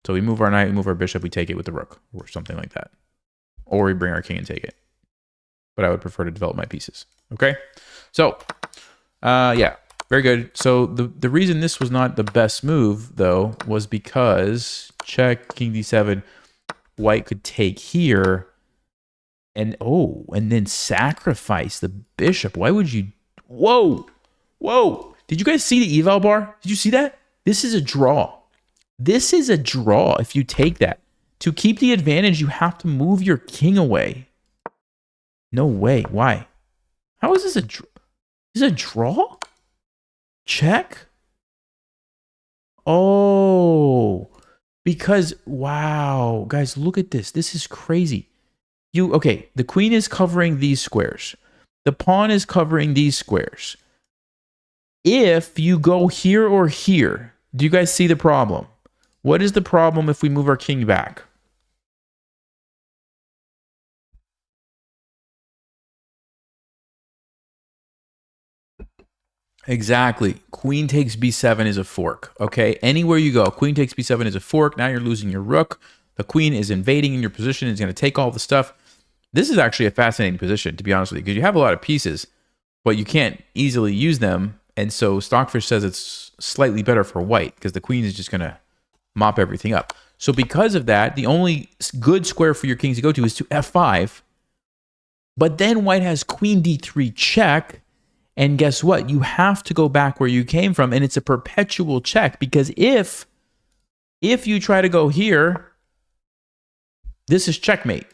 So we move our knight, we move our bishop, we take it with the rook or something like that. Or we bring our king and take it. But I would prefer to develop my pieces. Okay? So, yeah, very good. So the reason this was not the best move, though, was because check, king d7, white could take here. And, oh, and then sacrifice the bishop. Why would you? Whoa. Whoa. Did you guys see the eval bar? Did you see that? This is a draw. This is a draw if you take that. To keep the advantage, you have to move your king away. No way. Why? How is this a draw? Is it a draw? Check? Oh. Because, wow. Guys, look at this. This is crazy. Okay, the queen is covering these squares. The pawn is covering these squares. If you go here or here, do you guys see the problem? What is the problem if we move our king back? Exactly. Queen takes b7 is a fork. Okay, anywhere you go, queen takes b7 is a fork. Now you're losing your rook. The queen is invading in your position. It's going to take all the stuff. This is actually a fascinating position, to be honest with you, because you have a lot of pieces, but you can't easily use them. And so Stockfish says it's slightly better for white because the queen is just going to mop everything up. So because of that, the only good square for your kings to go to is to f5. But then white has queen d3 check. And guess what? You have to go back where you came from, and it's a perpetual check, because if you try to go here, this is checkmate.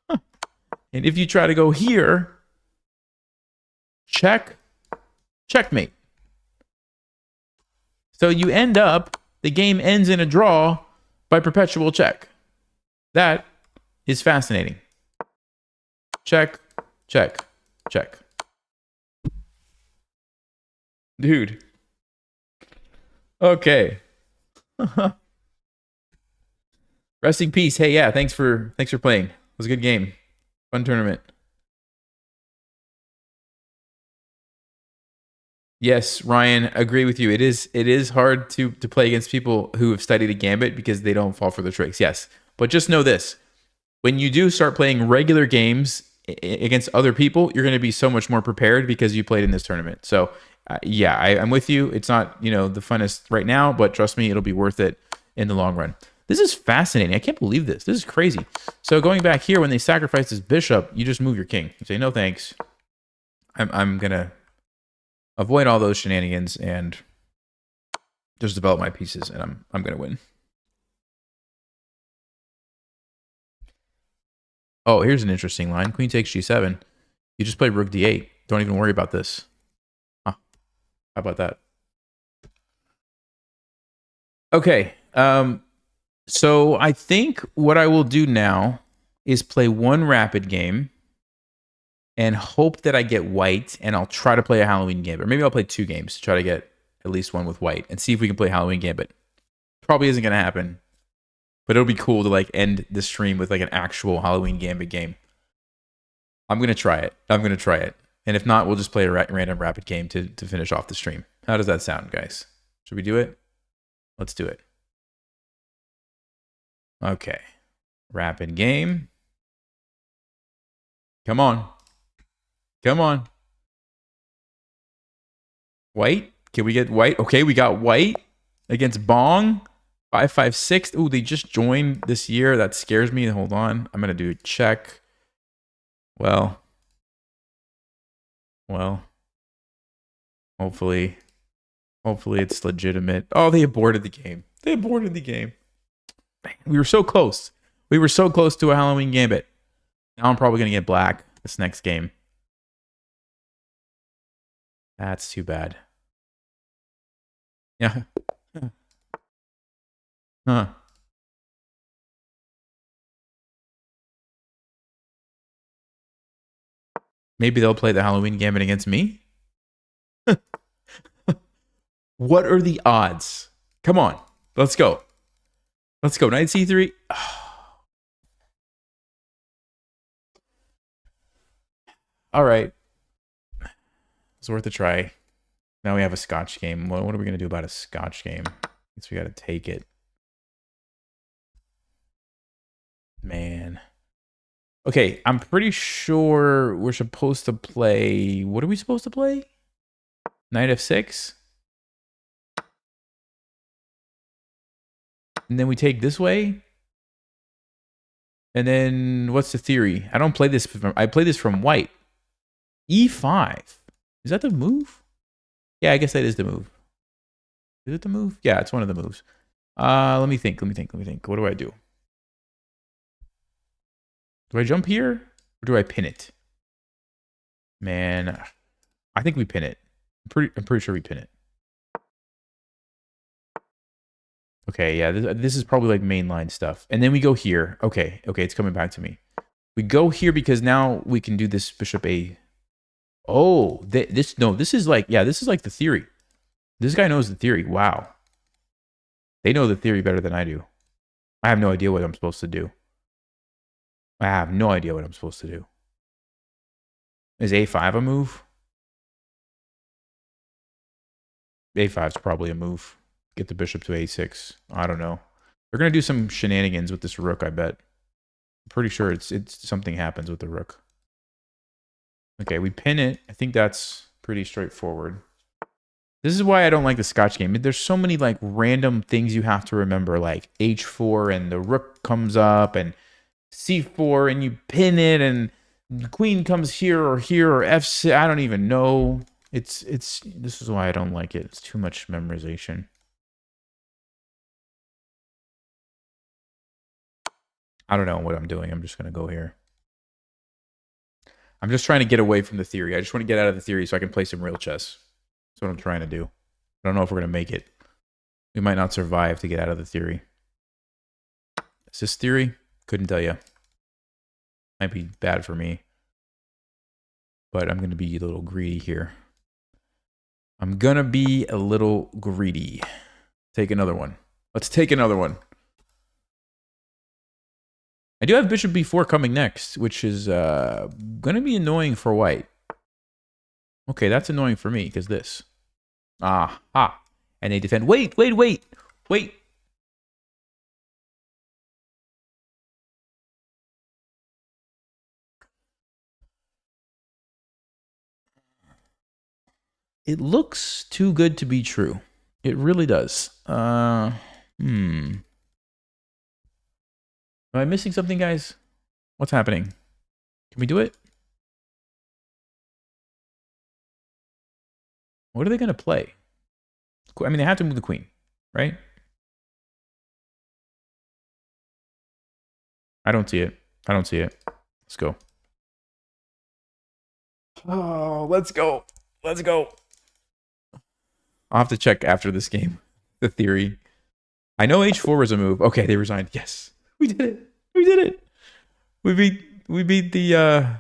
And if you try to go here, checkmate. So you end up, the game ends in a draw by perpetual check. That is fascinating. Check, check, check. Dude. Okay. Rest in peace. Hey, yeah, thanks for playing. It was a good game. Fun tournament. Yes, Ryan, agree with you. It is hard to play against people who have studied a gambit because they don't fall for the tricks. Yes. But just know this. When you do start playing regular games against other people, you're going to be so much more prepared because you played in this tournament. So, yeah, I'm with you. It's not, the funnest right now, but trust me, it'll be worth it in the long run. This is fascinating. I can't believe this. This is crazy. So going back here, when they sacrifice this bishop, you just move your king. You say, no thanks. I'm going to avoid all those shenanigans and just develop my pieces, and I'm going to win. Oh, here's an interesting line. Queen takes g7. You just play rook d8. Don't even worry about this. Huh. How about that? Okay. So I think what I will do now is play one rapid game and hope that I get white, and I'll try to play a Halloween Gambit. Or maybe I'll play 2 games to try to get at least one with white and see if we can play Halloween Gambit. Probably isn't going to happen, but it'll be cool to end the stream with an actual Halloween Gambit game. I'm going to try it. And if not, we'll just play a random rapid game to finish off the stream. How does that sound, guys? Should we do it? Let's do it. Okay. Rapid game. Come on. Come on. White? Can we get white? Okay, we got white against Bong. 556. Ooh, they just joined this year. That scares me. Hold on. I'm going to do a check. Well, hopefully it's legitimate. Oh, they aborted the game. We were so close. We were so close to a Halloween Gambit. Now I'm probably going to get black this next game. That's too bad. Yeah. Huh. Maybe they'll play the Halloween Gambit against me? What are the odds? Come on. Let's go. Let's go. Knight c3. All right. It's worth a try. Now we have a Scotch game. What are we going to do about a Scotch game? I guess we got to take it. Man. Okay, I'm pretty sure we're supposed to play... What are we supposed to play? Knight f6? And then we take this way? And then what's the theory? I don't play this I play this from white. e5. Is that the move? Yeah, I guess that is the move. Is it the move? Yeah, it's one of the moves. Let me think. What do I do? Do I jump here? Or do I pin it? Man, I think we pin it. I'm pretty sure we pin it. Okay, yeah, this is probably like mainline stuff. And then we go here. Okay, it's coming back to me. We go here because now we can do this bishop A. Oh, this is like, yeah, this is like the theory. This guy knows the theory. Wow. They know the theory better than I do. I have no idea what I'm supposed to do. I have no idea what I'm supposed to do. Is A5 a move? A5 is probably a move. Get the bishop to A6. I don't know. They're going to do some shenanigans with this rook, I bet. I'm pretty sure it's something happens with the rook. Okay, we pin it. I think that's pretty straightforward. This is why I don't like the Scotch game. There's so many like random things you have to remember, like H4 and the rook comes up, and C4 and you pin it, and the queen comes here or F6. I don't even know. This is why I don't like it. It's too much memorization. I don't know what I'm doing. I'm just going to go here. I'm just trying to get away from the theory. I just want to get out of the theory so I can play some real chess. That's what I'm trying to do. I don't know if we're going to make it. We might not survive to get out of the theory. Is this theory? Couldn't tell you. Might be bad for me. But I'm going to be a little greedy here. I'm going to be a little greedy. Take another one. Let's take another one. I do have bishop b4 coming next, which is going to be annoying for white. Okay, that's annoying for me, because this. Aha. And they defend. Wait. It looks too good to be true. It really does. Am I missing something, guys? What's happening? Can we do it? What are they going to play? I mean, they have to move the queen, right? I don't see it. Let's go. Oh, let's go. I'll have to check after this game. The theory. I know H4 was a move. Okay, they resigned. Yes. We did it. We beat the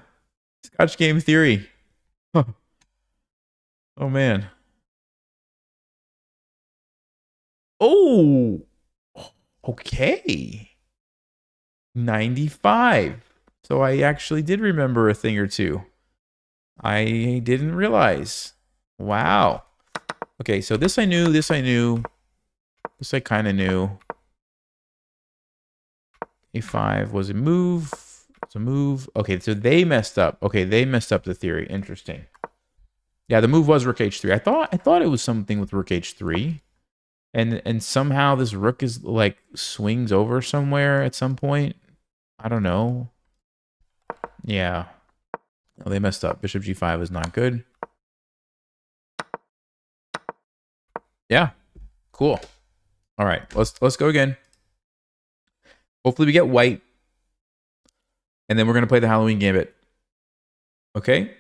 Scotch game theory. Huh. Oh man. Oh. Okay. 95. So I actually did remember a thing or two. I didn't realize. Wow. Okay, so this I knew. This I kind of knew. A5 was a move. It's a move. Okay, so they messed up. Okay, they messed up the theory. Interesting. Yeah, the move was rook h3. I thought it was something with rook h3. And somehow this rook is like swings over somewhere at some point. I don't know. Yeah. Oh, they messed up. Bishop g5 is not good. Yeah. Cool. All right. Let's go again. Hopefully we get white. And then we're going to play the Halloween Gambit. Okay?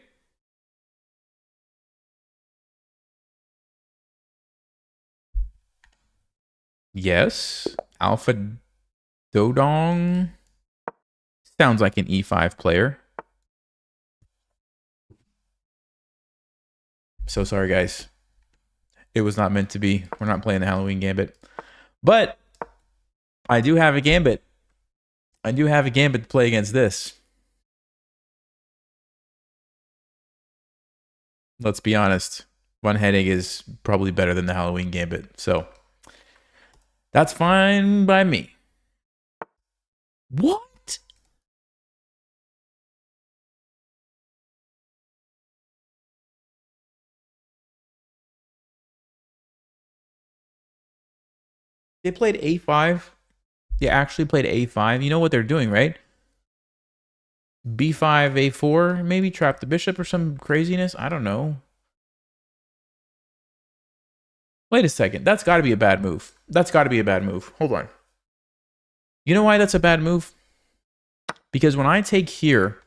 Yes. Alpha Dodong. Sounds like an E5 player. So sorry, guys. It was not meant to be. We're not playing the Halloween Gambit. But I do have a Gambit. I do have a Gambit to play against this. Let's be honest. One heading is probably better than the Halloween Gambit. So that's fine by me. What? They played A5. They actually played A5. You know what they're doing, right? B5, A4, maybe trap the bishop or some craziness. I don't know. Wait a second. That's got to be a bad move. Hold on. You know why that's a bad move? Because when I take here,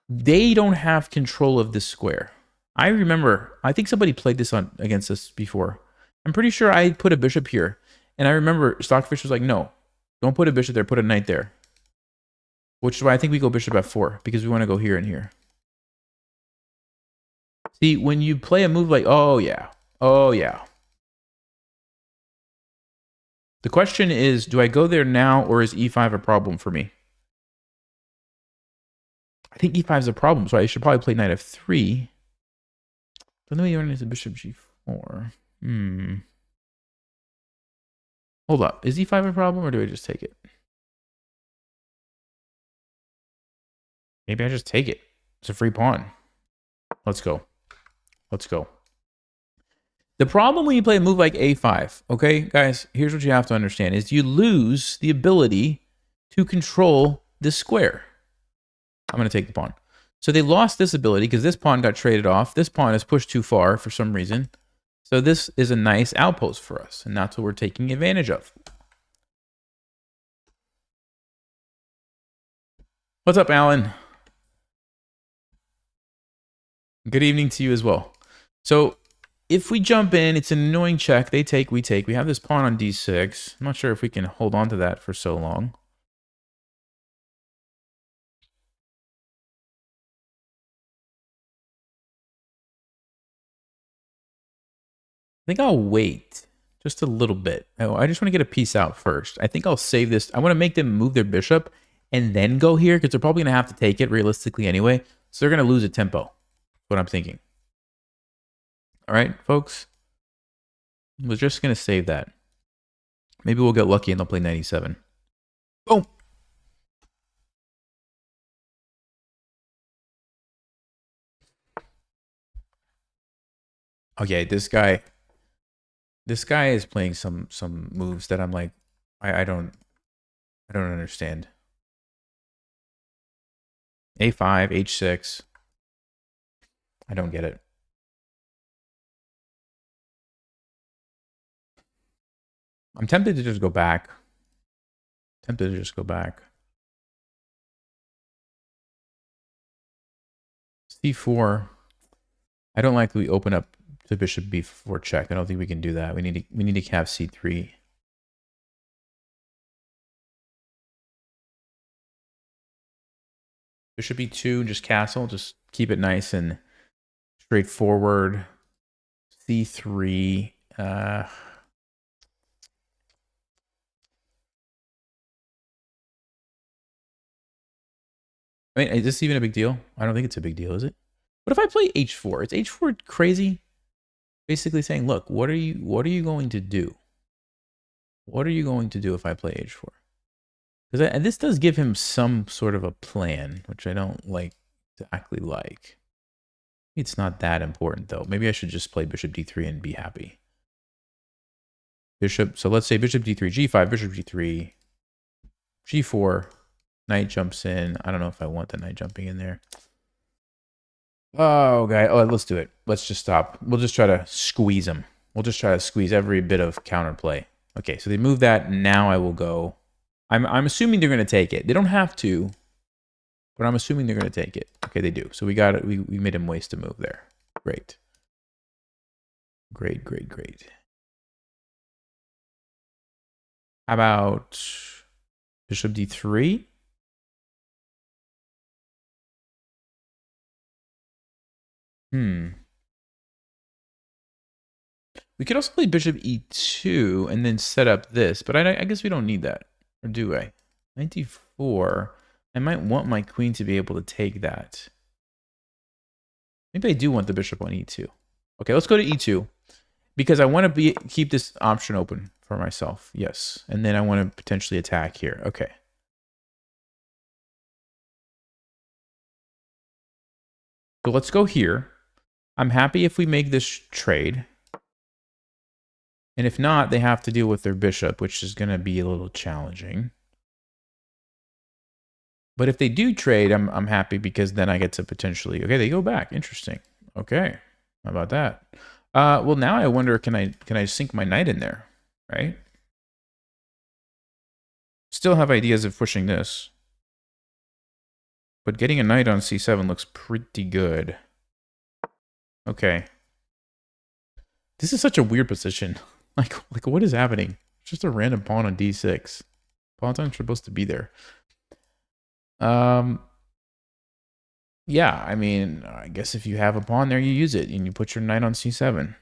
they don't have control of this square. I remember, I think somebody played this against us before. I'm pretty sure I put a bishop here. And I remember Stockfish was like, no, don't put a bishop there, put a knight there. Which is why I think we go bishop f4, because we want to go here and here. See, when you play a move like, oh yeah. The question is, do I go there now, or is e5 a problem for me? I think e5 is a problem, so I should probably play knight f3. But then we run into bishop g4. Hold up. Is e5 a problem, or do I just take it? Maybe I just take it. It's a free pawn. Let's go. Let's go. The problem when you play a move like a5, okay, guys, here's what you have to understand, is you lose the ability to control this square. I'm going to take the pawn. So they lost this ability because this pawn got traded off. This pawn is pushed too far for some reason. So this is a nice outpost for us, and that's what we're taking advantage of. What's up, Alan? Good evening to you as well. So if we jump in, it's an annoying check. They take, we take. We have this pawn on d6. I'm not sure if we can hold on to that for so long. I think I'll wait just a little bit. I just want to get a piece out first. I think I'll save this. I want to make them move their bishop and then go here because they're probably going to have to take it realistically anyway. So they're going to lose a tempo. That's what I'm thinking. All right, folks. We're just going to save that. Maybe we'll get lucky and they'll play 97. Boom. Okay, this guy is playing some moves that I'm like, I don't understand. A5, H6. I don't get it. I'm tempted to just go back. C4. I don't like that we open up to bishop b4 check. I don't think we can do that. We need to have c3. Bishop e2, just castle, just keep it nice and straightforward. c3. I mean, is this even a big deal? I don't think it's a big deal, is it? What if I play h4? Is h4 crazy? Basically saying, look, what are you going to do? What are you going to do if I play h4? Because this does give him some sort of a plan, which I don't exactly like. It's not that important though. Maybe I should just play bishop d3 and be happy. Bishop. So let's say bishop d3, g5, bishop g3, g4. Knight jumps in. I don't know if I want the knight jumping in there. Oh, okay. Oh, let's do it. Let's just stop. We'll just try to squeeze them. We'll just try to squeeze every bit of counterplay. Okay, so they move that. Now I will go. I'm assuming they're going to take it. They don't have to, but I'm assuming they're going to take it. Okay, they do. So we got it. We made him waste a move there. Great. Great. How about bishop d3? We could also play bishop e2 and then set up this, but I guess we don't need that. Or do I? 94. I might want my queen to be able to take that. Maybe I do want the bishop on e2. Okay, let's go to e2. Because I want to keep this option open for myself. Yes. And then I want to potentially attack here. Okay. So let's go here. I'm happy if we make this trade. And if not, they have to deal with their bishop, which is going to be a little challenging. But if they do trade, I'm happy because then I get to potentially... Okay, they go back. Interesting. Okay. How about that? Well, now I wonder, can I sink my knight in there? Right? Still have ideas of pushing this. But getting a knight on c7 looks pretty good. Okay. This is such a weird position. Like what is happening? just a random pawn on d6. Pawn's not supposed to be there. Yeah, I mean, I guess if you have a pawn there, you use it, and you put your knight on c7.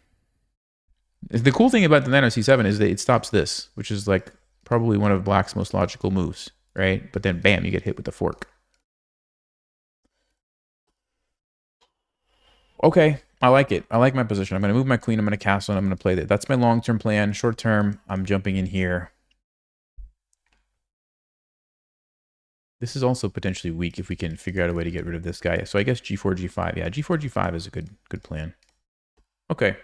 The cool thing about the knight on c7 is that it stops this, which is like probably one of black's most logical moves, right? But then, bam, you get hit with the fork. Okay, I like it. I like my position. I'm going to move my queen. I'm going to castle, and I'm going to play that. That's my long-term plan. Short-term, I'm jumping in here. This is also potentially weak if we can figure out a way to get rid of this guy. So I guess g4, g5. Yeah, g4, g5 is a good plan. Okay.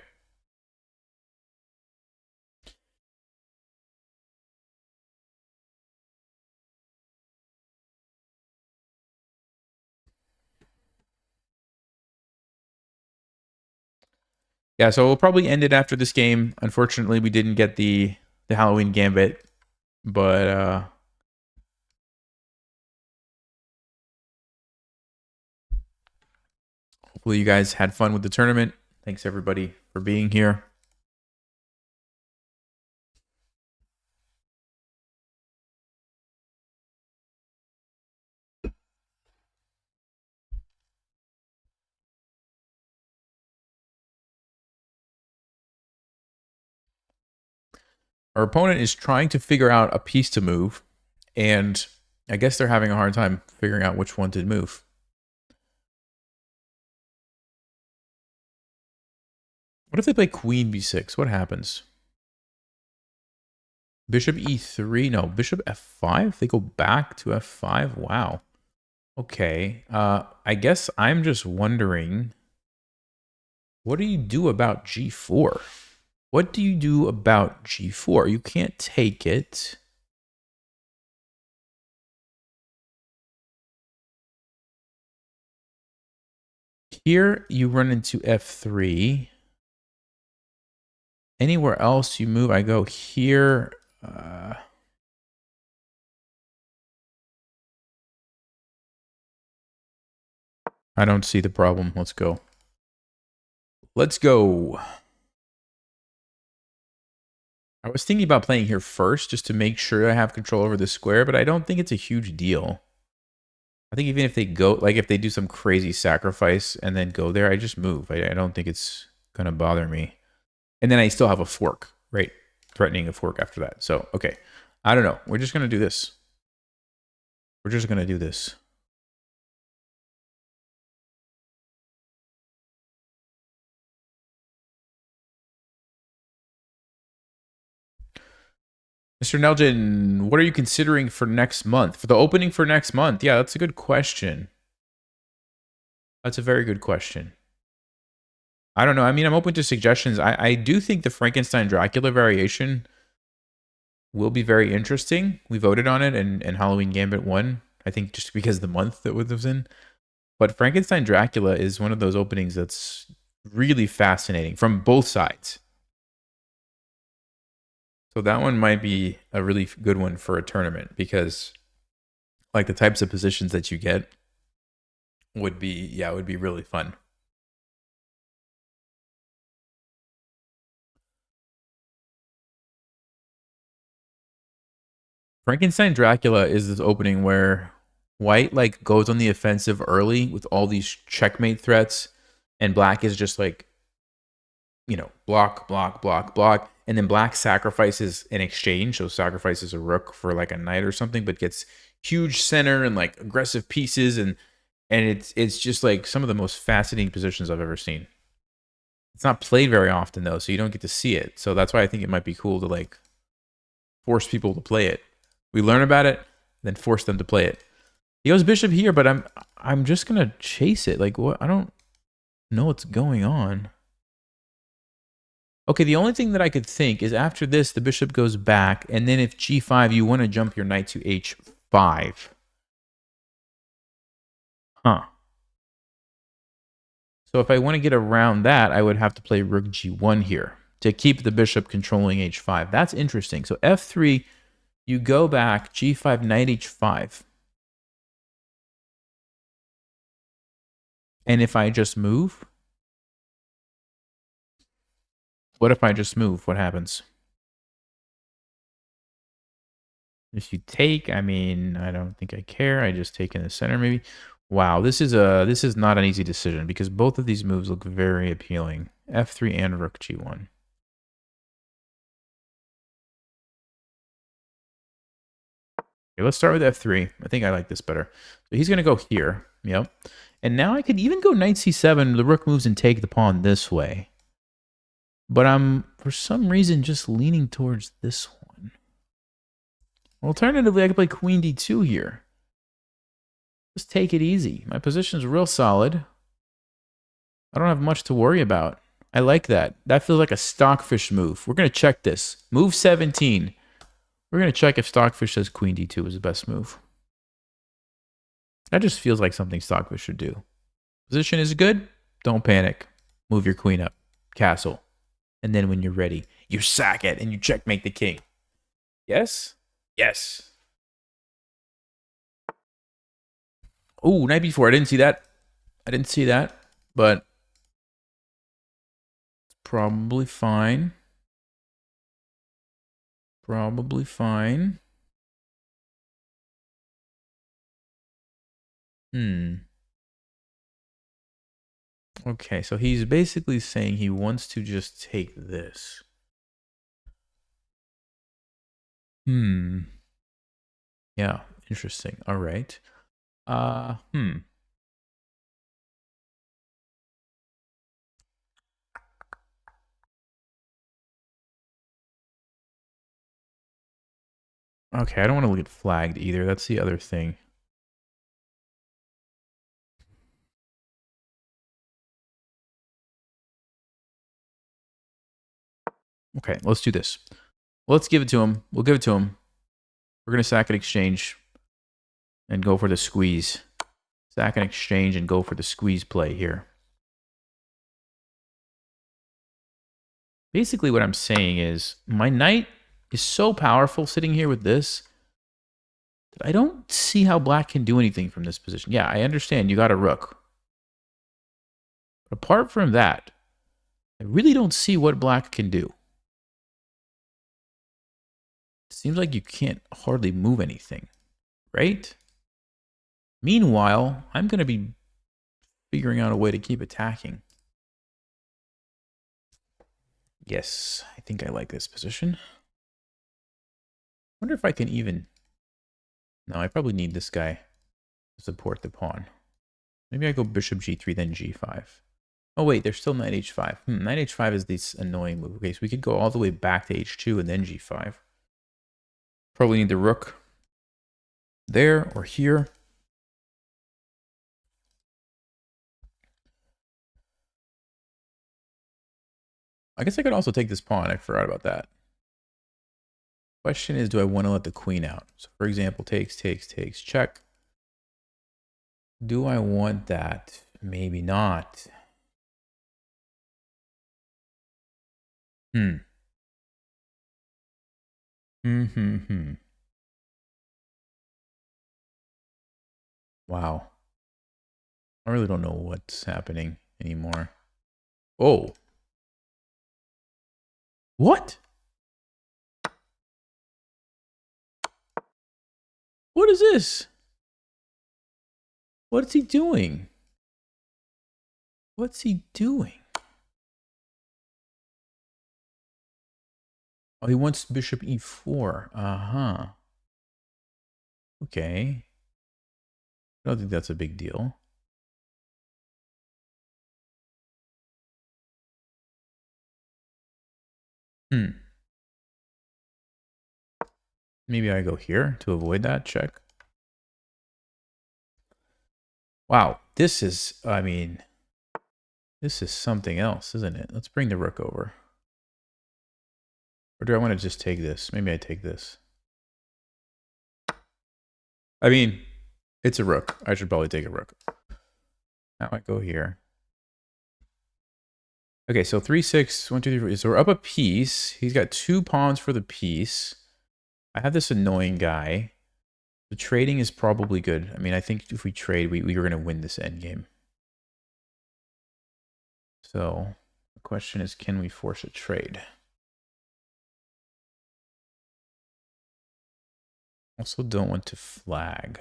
Yeah, so we'll probably end it after this game. Unfortunately, we didn't get the Halloween Gambit, but hopefully you guys had fun with the tournament. Thanks everybody for being here. Our opponent is trying to figure out a piece to move, and I guess they're having a hard time figuring out which one to move. What if they play queen b6? What happens? Bishop e3? No, bishop f5? They go back to f5? Wow. Okay. I guess I'm just wondering, what do you do about g4? What do you do about g4? You can't take it. Here you run into f3. Anywhere else you move, I go here. I don't see the problem. Let's go. Let's go. I was thinking about playing here first just to make sure I have control over the square, but I don't think it's a huge deal. I think even if they go, like if they do some crazy sacrifice and then go there, I just move. I don't think it's going to bother me. And then I still have a fork, right? Threatening a fork after that. So, okay. I don't know. We're just going to do this. We're just going to do this. Mr. Nelgen, what are you considering for next month? For the opening for next month? Yeah, that's a good question. That's a very good question. I don't know. I mean, I'm open to suggestions. I do think the Frankenstein Dracula variation will be very interesting. We voted on it, and Halloween Gambit won. I think just because the month that it was in. But Frankenstein Dracula is one of those openings that's really fascinating from both sides. So that one might be a really good one for a tournament because like the types of positions that you get would be, yeah, it would be really fun. Frankenstein Dracula is this opening where white like goes on the offensive early with all these checkmate threats, and black is just like, you know, block, block, block, block, and then black sacrifices in exchange. So sacrifices a rook for like a knight or something, but gets huge center and like aggressive pieces, and it's just like some of the most fascinating positions I've ever seen. It's not played very often though, so you don't get to see it. So that's why I think it might be cool to like force people to play it. We learn about it, then force them to play it. He goes bishop here, but I'm just gonna chase it. Like what? I don't know what's going on. Okay, the only thing that I could think is after this, the bishop goes back, and then if g5, you want to jump your knight to h5. Huh. So if I want to get around that, I would have to play rook g1 here to keep the bishop controlling h5. That's interesting. So f3, you go back, g5, knight h5. And if I just move? What if I just move? What happens? If you take, I mean, I don't think I care. I just take in the center maybe. Wow, this is not an easy decision because both of these moves look very appealing. F3 and Rook G1. Okay, let's start with F3. I think I like this better. So he's going to go here. Yep. And now I could even go Knight C7. The rook moves and take the pawn this way. But I'm, for some reason, just leaning towards this one. Alternatively, I could play Queen D2 here. Just take it easy. My position's real solid. I don't have much to worry about. I like that. That feels like a Stockfish move. We're going to check this. Move 17. We're going to check if Stockfish says Queen D2 is the best move. That just feels like something Stockfish should do. Position is good. Don't panic. Move your queen up. Castle. And then when you're ready, you sack it and you checkmate the king. Yes? Yes. Oh, knight b4. I didn't see that. I didn't see that. But it's probably fine. Probably fine. Okay, so he's basically saying he wants to just take this. Yeah, interesting. All right. Okay, I don't want to get flagged either. That's the other thing. Okay, let's do this. Let's give it to him. We'll give it to him. We're going to sack and exchange and go for the squeeze. Sack and exchange and go for the squeeze play here. Basically what I'm saying is my knight is so powerful sitting here with this that I don't see how black can do anything from this position. Yeah, I understand you got a rook. But apart from that, I really don't see what black can do. It seems like you can't hardly move anything, right? Meanwhile, I'm going to be figuring out a way to keep attacking. Yes, I think I like this position. Wonder if I can even... No, I probably need this guy to support the pawn. Maybe I go bishop g3, then g5. Oh, wait, there's still knight h5. Knight h5 is this annoying move. Okay, so we could go all the way back to h2 and then g5. Probably need the rook there or here. I guess I could also take this pawn. I forgot about that. Question is, do I want to let the queen out? So, for example, takes, check. Do I want that? Maybe not. Wow. I really don't know what's happening anymore. Oh. What? What is this? What's he doing? What's he doing? Oh, he wants bishop e4. Uh-huh. Okay. I don't think that's a big deal. Maybe I go here to avoid that. Check. Wow. This is, I mean, this is something else, isn't it? Let's bring the rook over. Or do I want to just take this? Maybe I take this. I mean, it's a rook. I should probably take a rook. Now I go here. Okay, so 3, 6, 1, 2, 3, 4. So we're up a piece. He's got 2 pawns for the piece. I have this annoying guy. The trading is probably good. I mean, I think if we trade, we were going to win this endgame. So the question is, can we force a trade? Also don't want to flag.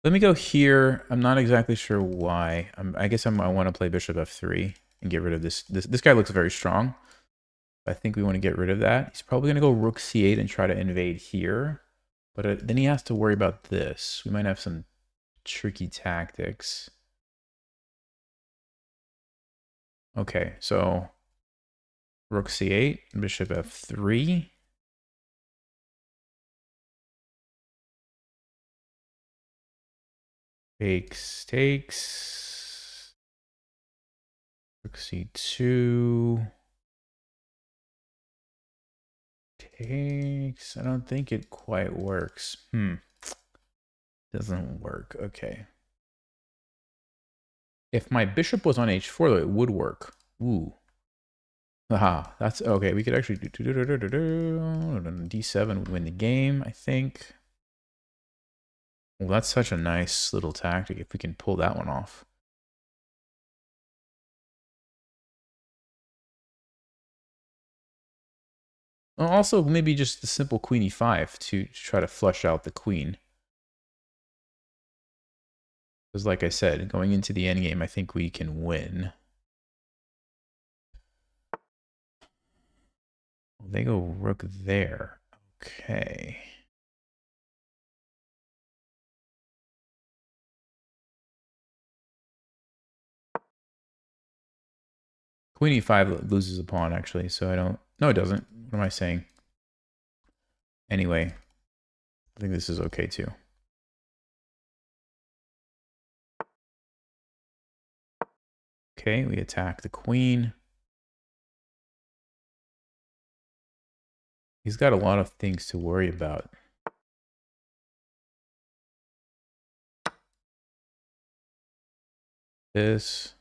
Let me go here. I'm not exactly sure why. I guess I want to play bishop f3 and get rid of this. This guy looks very strong. I think we want to get rid of that. He's probably going to go rook c8 and try to invade here. But then he has to worry about this. We might have some tricky tactics. Okay, so rook c8, bishop f3. Takes. Rook c2. Takes. I don't think it quite works. Doesn't work. Okay. If my bishop was on h4, though, it would work. Ooh. Aha. That's okay. We could actually do d7 would win the game, I think. Well, that's such a nice little tactic if we can pull that one off. Also, maybe just the simple queen e5 to try to flush out the queen. Because like I said, going into the endgame, I think we can win. They go rook there. Okay. Queen e5 loses a pawn, actually, so I don't... No, it doesn't. What am I saying? Anyway, I think this is okay, too. Okay, we attack the queen. He's got a lot of things to worry about. This...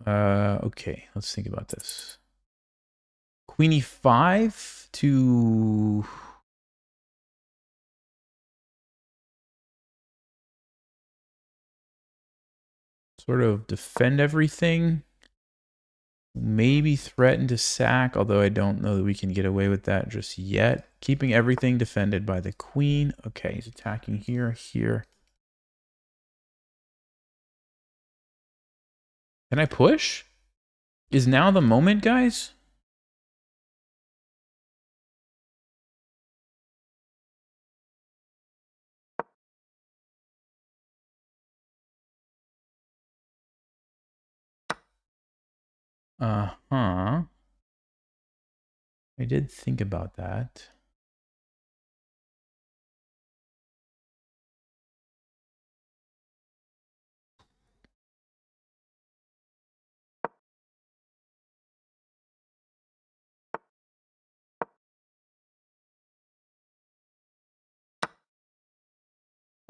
okay, let's think about this. Queen e5 to... sort of defend everything. Maybe threaten to sack, although I don't know that we can get away with that just yet. Keeping everything defended by the queen. Okay, he's attacking here, here. Can I push? Is now the moment, guys? Uh-huh. I did think about that.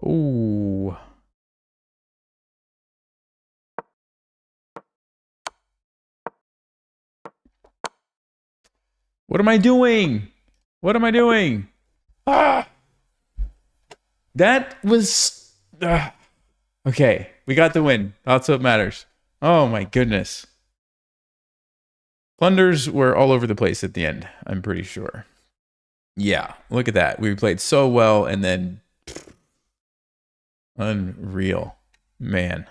Ooh. What am I doing? What am I doing? Ah! That was... Okay, we got the win. That's what matters. Oh my goodness. Plunders were all over the place at the end, I'm pretty sure. Yeah, look at that. We played so well and then... Unreal. Man.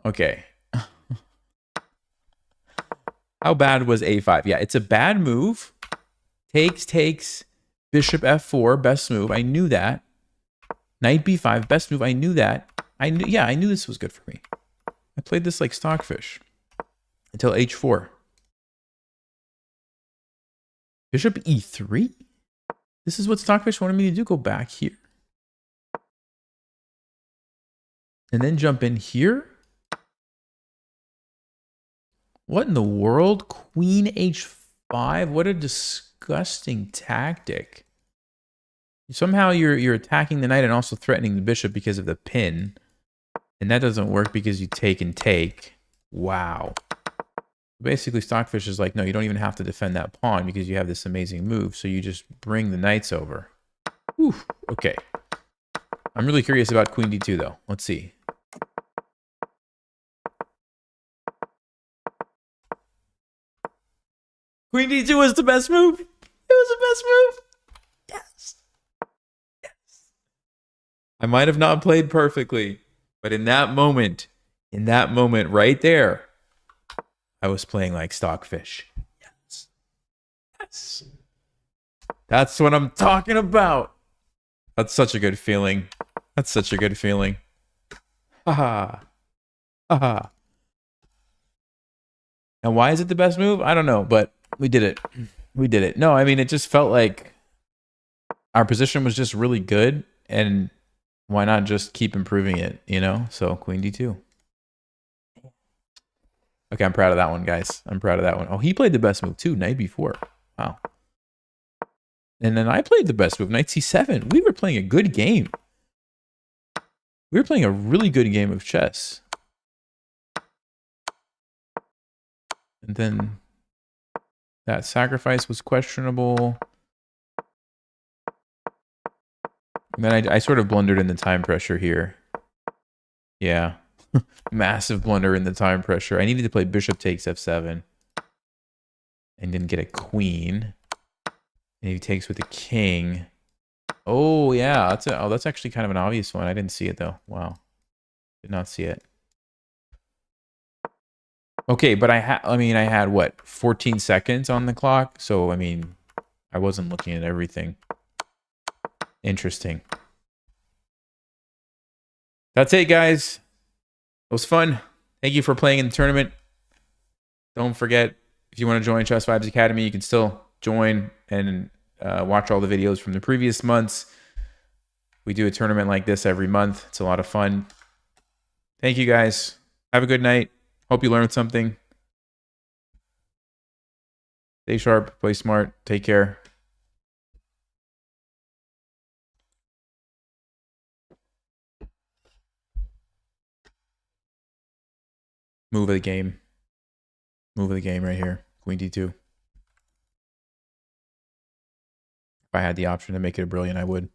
Okay. How bad was a5? Yeah, it's a bad move. Takes. Bishop f4, best move. I knew that. Knight b5, best move. I knew that. I knew this was good for me. I played this like stockfish until h4. Bishop e3? This is what stockfish wanted me to do. Go back here. And then jump in here. What in the world? Queen h5? What a disgusting tactic. Somehow you're attacking the knight and also threatening the bishop because of the pin. And that doesn't work because you take and take. Wow. Basically, Stockfish is like, no, you don't even have to defend that pawn because you have this amazing move. So you just bring the knights over. Whew, okay. I'm really curious about Queen D2, though. Let's see. Queen D2 was the best move. It was the best move. Yes. Yes. I might have not played perfectly, but in that moment right there, I was playing like Stockfish. Yes. Yes. That's what I'm talking about. That's such a good feeling. That's such a good feeling. Haha. Haha. And why is it the best move? I don't know, but we did it. We did it. No, I mean, it just felt like our position was just really good, and why not just keep improving it, you know? So Queen D2. Okay, I'm proud of that one, guys. I'm proud of that one. Oh, he played the best move too, Knight B4. Wow. And then I played the best move, Knight C7. We were playing a good game. We were playing a really good game of chess. And then that sacrifice was questionable. And then I sort of blundered in the time pressure here. Yeah. Massive blunder in the time pressure. I needed to play bishop takes f7. And didn't get a queen. And he takes with a king. Oh, yeah. That's actually kind of an obvious one. I didn't see it, though. Wow. Did not see it. Okay, but I had, what, 14 seconds on the clock? So, I mean, I wasn't looking at everything. Interesting. That's it, guys. It was fun. Thank you for playing in the tournament. Don't forget, if you want to join Chess Vibes Academy, you can still join and watch all the videos from the previous months. We do a tournament like this every month. It's a lot of fun. Thank you, guys. Have a good night. Hope you learned something. Stay sharp, play smart, take care. Move of the game. Move of the game right here. Queen D2. If I had the option to make it a brilliant, I would.